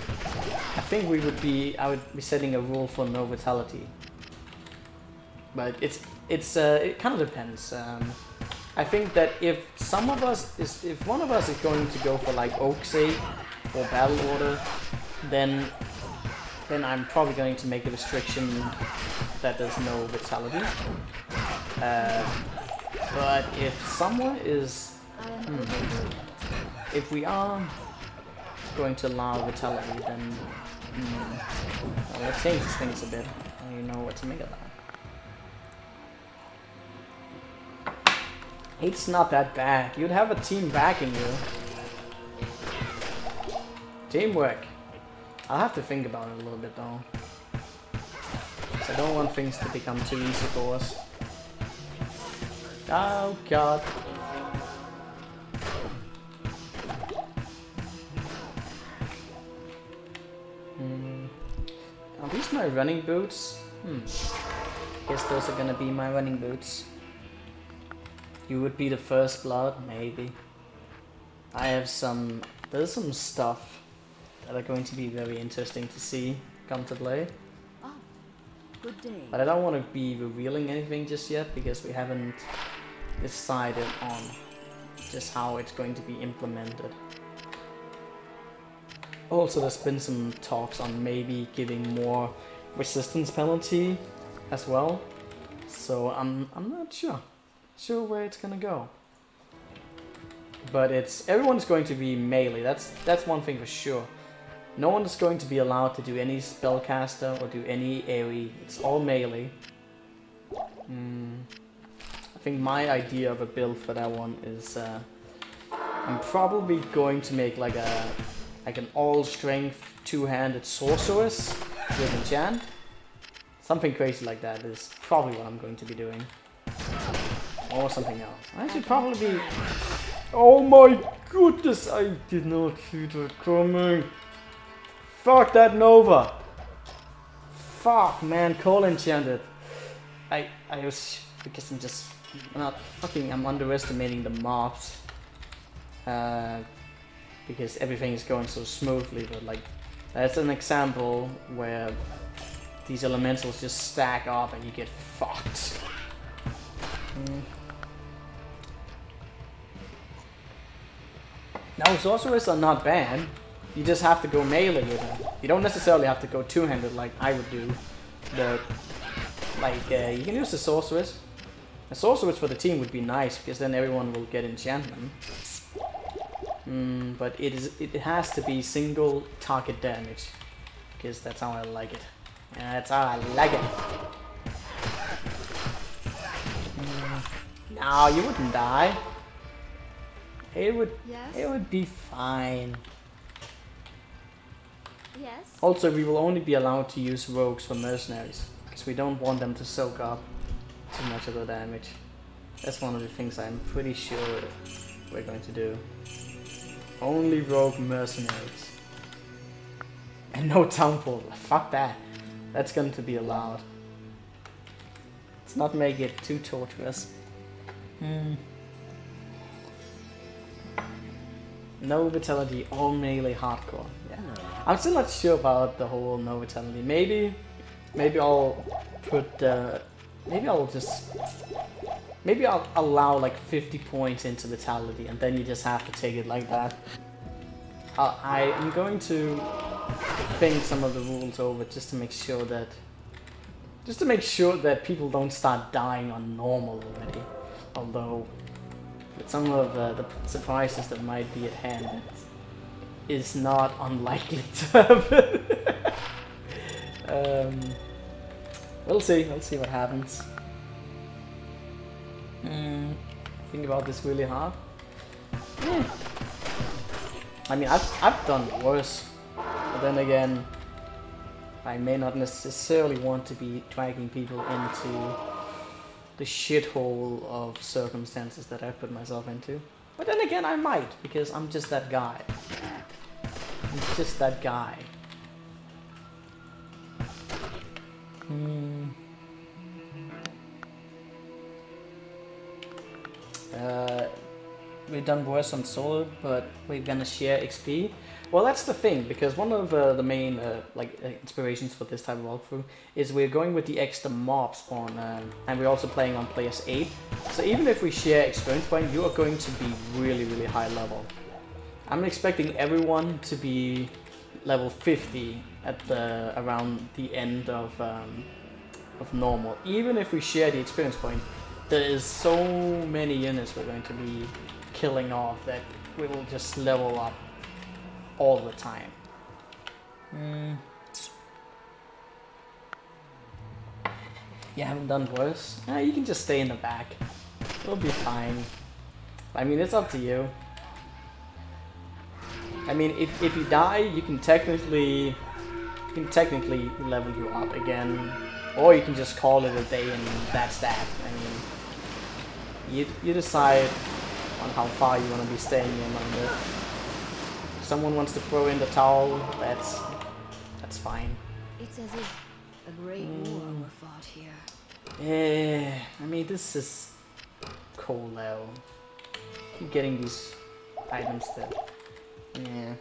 I would be setting a rule for no vitality. But it kind of depends. I think that if one of us is going to go for like Oak Save or Battle Order, then I'm probably going to make a restriction that there's no vitality. But if someone is, if we are going to allow vitality, then well, let's change these things a bit. I don't even know what to make of that. It's not that bad. You'd have a team backing you. Teamwork. I'll have to think about it a little bit though. So I don't want things to become too easy for us. Oh god. Are these my running boots? Guess those are gonna be my running boots. You would be the first blood, maybe. I have there's some stuff that are going to be very interesting to see come to play. Oh, good day. But I don't want to be revealing anything just yet because we haven't decided on just how it's going to be implemented. Also, there's been some talks on maybe giving more resistance penalty as well. So I'm not sure where it's gonna go. But everyone's going to be melee. That's one thing for sure. No one is going to be allowed to do any spellcaster or do any AoE. It's all melee. I think my idea of a build for that one is I'm probably going to make like an all-strength two-handed sorceress with enchant. Something crazy like that is probably what I'm going to be doing. Or something else. I should probably be... Oh my goodness, I did not see that coming. Fuck that Nova. Fuck, man, Cole enchanted. I was... Because I'm underestimating the mobs. Because everything is going so smoothly, but like... That's an example where these elementals just stack up and you get fucked. Now, sorcerers are not bad. You just have to go melee with them. You don't necessarily have to go two-handed like I would do. But, like, you can use the sorceress. A sorceress for the team would be nice, because then everyone will get enchantment. But it has to be single target damage. Because that's how I like it. That's how I like it. No, you wouldn't die. It would be fine. Yes. Also, we will only be allowed to use rogues for mercenaries, because we don't want them to soak up too much of the damage. That's one of the things I'm pretty sure we're going to do. Only rogue mercenaries. And no town portal. Fuck that. That's going to be allowed. Let's not make it too torturous. No vitality, all melee hardcore. Yeah. I'm still not sure about the whole no vitality. Maybe I'll put maybe I'll allow like 50 points into vitality, and then you just have to take it like that. I am going to think some of the rules over just to make sure that people don't start dying on normal already. Although with some of the surprises that might be at hand, it is not unlikely to happen. We'll see what happens. Think about this really hard. I mean, I've done worse, but then again, I may not necessarily want to be dragging people into the shithole of circumstances that I put myself into. But then again, I might, because I'm just that guy. I'm just that guy. We've done worse on solo, but we're gonna share XP. Well, that's the thing, because one of the main inspirations for this type of walkthrough is we're going with the extra mob spawn, and we're also playing on players 8. So even if we share experience point, you are going to be really, really high level. I'm expecting everyone to be level 50 at around the end of normal. Even if we share the experience point, there is so many units we're going to be killing off that we will just level up all the time. You haven't done worse? You can just stay in the back. It'll be fine. I mean, it's up to you. I mean, if you die, you can technically level you up again, or you can just call it a day and that's that. I mean, you decide on how far you want to be staying in on it. If someone wants to throw in the towel, that's fine. It's as if a great war were fought here. Yeah, I mean, this is cool though. Keep getting these items that, yeah.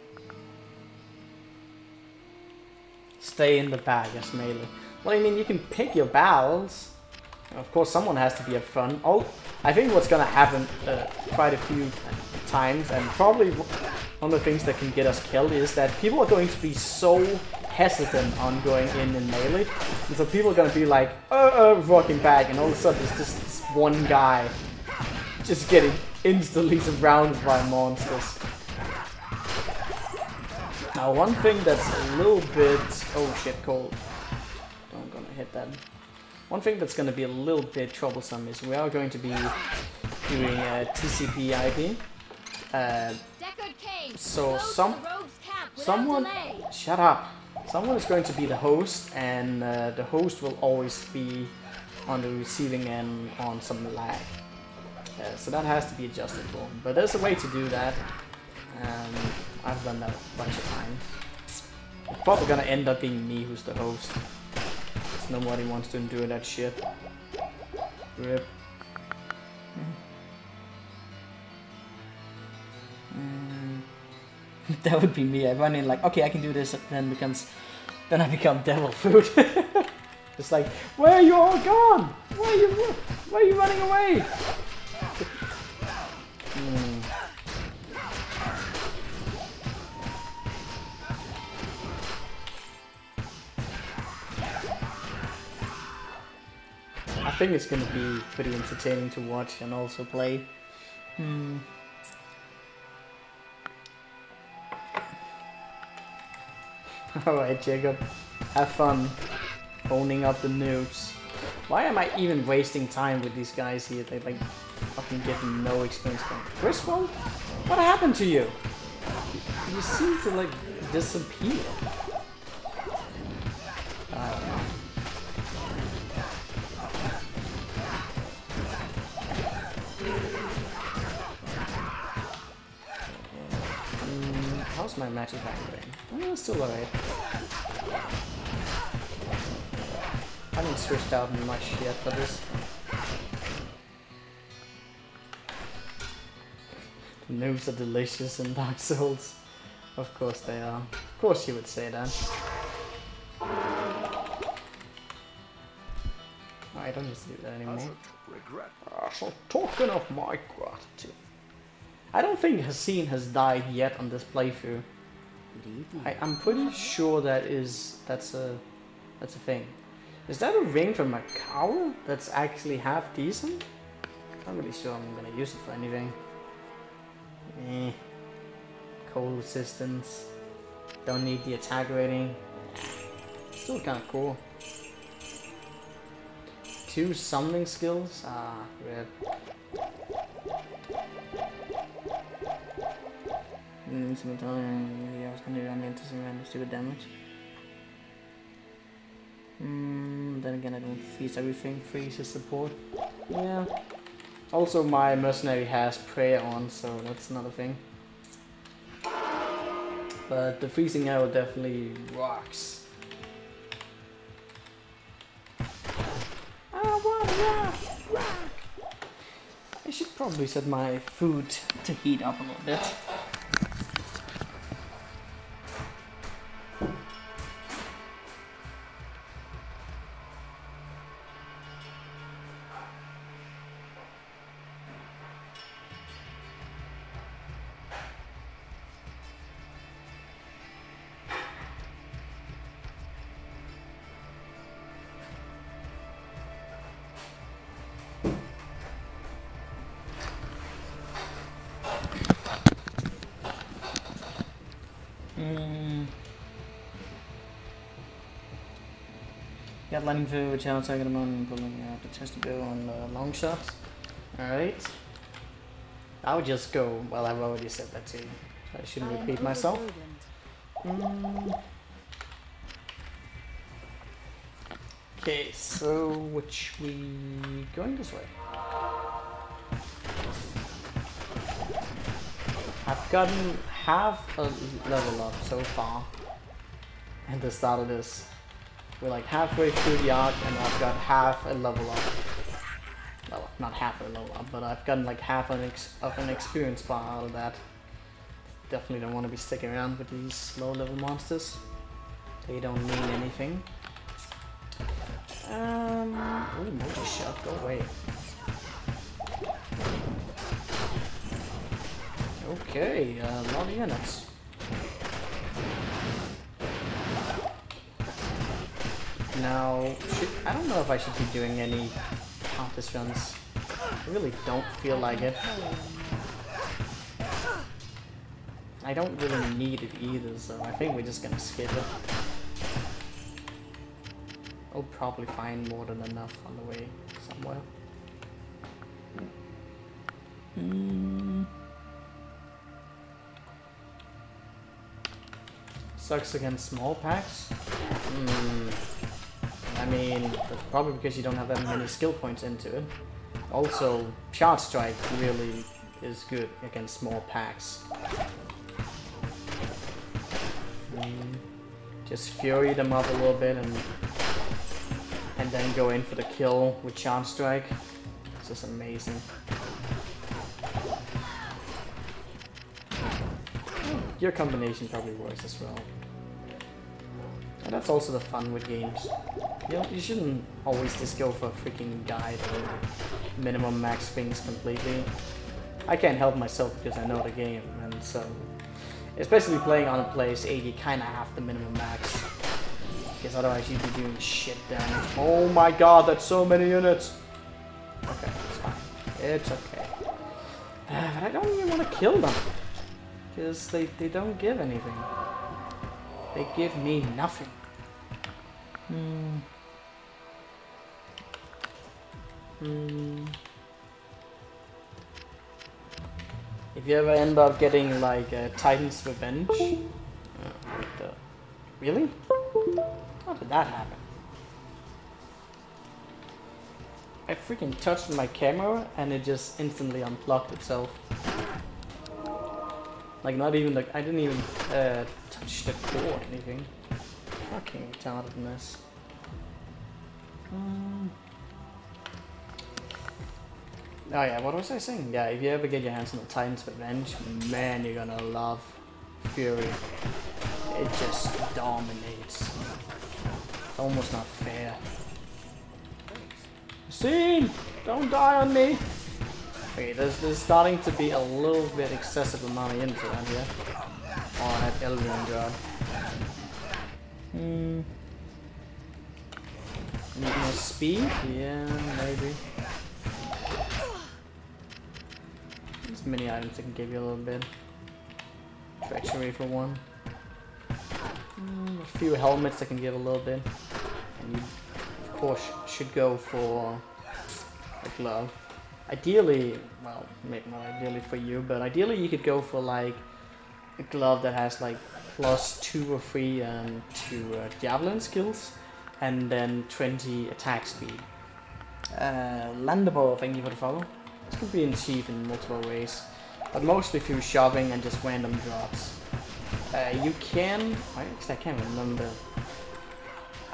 Stay in the bag as melee. Well, I mean, you can pick your battles. Of course, someone has to be up front. I think what's gonna happen quite a few times, and probably one of the things that can get us killed, is that people are going to be so hesitant on going in melee, and so people are gonna be like, rocking back, and all of a sudden there's just this one guy just getting instantly surrounded by monsters. Now, one thing that's a little bit, oh shit, cold. I'm gonna hit that. One thing that's going to be a little bit troublesome is we are going to be doing TCP/IP. So someone, shut up. Someone is going to be the host, and the host will always be on the receiving end on some lag. So that has to be adjusted for. But there's a way to do that. I've done that a bunch of times. It's probably going to end up being me who's the host. Nobody wants to endure that shit. Rip. That would be me. I run in like, okay, I can do this, then I become devil food. It's like, where are you all gone? Why are you running away? I think it's gonna be pretty entertaining to watch and also play. Alright, Jacob. Have fun owning up the noobs. Why am I even wasting time with these guys here? They like fucking get no experience point. Griswold? What happened to you? You seem to like disappear. I don't know. How's my magic doing? Still alright. I haven't switched out much yet for this. The noobs are delicious in Dark Souls. Of course they are. Of course you would say that. I don't need to do that anymore. So talking of my gratitude. I don't think Hassan has died yet on this playthrough. I'm pretty sure that's a thing. Is that a ring from Macau that's actually half decent? Not really sure I'm gonna use it for anything. Cold resistance. Don't need the attack rating. Still kinda cool. 2 summoning skills? Ah, rip. Yeah, I was gonna run into some random stupid damage. Then again, I don't freeze everything. Freeze support. Yeah. Also, my mercenary has prayer on, so that's another thing. But the freezing arrow definitely rocks. I wanna rock. I should probably set my food to heat up a little bit. Got lightning food, challenge target amount, pulling out the test to go on long shots. Alright. I would just go, well, I've already said that too, so I shouldn't repeat myself. Okay, so which we going this way? I've gotten half a level up so far at the start of this. We're like halfway through the arc and I've got half a level up. Well, not half a level up, but I've gotten like half of an experience bar out of that. Definitely don't want to be sticking around with these low level monsters. They don't mean anything. Oh, multi shot, go away. Okay, a lot of units. Now, I don't know if I should be doing any Countess runs. I really don't feel like it. I don't really need it either, so I think we're just gonna skip it. I'll probably find more than enough on the way somewhere. Sucks against small packs. I mean, that's probably because you don't have that many skill points into it. Also, Charge Strike really is good against small packs. Just fury them up a little bit and then go in for the kill with Charge Strike. It's just amazing. Your combination probably works as well. And that's also the fun with games. You shouldn't always just go for a freaking guide or minimum max things completely. I can't help myself because I know the game, and so especially playing on a PS8, you kind of have the minimum max. Because otherwise you'd be doing shit damage. Oh my god, that's so many units! Okay, it's fine. It's okay. But I don't even want to kill them. Because they don't give anything. They give me nothing. If you ever end up getting like Titan's Revenge... Really? How did that happen? I freaking touched my camera and it just instantly unplugged itself. Like not even like, I didn't even touch the core or anything. Fucking retardedness. Oh yeah, what was I saying? Yeah, if you ever get your hands on the Titan's Revenge, man, you're gonna love Fury. It just dominates. It's almost not fair. Scene! Don't die on me! Okay, there's starting to be a little bit excessive amount of units around here. Oh, that Elvion God. Need more speed? Yeah, maybe. There's many items that can give you a little bit. Treachery for one. A few helmets that can give a little bit. And you, of course, should go for a glove. Ideally, well, maybe not ideally for you, but ideally you could go for like a glove that has like +2 or 3 to javelin skills, and then 20 attack speed. Landable, thank you for the follow. This could be achieved in multiple ways, but mostly through shopping and just random drops. You can, actually I can't remember.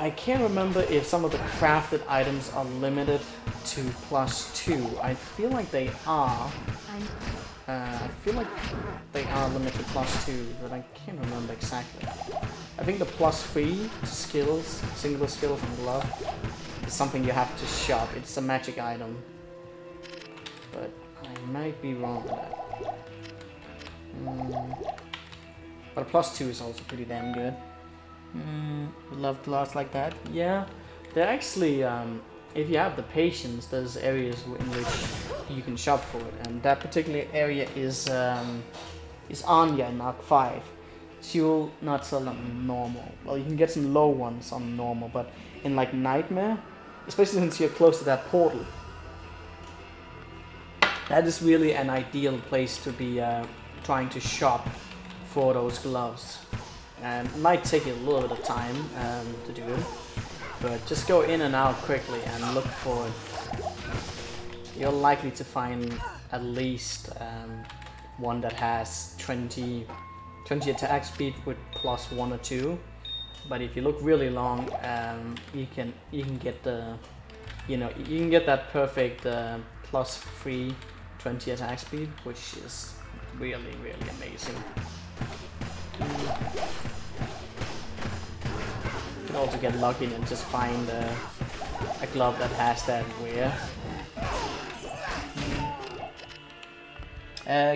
I can't remember if some of the crafted items are limited to +2. I feel like they are. I feel like they are limited to +2, but I can't remember exactly. I think the +3 skills, singular skills and glove, is something you have to shop. It's a magic item. But I might be wrong with that. But a +2 is also pretty damn good. Love gloves like that. Yeah, they're actually, if you have the patience, there's areas in which you can shop for it, and that particular area is Anya in Arc 5. She will not sell them normal. Well, you can get some low ones on normal, but in like Nightmare, especially since you're close to that portal, that is really an ideal place to be trying to shop for those gloves. It might take you a little bit of time to do it, but just go in and out quickly and look for it. You're likely to find at least one that has 20 attack speed with +1 or 2. But if you look really long, you can get the, you can get that perfect +3 20 attack speed, which is really amazing. You can also get lucky and just find a glove that has that wear.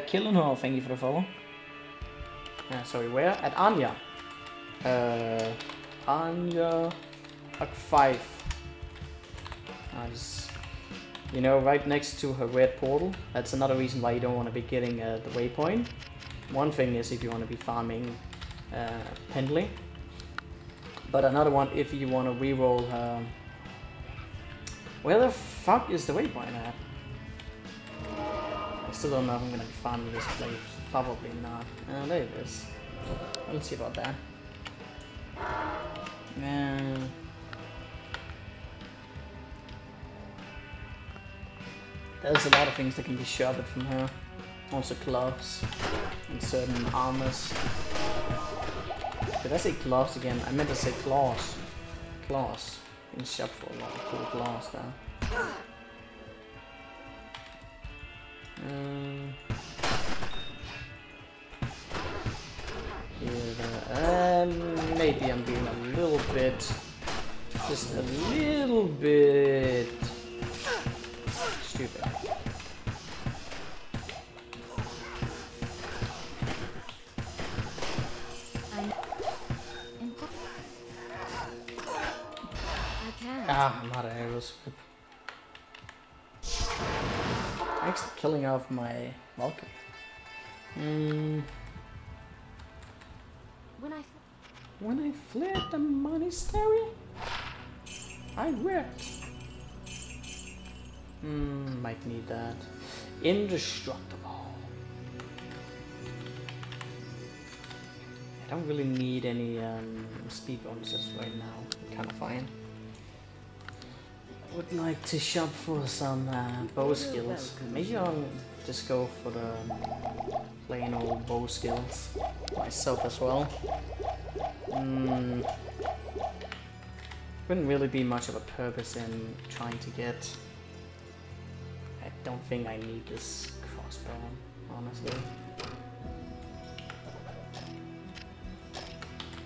Killenhor, thank you for the follow. Sorry, where? At Anya. Anya Arc 5. Just, right next to her red portal. That's another reason why you don't want to be getting the waypoint. One thing is if you want to be farming Pendley, but another one if you want to reroll her. Where the fuck is the waypoint at? I still don't know if I'm gonna be farming this place. Probably not. There it is. Let's see about that. There's a lot of things that can be shopped from her. Also gloves and certain armors. Did I say gloves again? I meant to say claws. Claws. You can shop for a lot of cool claws there. Maybe I'm being a little bit, just a little bit stupid. I'm out of arrows. Actually killing off my Valkyrie. When I fled the monastery, I wept. Might need that. Indestructible. I don't really need any speed bonuses right now. Kind of fine. Would like to shop for some bow skills. Maybe I'll just go for the plain old bow skills myself as well. Wouldn't really be much of a purpose in trying to get. I don't think I need this crossbow, honestly.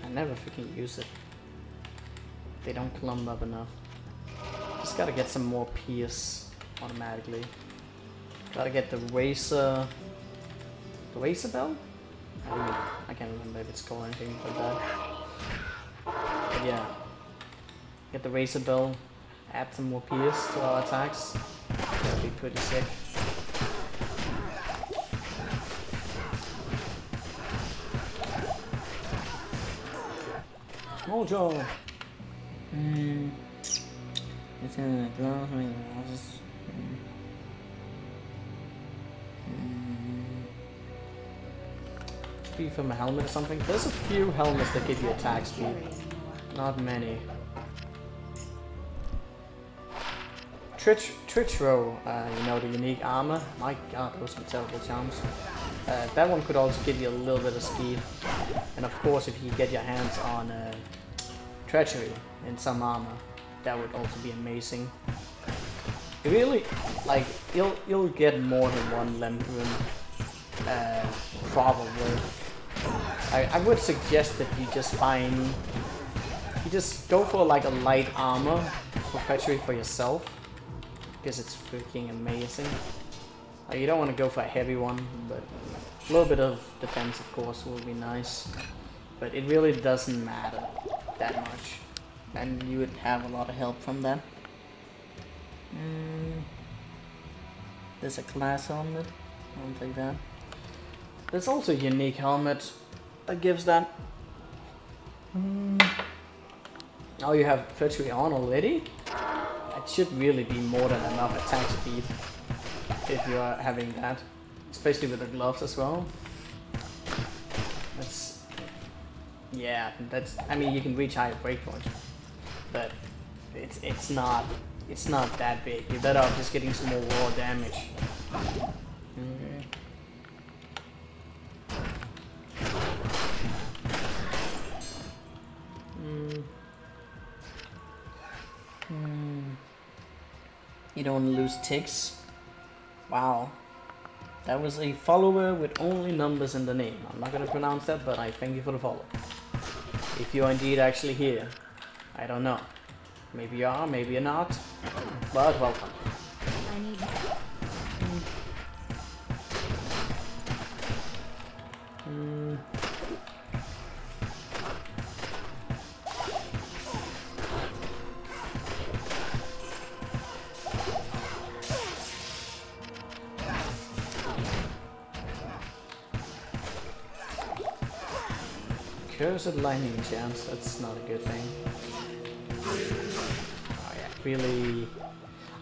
I never freaking use it. They don't clump up enough. Just gotta get some more pierce automatically. Gotta get the Razor belt? I can't remember if it's called anything like that. But yeah. Get the Razor belt, add some more pierce to our attacks. That'd be pretty sick. Small Joe! It's gonna go. Speed from a helmet or something. There's a few helmets that give you attack speed. Not many. Tritro, you know, the unique armor. My god, those are terrible charms. That one could also give you a little bit of speed. And of course, if you get your hands on Treachery in some armor, that would also be amazing. You really, like, you'll get more than one Lembrun, probably. I would suggest that you just go for like a light armor for Treachery for yourself, because it's freaking amazing. You don't want to go for a heavy one, but a little bit of defense, of course, will be nice. But it really doesn't matter that much, and you would have a lot of help from that. There's a class helmet. I'll take that. There's also a unique helmet that gives that. Oh, you have Treachery on already? That should really be more than enough attack speed if you are having that, especially with the gloves as well. That's, yeah, that's. I mean, you can reach higher breakpoint, but it's not that big. You're better off just getting some more raw damage. You don't want to lose ticks. Wow. That was a follower with only numbers in the name. I'm not going to pronounce that, but I thank you for the follow. If you're indeed actually here, I don't know. Maybe you are, maybe you're not, but welcome. I need Cursed lightning chance, that's not a good thing. Oh yeah, really.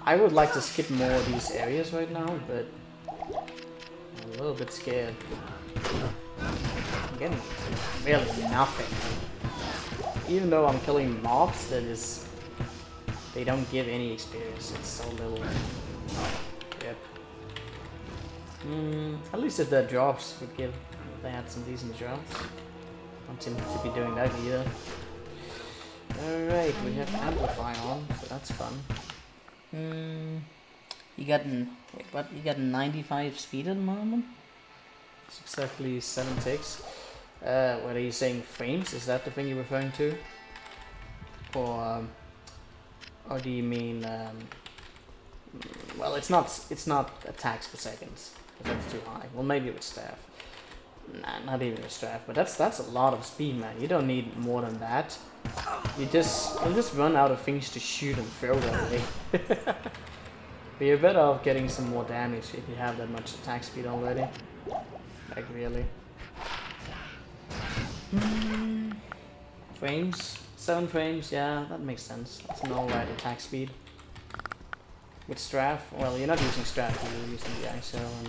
I would like to skip more of these areas right now, but I'm a little bit scared. I'm getting really nothing. Even though I'm killing mobs, they don't give any experience. It's so little. Yep. At least if the drops would give, they had some decent drops. Don't seem to be doing that either. Alright, we have Amplify on, so that's fun. You got wait, what? You got 95 speed at the moment? It's exactly 7 ticks. What are you saying, frames? Is that the thing you're referring to? For or do you mean well, it's not attacks per second. That's too high. Well, maybe with staff. Nah, not even with staff. But that's a lot of speed, man. You don't need more than that. You'll just run out of things to shoot and throw that way. But you're better off getting some more damage if you have that much attack speed already. Like really. Frames? 7 frames, yeah, that makes sense. That's an alright attack speed. With Straff, well, you're not using Straff, you're using the ISO and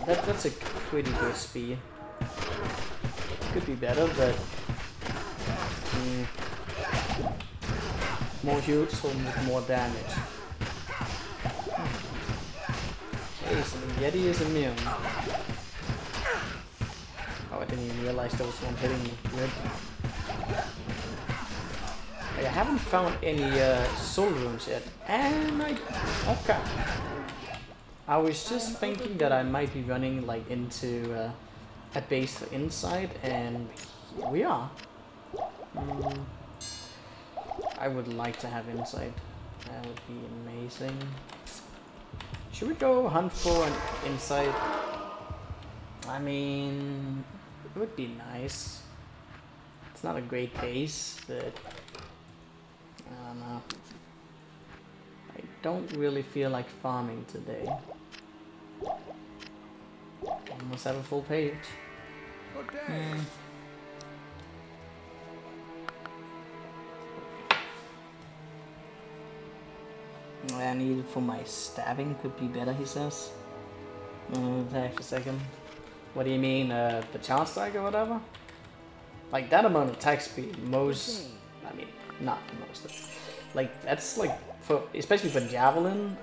that. That's a pretty good speed. Could be better, but more huge, so with more damage. Okay, so the Yeti is immune. Oh, I didn't even realize there was one hitting me. Good. I haven't found any soul runes yet, and okay. I was just thinking that I might be running like into a base for inside, and here we are. I would like to have insight. That would be amazing. Should we go hunt for an insight? I mean, it would be nice. It's not a great base, but I don't know. I don't really feel like farming today. Almost have a full page. I need it for my stabbing, could be better, he says. Take a second. What do you mean, the charge strike or whatever? Like that amount of attack speed, most, I mean, not most, like that's like, for especially for javelin,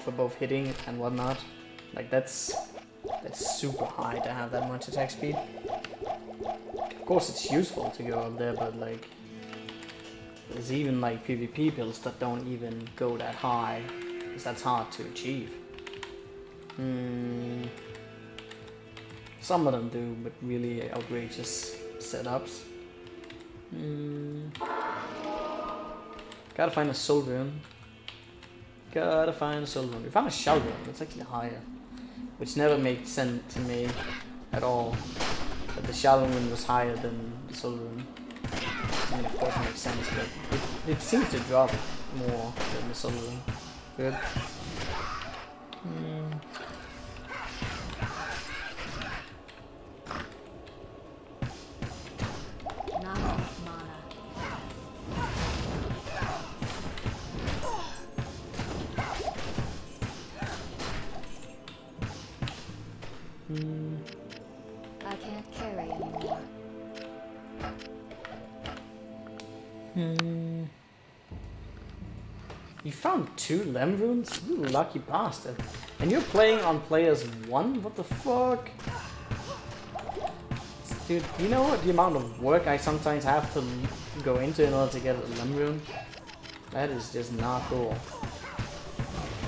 for both hitting and whatnot, like that's super high to have that much attack speed. Of course it's useful to go up there, but like, there's even like PvP builds that don't even go that high, because that's hard to achieve. Some of them do, but really outrageous setups. Gotta find a soul rune. Gotta find a soul rune. We found a shell rune, that's actually higher. Which never made sense to me at all. But the shell rune was higher than the soul rune. I mean, of course it makes sense, but it seems to drop more than the soul rune. Good. I can't carry anymore. You found 2 Lem runes? You lucky bastard. And you're playing on players 1? What the fuck? Dude, you know what the amount of work I sometimes have to go into in order to get a Lem rune? That is just not cool.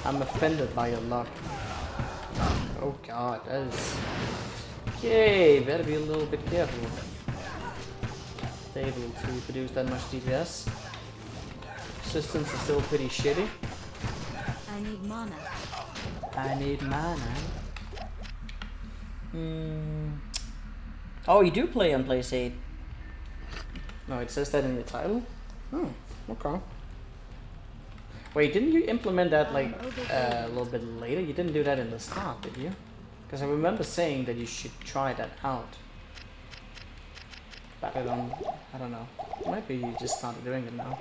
I'm offended by your luck. Oh god, that is... Okay, better be a little bit careful. Able to produce that much DPS. Systems are still pretty shitty. I need mana. I need mana. Oh, you do play on PlayStation? No, it says that in the title? Oh, okay. Wait, didn't you implement that like a little bit later? You didn't do that in the start, did you? Because I remember saying that you should try that out. But I don't know. Maybe you just started doing it now.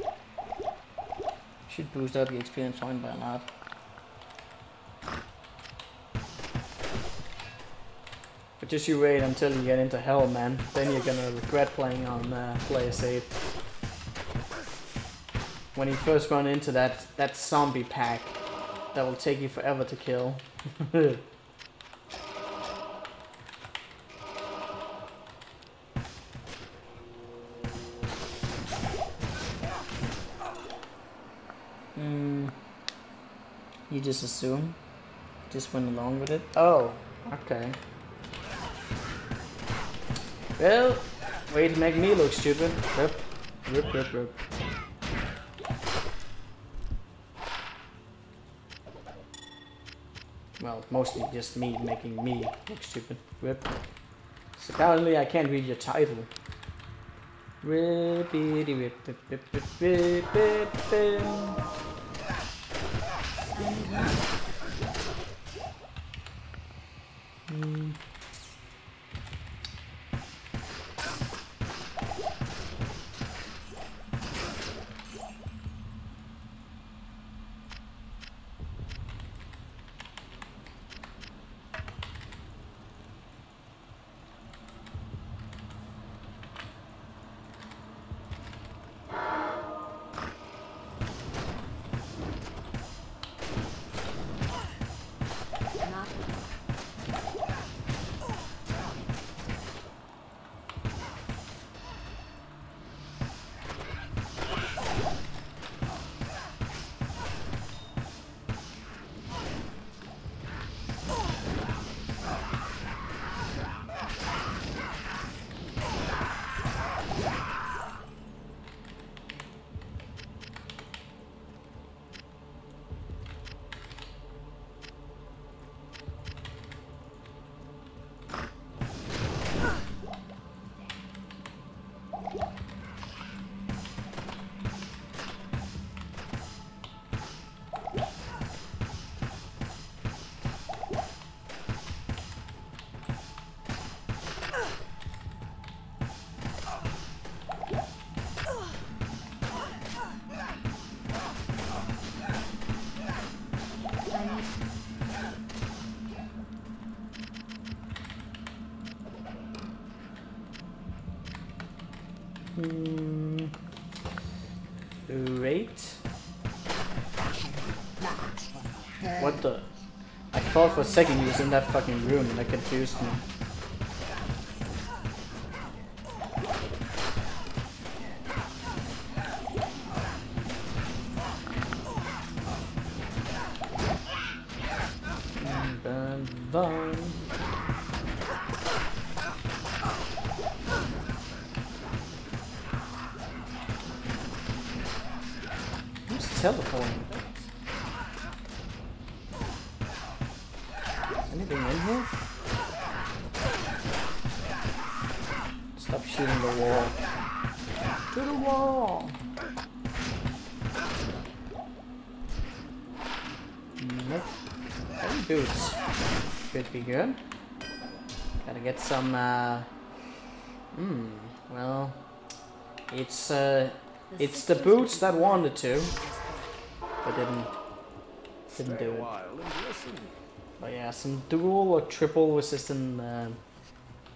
Should boost up the experience point by a lot. But just you wait until you get into hell, man. Then you're gonna regret playing on player save. When you first run into that zombie pack, that will take you forever to kill. You just assume? Just went along with it? Oh, okay. Well, way to make me look stupid. Rip, rip, rip, rip. Well, mostly just me making me look stupid. Rip. So apparently I can't read your title. Rippity rip rip rip rip rip rip rip. Not Wait. What the? I thought for a second he was in that fucking room and that confused me. Bun, bun. Who's teleporting? Anything in here? Stop shooting the wall. To the wall! Nope. Heavy boots. Could be good. Gotta get some, well... It's the boots that wanted to, but didn't do it. But yeah, some dual or triple resistant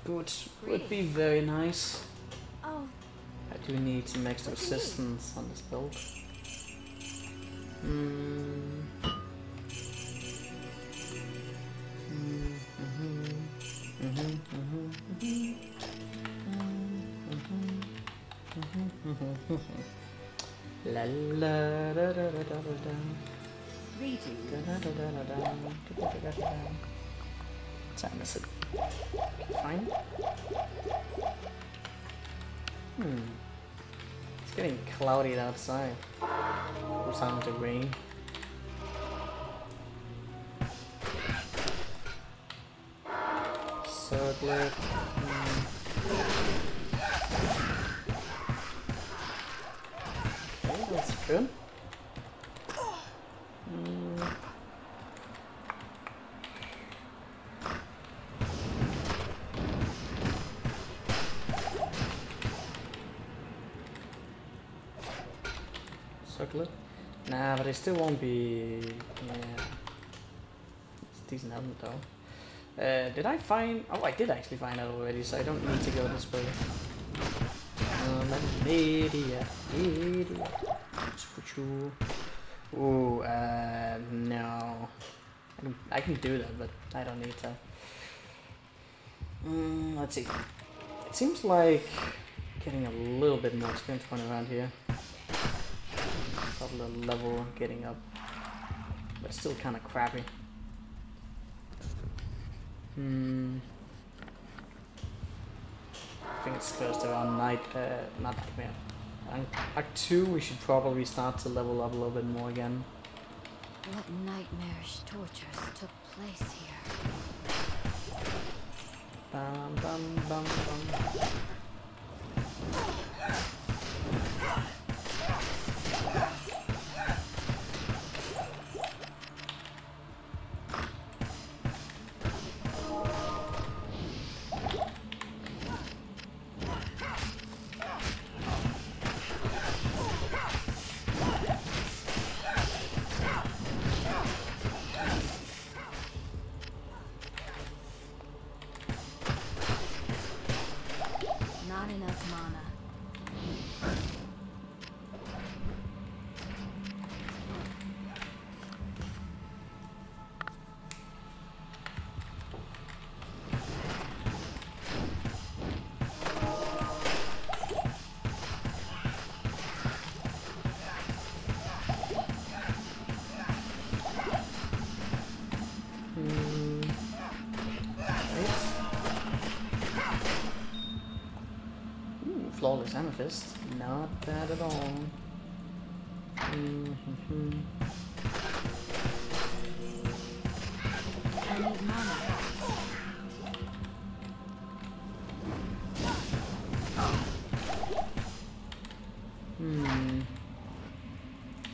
boots would be very nice. Oh, I do need some extra resistance on this build. La la da da da da da. reading. What time is it? Fine. It's getting cloudy outside. It's starting to rain. Circlet. Okay, that's good. Circlet? Nah, but it still won't be. Yeah. It's a decent helmet though. Did I find? Oh, I did actually find out already, so I don't need to go this way. I'm an idiot. Ooh, no. I can do that, but I don't need to. Let's see. It seems like getting a little bit more experience point around here. Probably a level getting up, but still kind of crappy. I think it's first around not nightmare. Act 2, we should probably start to level up a little bit more again. What nightmarish tortures took place here? Bum, bum, bum, bum. Not enough mana. Flawless Amethyst, not bad at all. I need mana.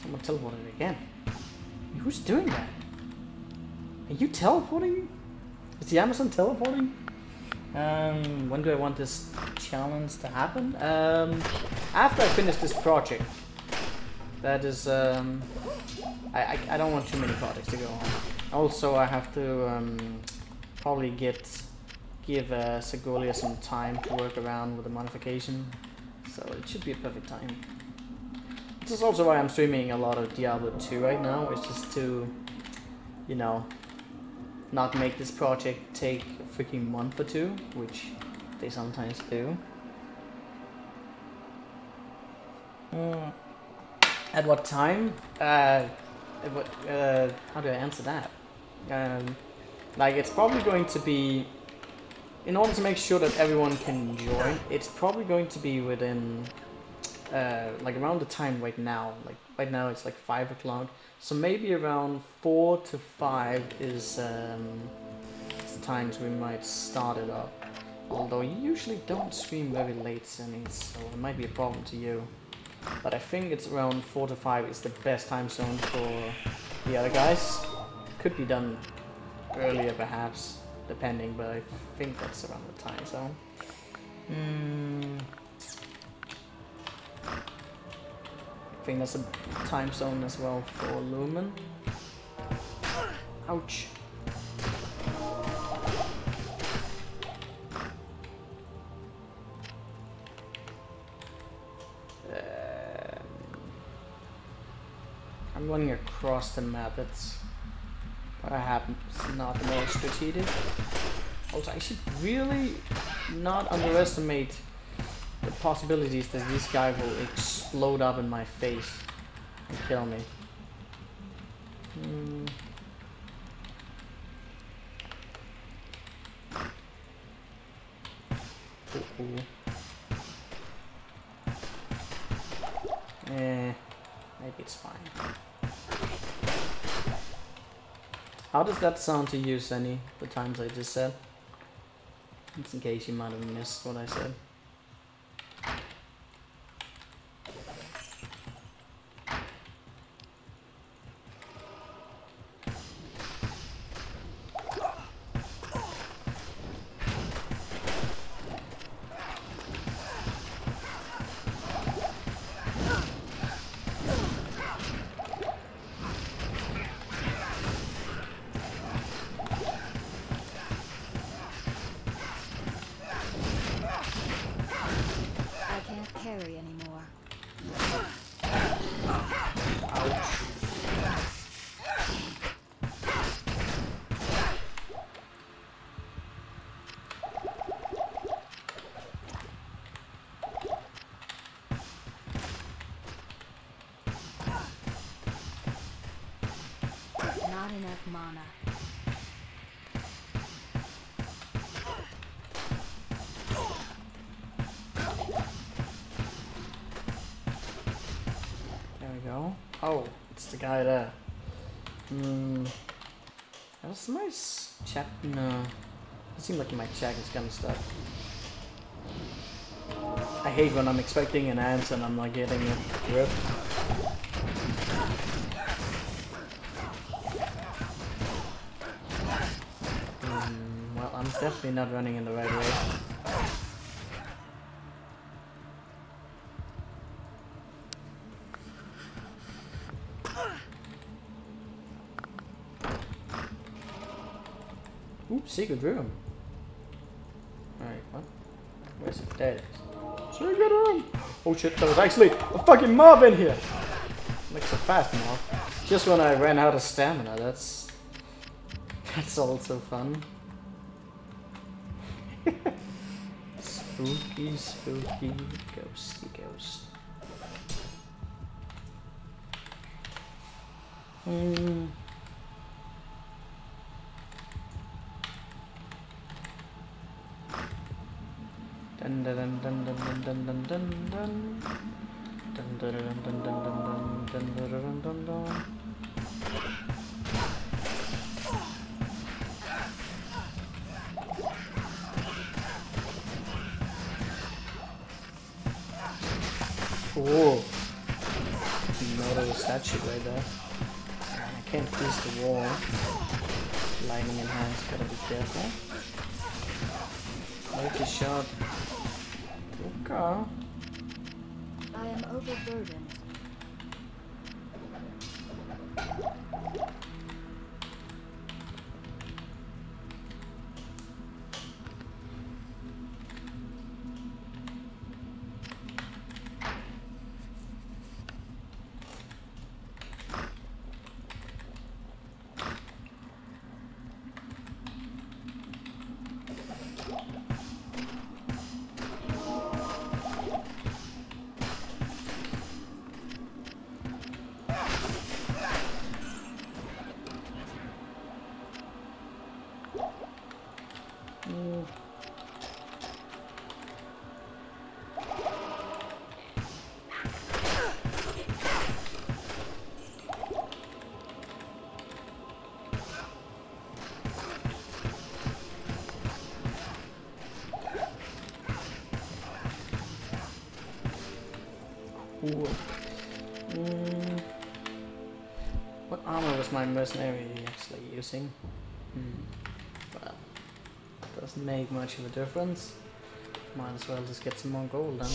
Someone teleported again. Who's doing that? Are you teleporting? Is the Amazon teleporting? When do I want this challenge to happen? After I finish this project. That is, I don't want too many projects to go on. Also, I have to probably give Segolia some time to work around with the modification. So it should be a perfect time. This is also why I'm streaming a lot of Diablo 2 right now. It's just to, you know, not make this project take a freaking month or two, which they sometimes do. At what time? How do I answer that? Like, it's probably going to be, in order to make sure that everyone can join, it's probably going to be within, like around the time right now. Like right now it's like 5 o'clock, so maybe around 4 to 5 is the times we might start it up. Although you usually don't stream very late, Sunny, so it might be a problem to you. But I think it's around 4 to 5 is the best time zone for the other guys. Could be done earlier perhaps, depending, but I think that's around the time zone. I think that's a time zone as well for Lumen. Ouch. I'm running across the map, that's perhaps not the most strategic. Also, I should really not underestimate the possibilities that this guy will explode up in my face and kill me. Maybe it's fine. How does that sound to you, Sunny? The times I just said? Just in case you might have missed what I said. Carry anymore. Not enough mana. Oh, it's the guy there. That was nice chat. No. It seemed like my chat is gonna stop. I hate when I'm expecting an answer and I'm not getting it. Rip. Well, I'm definitely not running in the right way. Ooh, secret room. Alright, what? Where's it? There it is. Secret room! Oh shit, there was actually a fucking mob in here! Like a fast mob. Just when I ran out of stamina, that's also fun. Spooky, spooky, ghosty ghost. Dun dun dun dun dun dun dun dun dun dun dun dun dun dun dun dun dun dun dun. Whoa! No, there was that shit right there. I can't pierce the wall. Lightning in hands, gotta be careful. Make a shot. Okay. I am overburdened. What armor was my mercenary actually using? Well, doesn't make much of a difference. Might as well just get some more gold then.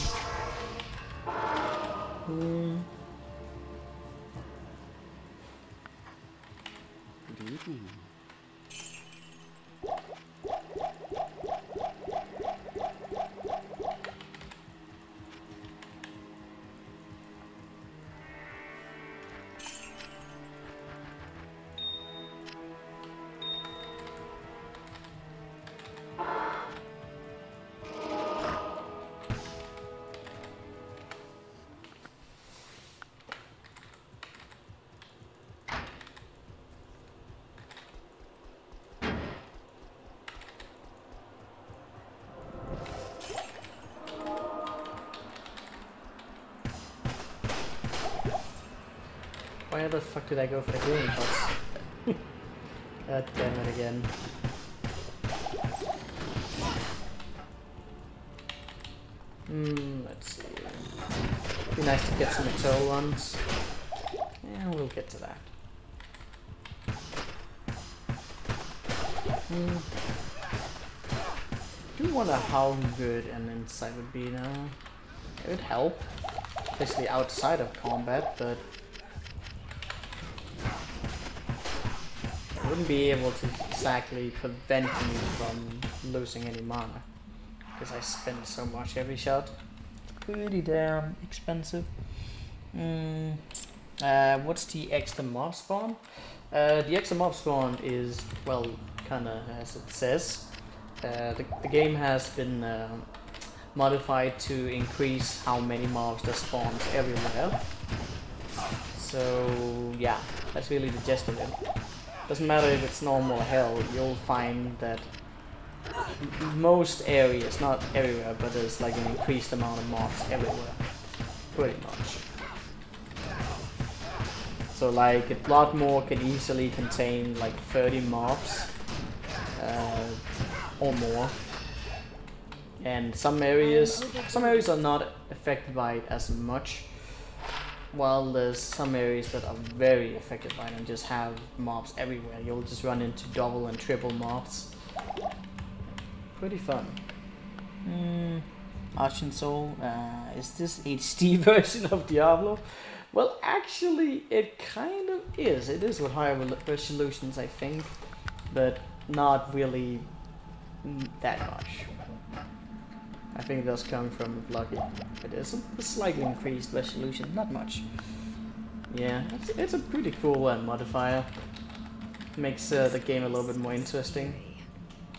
Good evening. Why the fuck did I go for the green pots? God damn it again. Let's see. Be nice to get some Atoll ones. Yeah, we'll get to that. I do wonder how good an insight would be now. It would help, especially outside of combat, but I wouldn't be able to exactly prevent me from losing any mana, because I spend so much every shot. Pretty damn expensive. What's the extra mob spawn? The extra mob spawn is, well, kinda as it says. The game has been modified to increase how many mobs that spawns everywhere. So yeah, that's really the gist of it. Doesn't matter if it's normal or hell, you'll find that most areas, not everywhere, but there's like an increased amount of mobs everywhere. Pretty much. So like a Bloodmoor can easily contain like 30 mobs or more. And some areas are not affected by it as much, while there's some areas that are very affected by it and just have mobs everywhere. You'll just run into double and triple mobs. Pretty fun. Argent Soul, is this HD version of Diablo? Well, actually, it kind of is. It is with higher resolutions, I think, but not really that much. I think it does come from Lucky. It is a slightly increased resolution, not much. Yeah, it's a pretty cool modifier. Makes the game a little bit more interesting,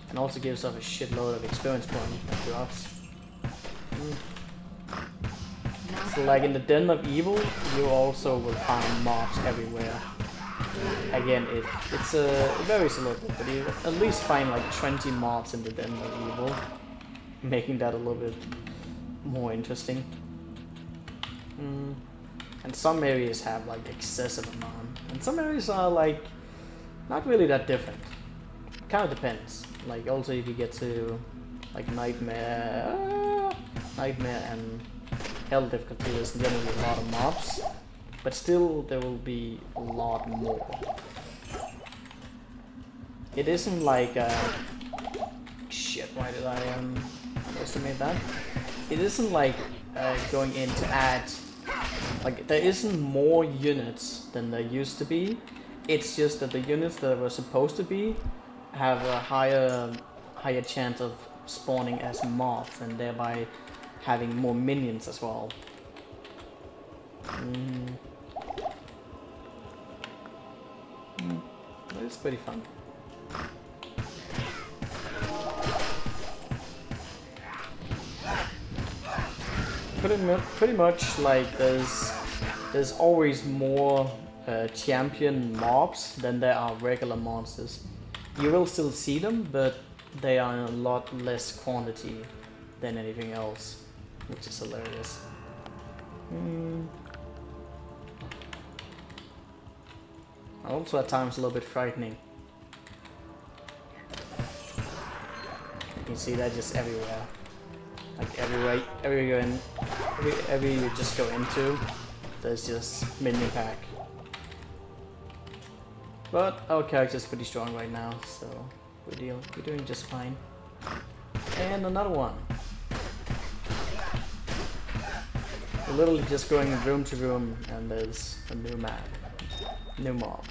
and also gives off a shitload of experience points that drops. So like in the Den of Evil, you also will find mobs everywhere. Again, it varies a little bit, but you at least find like 20 mobs in the Den of Evil, making that a little bit more interesting. And some areas have like excessive amount, and some areas are like not really that different. Kind of depends. Like also if you get to like Nightmare and Hell difficulty, there's generally a lot of mobs, but still there will be a lot more. It isn't like shit. Why did I estimate that? It isn't like going in to add, like there isn't more units than there used to be. It's just that the units that were supposed to be have a higher chance of spawning as mobs, and thereby having more minions as well. It's pretty fun. Pretty much like there's always more champion mobs than there are regular monsters. You will still see them, but they are in a lot less quantity than anything else, which is hilarious. Also at times a little bit frightening. You can see that just everywhere. Like everywhere you just go into, there's just minion pack. But our character's pretty strong right now, so we're doing just fine. And another one. We're literally just going room to room, and there's a new map, new mob.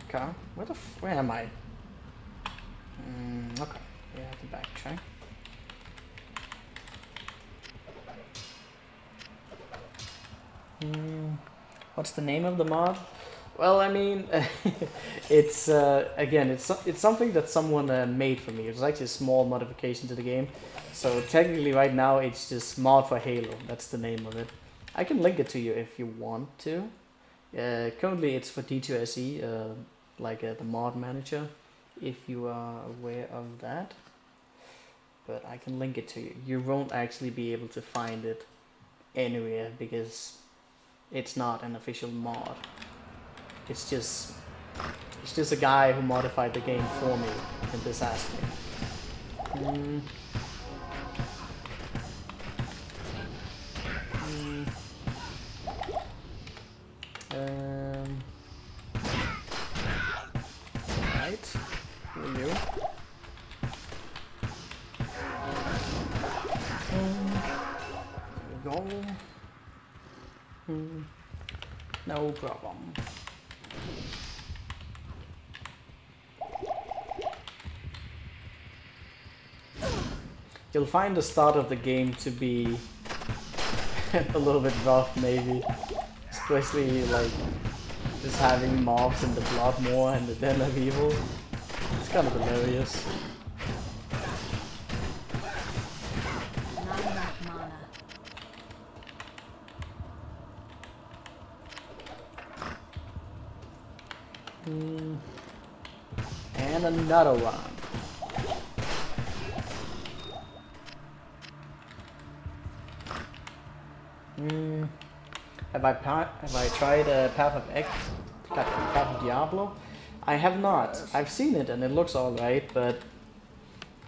Okay, where am I? Okay, we have to backtrack. What's the name of the mod? Well, I mean, it's again, it's something that someone made for me. It was actually a small modification to the game. So technically, right now, it's just mod for Halo. That's the name of it. I can link it to you if you want to. Currently, it's for D2SE, like the mod manager, if you are aware of that. But I can link it to you. You won't actually be able to find it anywhere because it's not an official mod. It's just a guy who modified the game for me in this aspect. Right, who are you? There we go. No problem. You'll find the start of the game to be a little bit rough, maybe. Especially like just having mobs in the Bloodmoor and the Den of Evil. It's kind of hilarious. Not enough mana. And another one. Have I tried Path of Path of Diablo? I have not. I've seen it and it looks alright, but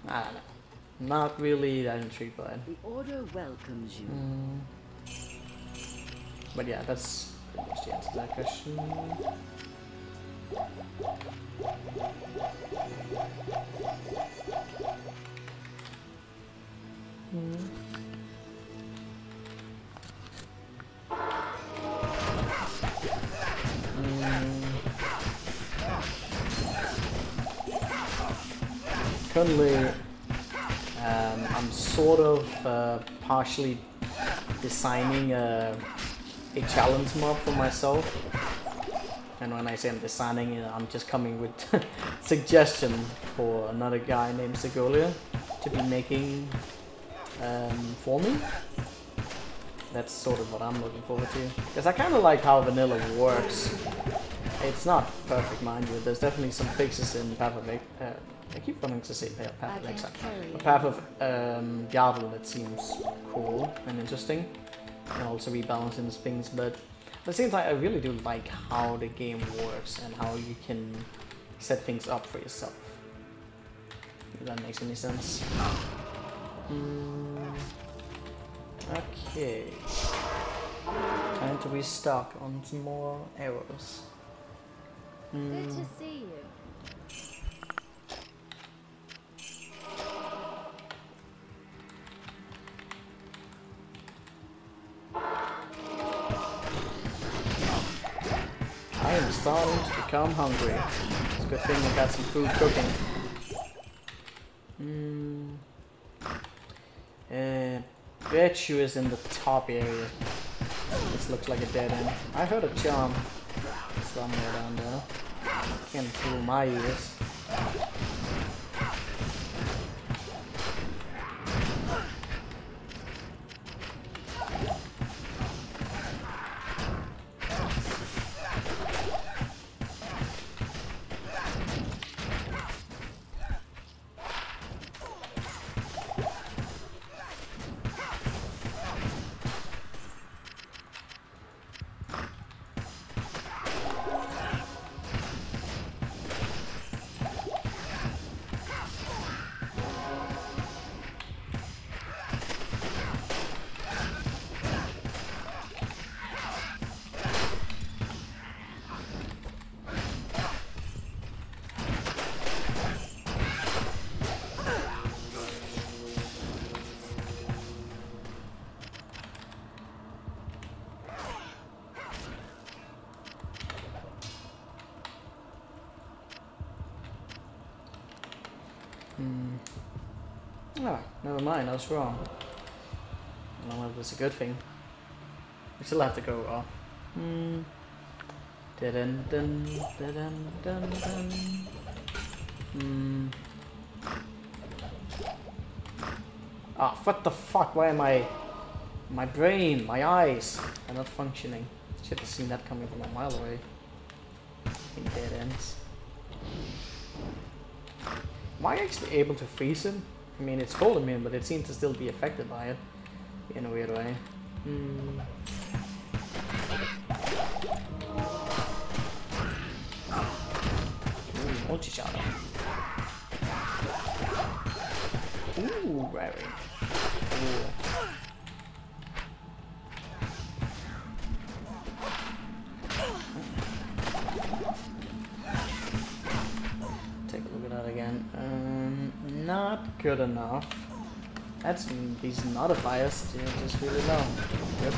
I don't know. Not really that intrigued by it. The Order welcomes you. But yeah, that's pretty much the answer to that question. Currently, I'm sort of partially designing a challenge mob for myself. And when I say I'm designing, I'm just coming with suggestion for another guy named Segolia to be making for me. That's sort of what I'm looking forward to. Because I kind of like how vanilla works. It's not perfect, mind you. There's definitely some fixes in Path of I keep wanting to say Path of Exile. Path of Diablo that seems cool and interesting. And also rebalancing things, but at the same time I really do like how the game works and how you can set things up for yourself. If that makes any sense. Okay. Time to restock on some more arrows. Good to see you. I am starting to become hungry. It's a good thing I got some food cooking. Bet you is in the top area. This looks like a dead end. I heard a charm somewhere down there. Can't fool my ears. Ah, never mind, I was wrong. I don't know if it's a good thing. We still have to go raw. Dun dun dun dun dun. Ah, what the fuck? Why am my brain, my eyes are not functioning? Should have seen that coming from a mile away. In dead ends. Am I actually able to freeze him? I mean, it's cold in him, but it seems to still be affected by it in a weird way. Multi-shot. Ooh, right. Ooh. Take a look at that again. Not good enough. That's these modifiers, just really low. Good.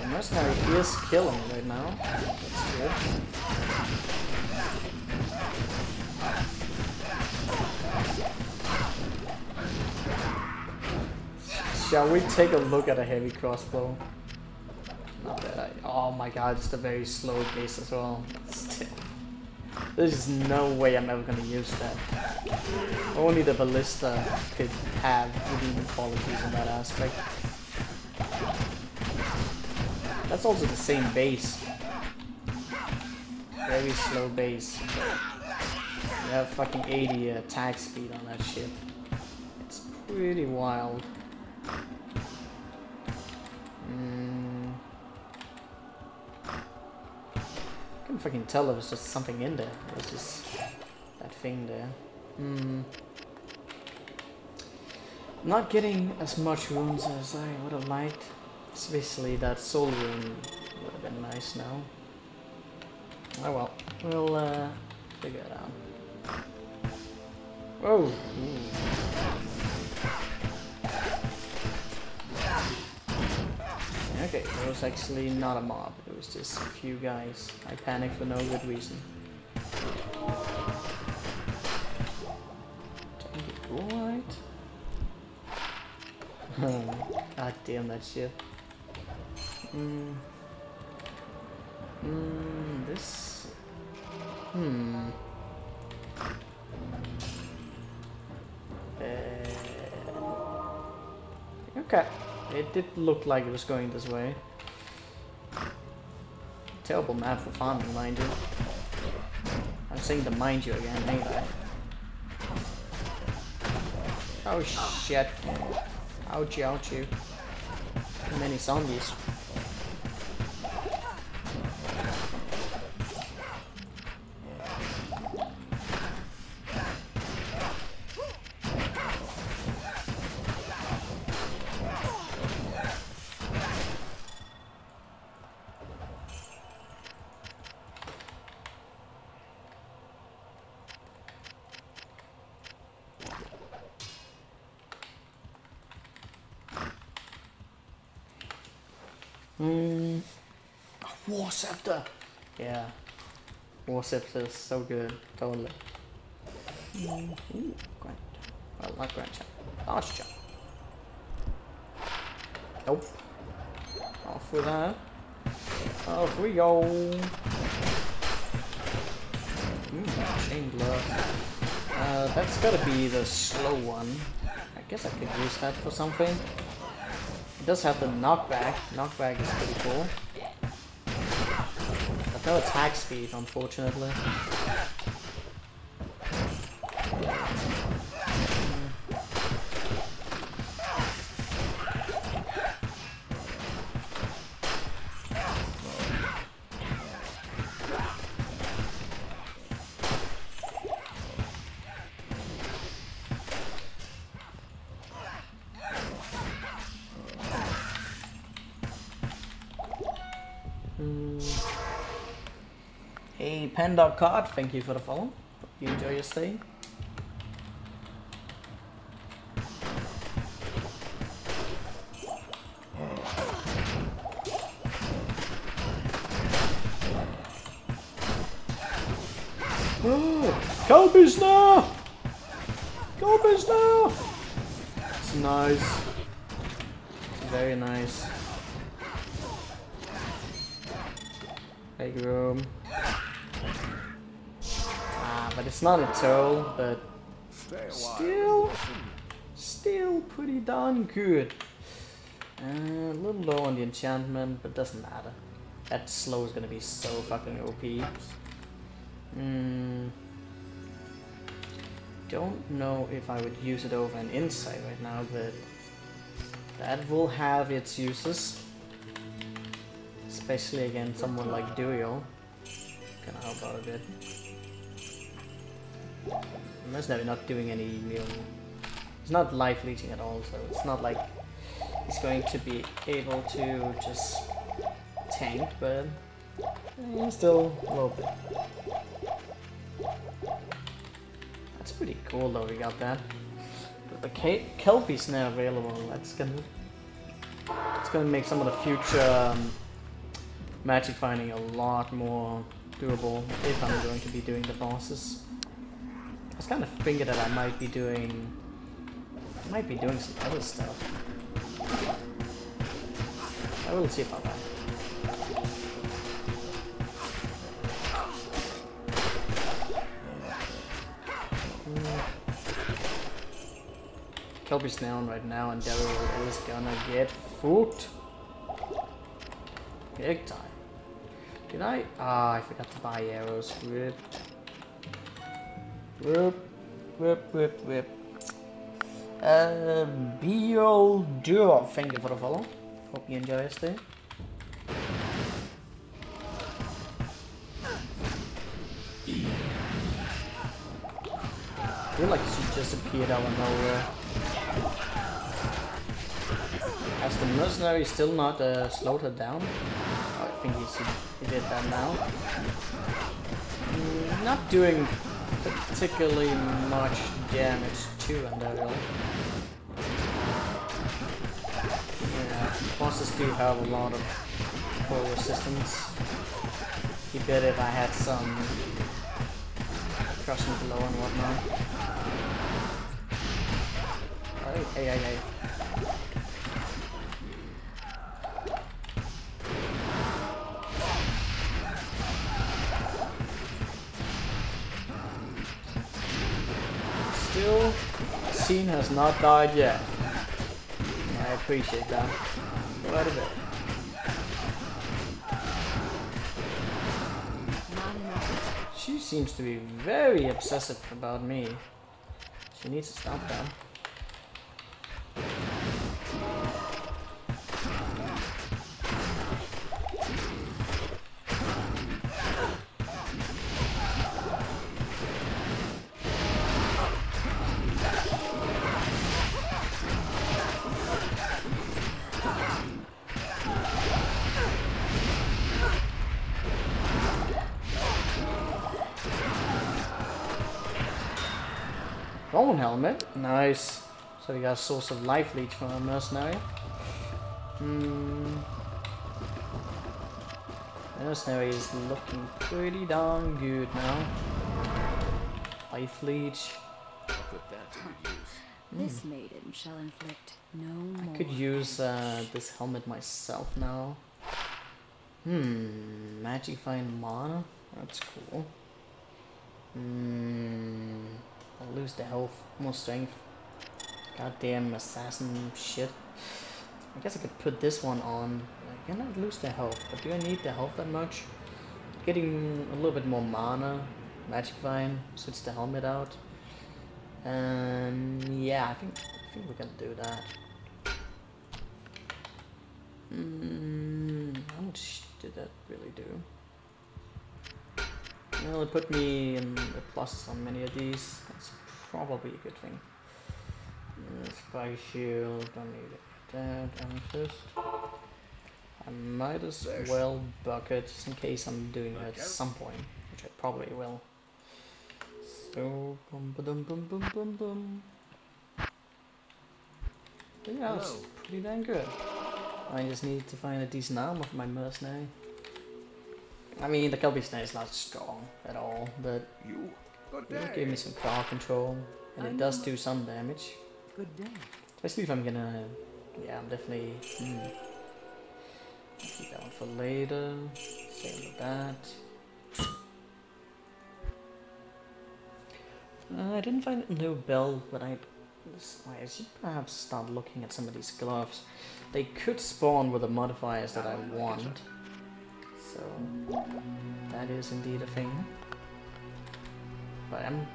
The mercenary is killing right now. That's good. Shall we take a look at a heavy crossbow? Not that oh my god, just a very slow pace as well. Still. There's no way I'm ever gonna use that. Only the ballista could have redeeming qualities in that aspect. That's also the same base. very slow base. You have fucking 80 attack speed on that shit. It's pretty wild. I couldn't fucking tell there was just something in there. It was just that thing there. Not getting as much runes as I would have liked. Especially that soul rune would have been nice now. Oh well, we'll figure it out. Whoa! Okay, it was actually not a mob, it was just a few guys. I panicked for no good reason. Did I go alright? God damn that shit. This... Okay. It did look like it was going this way. Terrible map for farming, mind you. I'm saying to mind you again, ain't I? Oh shit. Ouchie, ouchie. Too many zombies. War Scepter! Yeah. War Scepter is so good. Totally. Ooh, Grand. Well, not Grand Champ. Large Champ. Nope. Off with that. Off we go. Chain Glove. That's gotta be the slow one. I guess I could use that for something. It does have the knockback. Knockback is pretty cool. But no attack speed, unfortunately. Hey, Pen.card, thank you for the follow. Hope you enjoy your stay. Kelpies now! Kelpies now! It's nice. It's very nice. Big room. But it's not a toll, but still pretty darn good. A little low on the enchantment, but doesn't matter. That slow is gonna be so fucking OP. Don't know if I would use it over an insight right now, but that will have its uses. Especially against someone like Durio. Gonna help out a bit. Unless they're not doing any real... It's not life leeching at all, so it's not like he's going to be able to just tank, but still a little bit. That's pretty cool though, we got that. But the Kelpie's now available, that's gonna make some of the future magic finding a lot more doable if I'm going to be doing the bosses. I was kind of thinking that I might be doing some other stuff. I will see about that. Kelpie's down right now, and Daryl is gonna get fucked big time. Did I? Ah, I forgot to buy arrows. Whip. Whip. Whip, whip, whip. Beoldur, thank you for the follow. Hope you enjoy this day. I feel like she just appeared out of nowhere. Has the mercenary still not slowed her down? Oh, I think he did that now. Not doing particularly much damage to Andariel. Yeah, bosses do have a lot of poor resistance. Be better if I had some crushing blow and whatnot. Hey. Still, Scene has not died yet. I appreciate that quite a bit. She seems to be very obsessive about me. She needs to stop that. Golden helmet, nice. So we got a source of life leech from a mercenary. Mercenary is looking pretty darn good now. Life leech. I'll put that to good use. This maiden shall inflict no more. I could use this helmet myself now. Magifying mana? That's cool. I'll lose the health, more strength. Goddamn assassin shit. I guess I could put this one on. I cannot lose the health, but do I need the health that much? Getting a little bit more mana. Magic Vine, switch the helmet out. And yeah, I think we're gonna do that. How much did that really do? Well, it put me in the pluses on many of these. That's probably a good thing. Spy shield, don't need it. That, amethyst. I might as well bucket just in case I'm doing it at some point, which I probably will. So, boom. Yeah, that's pretty dang good. I just need to find a decent armor for my mercenary. I mean, the Kelpie Snare is not strong at all, but it gave me some crowd control, and it does do some damage. Good day. Especially if I'm gonna... Yeah, I'm definitely... Keep that one for later. Same with that. I didn't find a new belt, but I should perhaps start looking at some of these gloves. They could spawn with the modifiers that I want. So, that is indeed a thing. But I'm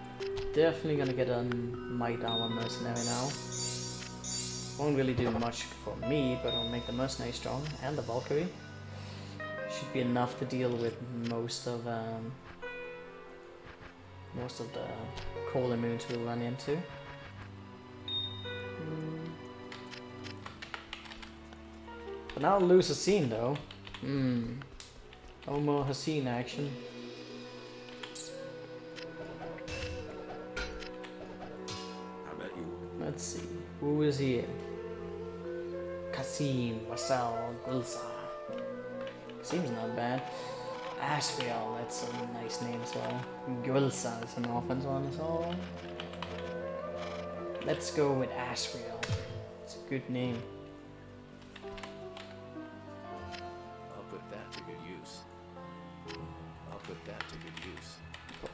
definitely gonna get a Might Armor Mercenary now. Won't really do much for me, but it'll make the Mercenary strong, and the Valkyrie. Should be enough to deal with most of the cold immunes we'll run into. But now I'll lose a scene though. No more Haseen action. How about you? Let's see. Who is here? Kasim, Wasal, Gulsa. Seems not bad. Ashriel, that's a nice name as well. Gulsa is an offense one as well. Let's go with Ashriel. It's a good name.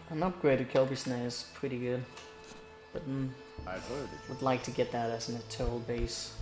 An upgraded Kelpie Snare is pretty good, but I've heard that would like to get that as an Eternal base.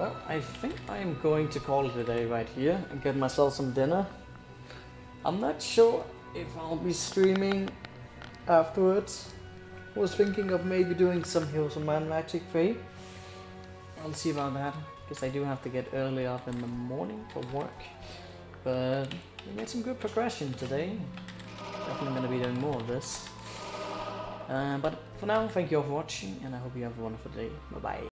Well, I think I'm going to call it a day right here and get myself some dinner. I'm not sure if I'll be streaming afterwards. Was thinking of maybe doing some Heroes of Might and Magic 3. I'll see about that, because I do have to get early up in the morning for work. But we made some good progression today. Definitely going to be doing more of this. But for now, thank you all for watching, and I hope you have a wonderful day. Bye bye.